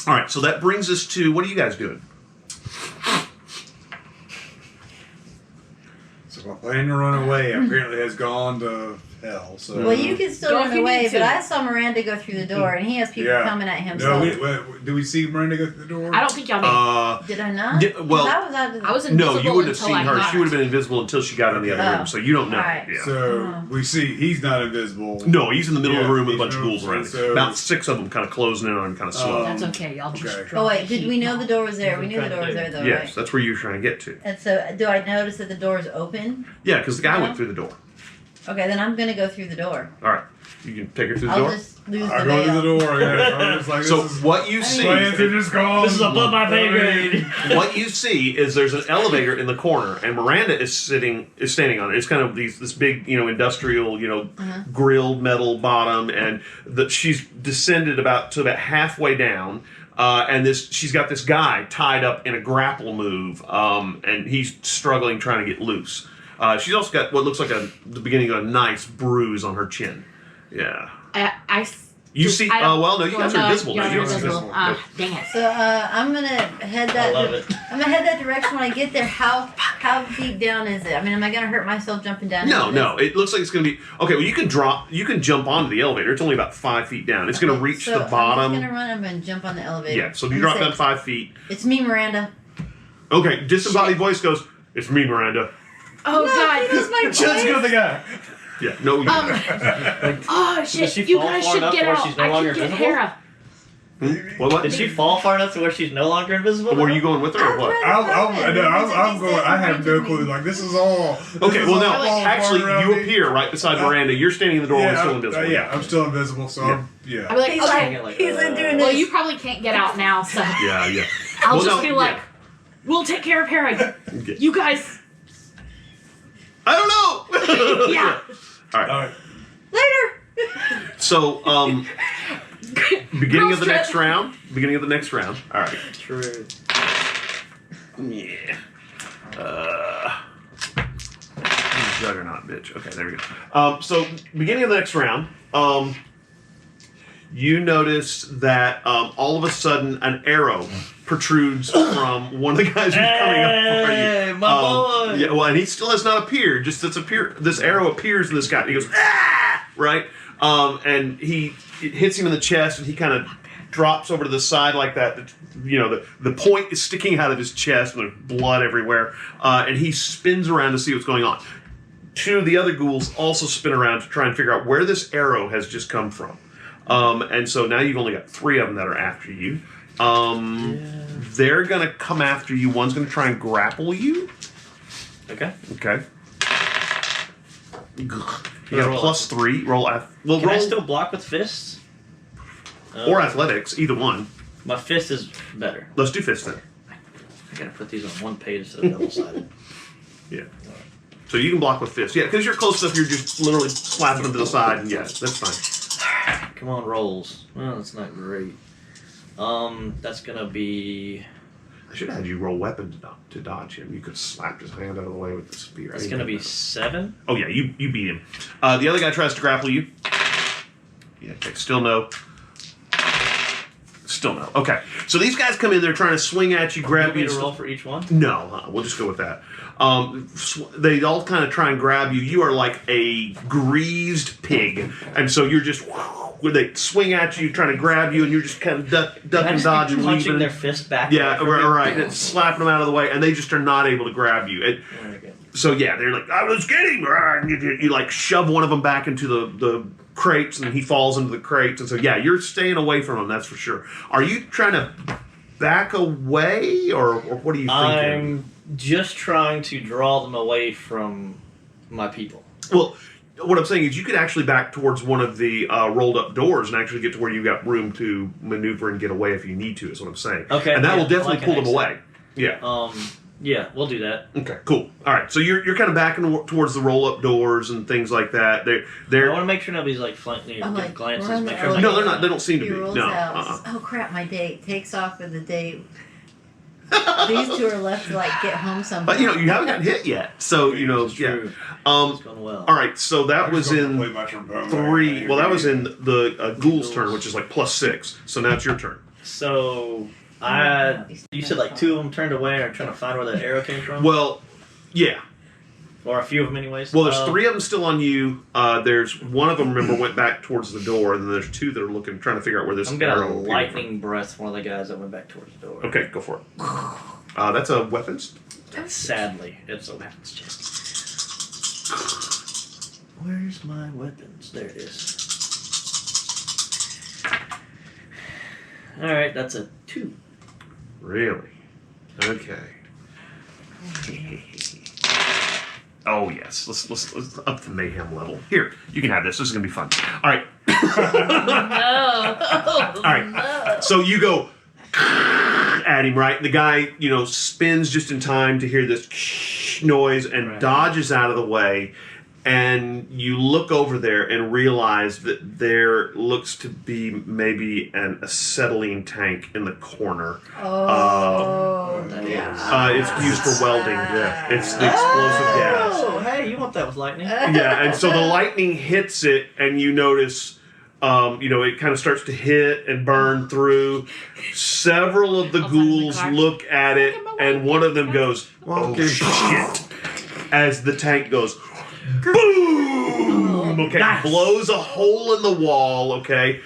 All right, so that brings us to what are you guys doing? So my plan to run away apparently has gone to hell. So Well, you can still Go if run you away, need to. but I saw Miranda go through the door, and he has people Yeah. coming at him. No, So do we see Miranda go through the door? I don't think y'all did. did I not? Yeah, well, 'Cause I was out of the. I was invisible No, you wouldn't have until seen I her. got She would have been invisible until she got in the other Oh. room, so you don't know. Alright. Yeah. So we see he's not invisible. No, he's in the middle of the Yeah, room with a he's bunch of no- ghouls around him. so- About 6 of them kind of closing in on him kind of slow. That's okay. Y'all just Okay. drop Oh the wait, did heat we know bomb. the door was there? We knew the Trying door was to there, though, Yes, right? that's where you're trying to get to. And so, do I notice that the door is open? Yeah, because the guy No. went through the door. Okay, then I'm gonna go through the door. All right, you can take her through the I'll door. just lose I the go to the veil. door. Yeah, I'm just like, So this is what you see, plans are just gone. This is above my pay grade. what you see is there's an elevator in the corner, and Miranda is standing on it. It's kind of this big, industrial, grilled metal bottom, and she's descended about halfway down. And she's got this guy tied up in a grapple move, and he's struggling trying to get loose. She's also got what looks like the beginning of a nice bruise on her chin. Yeah. You see? Well, no, you guys are invisible now. You're You don't see invisible. invisible. Dang it. So I'm gonna head I that. love it. I'm gonna head that direction when I get there. How deep down is it? I mean, am I gonna hurt myself jumping down? No, into no. It looks like it's going to be okay. Well, you can jump onto the elevator. It's only about 5 feet down. It's this? going to reach So the bottom. I'm just gonna run. I'm gonna jump on the elevator. Yeah. So you and drop say, down 5 feet. It's me, Miranda. Okay. Disembodied voice goes. It's me, Miranda. Oh No, God. this is my Let's voice. go to the guy. Yeah. No. You, Oh Does she shit! You fall guys far should enough get where out. she's no I longer can get invisible? Hera. what? Did she fall far enough to where she's no longer invisible? Were you going with her or what? I'm going. I have no clue. Like this is all. Okay, well, no. all Actually, falling around you me. appear right beside Miranda. You're standing in the doorway, Yeah, still invisible. yeah, I'm still invisible. So Yeah. yeah. I'll be like, He's okay. like, he's doing this. Well, you probably can't get out now, so Yeah. Yeah. I'll Well, just no, be like, yeah. we'll take care of Hera. Okay. You guys, I don't know. yeah. All right. All right. Later. So, beginning of the Girls next trip. round. Beginning of the next round. All right. True. Yeah. Juggernaut, bitch. Okay, there we go. So, beginning of the next round, you notice that all of a sudden an arrow protrudes from one of the guys who's coming up for you. Hey, my boy. Yeah, well, and he still has not appeared. Just this arrow appears in this guy. And he goes, ah! Right? And it hits him in the chest, and he kind of drops over to the side like that. The point is sticking out of his chest, and there's blood everywhere. And he spins around to see what's going on. 2 of the other ghouls also spin around to try and figure out where this arrow has just come from. And so now you've only got 3 of them that are after you. They're going to come after you. One's going to try and grapple you. Okay. Okay. You got a Roll +3. Roll F. Well, Can roll. I still block with fists? or athletics, either one. My fist is better. Let's do fist then. I gotta put these on one page instead of double-sided. Yeah. So you can block with fist. Yeah, because you're close enough, you're just literally slapping them to the side, and yeah, that's fine. Come on, rolls. Well, that's not great. That's gonna be. I should have had you roll weapon to dodge him. You could slap his hand out of the way with the spear. It's gonna be 7. Oh yeah, you beat him. The other guy tries to grapple you. Yeah, okay, still no. Still no. Okay, so these guys come in, they're trying to swing at you, grab You you. want me to roll for each one? No, we'll just go with that. They all kind of try and grab you. You are like a greased pig, and so you're just when they swing at you, trying to grab you, and you're just kind of duck and dodge and punching weaving. their fist back. Yeah, right. And slapping them out of the way, and they just are not able to grab you. Okay. So yeah, they're like, I was getting. You like shove one of them back into the crates, and he falls into the crates, and so yeah, you're staying away from him. That's for sure. Are you trying to back away, or what are you thinking? I'm just trying to draw them away from my people. Well, what I'm saying is you could actually back towards one of the rolled up doors and actually get to where you got room to maneuver and get away if you need to, is what I'm saying. Okay. And that will definitely like pull an them away. Yeah. Yeah, we'll do that. Okay, cool. All right, so you're kind of backing towards the roll up doors and things like that. I They're want to make sure nobody's like flanking I'm or like, glances. we're on Make the sure. elevator. No, they're not. They don't seem to He be. rolls No. out. Oh crap! My date takes off with the date. These two are left to like get home somehow. But you haven't gotten hit yet, so It's yeah. true. It's going well. All right, so that was in Play my trombone. 3. Well, that was in the ghoul's turn, which is like +6. So now it's your turn. So you said like 2 of them turned away or trying to find where that arrow came from, Well, yeah. or a few of them anyways. Well, there's 3 of them still on you. There's one of them, remember, went back towards the door, and then there's 2 that are trying to figure out where this I'm arrow gonna came lightning breath one of the guys that went back towards the door. from. Okay, go for it. That's a weapons. Sadly, it's a weapons check. Where's my weapons? There it is. All right, that's a 2. Really? Okay. Oh yes, let's up the mayhem level. Here, you can have this. This is gonna be fun. All right. No. All right. No. So you go at him, right? The guy, spins just in time to hear this noise and Right. dodges out of the way. And you look over there and realize that there looks to be maybe an acetylene tank in the corner. Oh, yeah. It's used for welding. Yeah. It's the explosive gas. Oh, hey, you want that with lightning? Yeah, and so the lightning hits it, and you notice, it kind of starts to hit and burn through. Several of the I'll find the ghouls car. look at it, and one of them goes, "Oh Okay. shit!" As the tank goes, boom. Okay, Nice. blows a hole in the wall. Okay,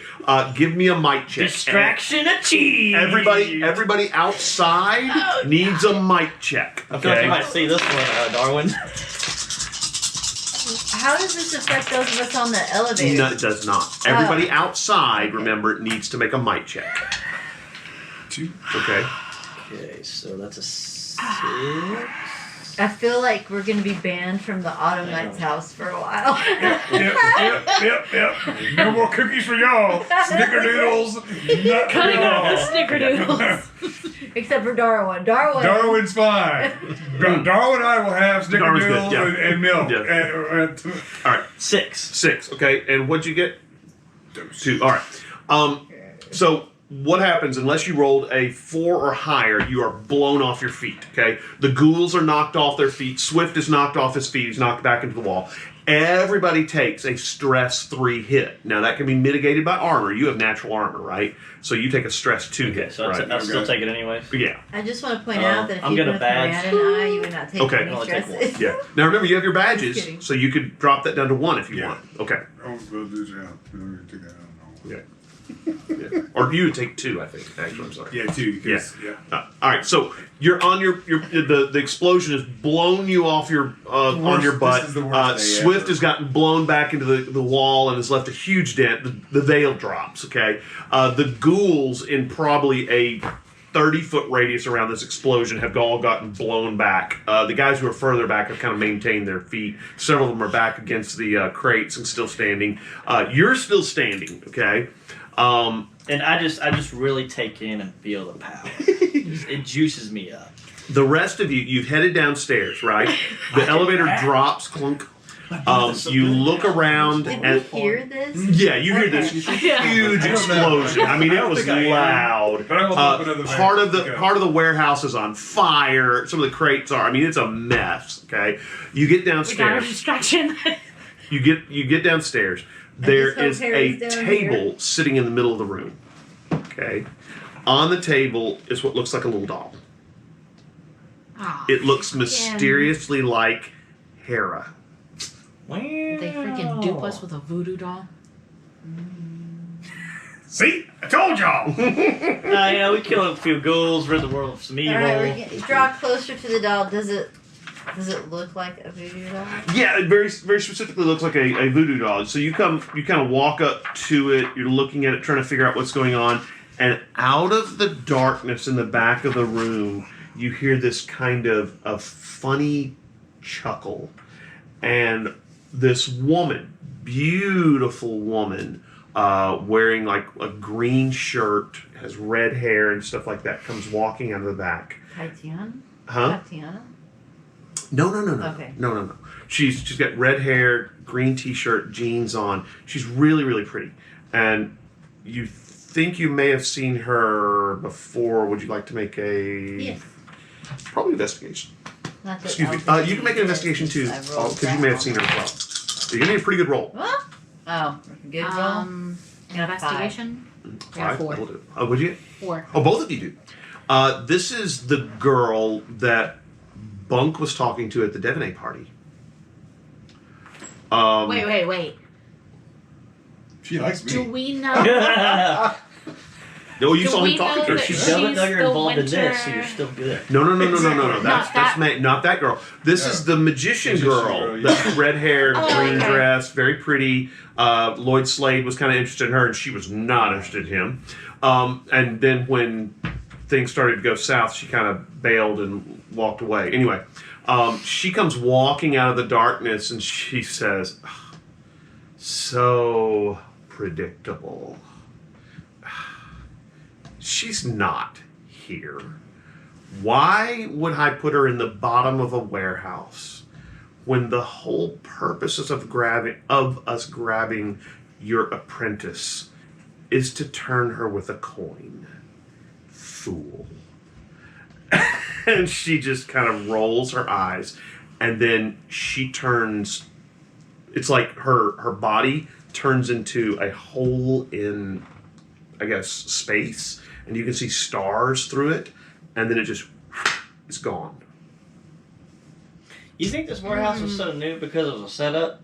give me a mic check. Distraction achieved. Everybody outside needs a mic check. I feel like you Okay. might see this one, Darwin. How does this affect those of us on the elevator? No, it does not. Everybody outside, remember, needs to make a mic check. 2. Okay. Okay, so that's a 6. I feel like we're gonna be banned from the Autumn Nights house for a while. Yep. No more cookies for y'all. Snickerdoodles. Not for Cutting out the y'all. snickerdoodles. Except for Darwin. Darwin's fine. Darwin and I will have Darwin's good, snickerdoodles yeah. and milk. Yeah. All right. 6. 6. Okay. And what'd you get? 2. All right. So what happens unless you rolled a 4 or higher? You are blown off your feet. Okay. The ghouls are knocked off their feet. Swift is knocked off his feet. He's knocked back into the wall. Everybody takes a stress 3 hit. Now that can be mitigated by armor. You have natural armor, right? So you take a stress 2 Okay, hit. so right? I'll still take it anyways. Yeah. I just want to point out that if I'm you gonna went with badge. Miranda and I, you would not take Okay. any I'll take stresses. Yeah. Now remember, you have your Just badges, kidding. so you could drop that down to 1 if you Yeah. want. Okay. Oh, we'll do that. We'll take that out. Yeah. Yeah. Or you would take 2, I think. Actually, I'm sorry. Yeah, 2. 'cause- yeah. All right, so you're on the explosion has blown you off your on your butt. This is the worst day Swift ever. has gotten blown back into the wall and has left a huge dent. The veil drops. Okay, the ghouls in probably a 30-foot radius around this explosion have all gotten blown back. The guys who are further back have kind of maintained their feet. Several of them are back against the crates and still standing. You're still standing. Okay. And I just really take in and feel the power. It juices me up. The rest of you've headed downstairs, right? The elevator drops, clunk. You look around Did and we hear this? yeah, you hear this huge explosion. I mean, it was loud. But I will talk another Part of the warehouse is on fire. Some of the crates are. I mean, it's a mess. Okay, you get We got a downstairs. distraction. You get downstairs. There just is hope a Harry's down table sitting in the middle of the room. Okay, on the table is what looks like a little doll. Oh, It looks mysteriously like Hera. did they freaking dupe us with a voodoo doll? See, I told y'all. Yeah, we killed a few ghouls, rid the world of some evil. All right, we're getting, draw closer to the doll. Does it look like a voodoo doll? Yeah, it very specifically looks like a voodoo doll. So you kind of walk up to it. You're looking at it, trying to figure out what's going on, and out of the darkness in the back of the room, you hear this kind of a funny chuckle, and this woman, beautiful woman, wearing like a green shirt, has red hair and stuff like that, comes walking out of the back. Tatiana? Huh? Tatiana? No. Okay. No. She's got red hair, green t-shirt, jeans on. She's really, really pretty. And you think you may have seen her before. Would you like to make a Yes. probably investigation? Not that Excuse me. I'll You can make an investigation too, I rolled because you may have that seen her as well. You're gonna need a pretty good roll. What? Oh, good roll. Got a Investigation. Five. Four. That'll do. Oh, would you? 4. Oh, both of you do. This is the girl that Bunk was talking to at the Devaney party. Wait. She likes me. Do we know? No, you Do saw we him talking know to her. that She's Still didn't know She's you're the involved in winter- this, so you're still good. No. Not Not that girl. This is the magician Magician girl. girl, yeah. The red hair, Oh, green okay. dress, very pretty. Lloyd Slade was kind of interested in her, and she was not interested in him. And then when things started to go south, she kind of bailed and walked away. Anyway, she comes walking out of the darkness, and she says, "So predictable. She's not here. Why would I put her in the bottom of a warehouse when the whole purpose of us grabbing your apprentice is to turn her with a coin? Fool." And she just kind of rolls her eyes, and then she turns. It's like her body turns into a hole in, I guess, space, and you can see stars through it, and then it's gone. You think this warehouse was so new because it was a setup?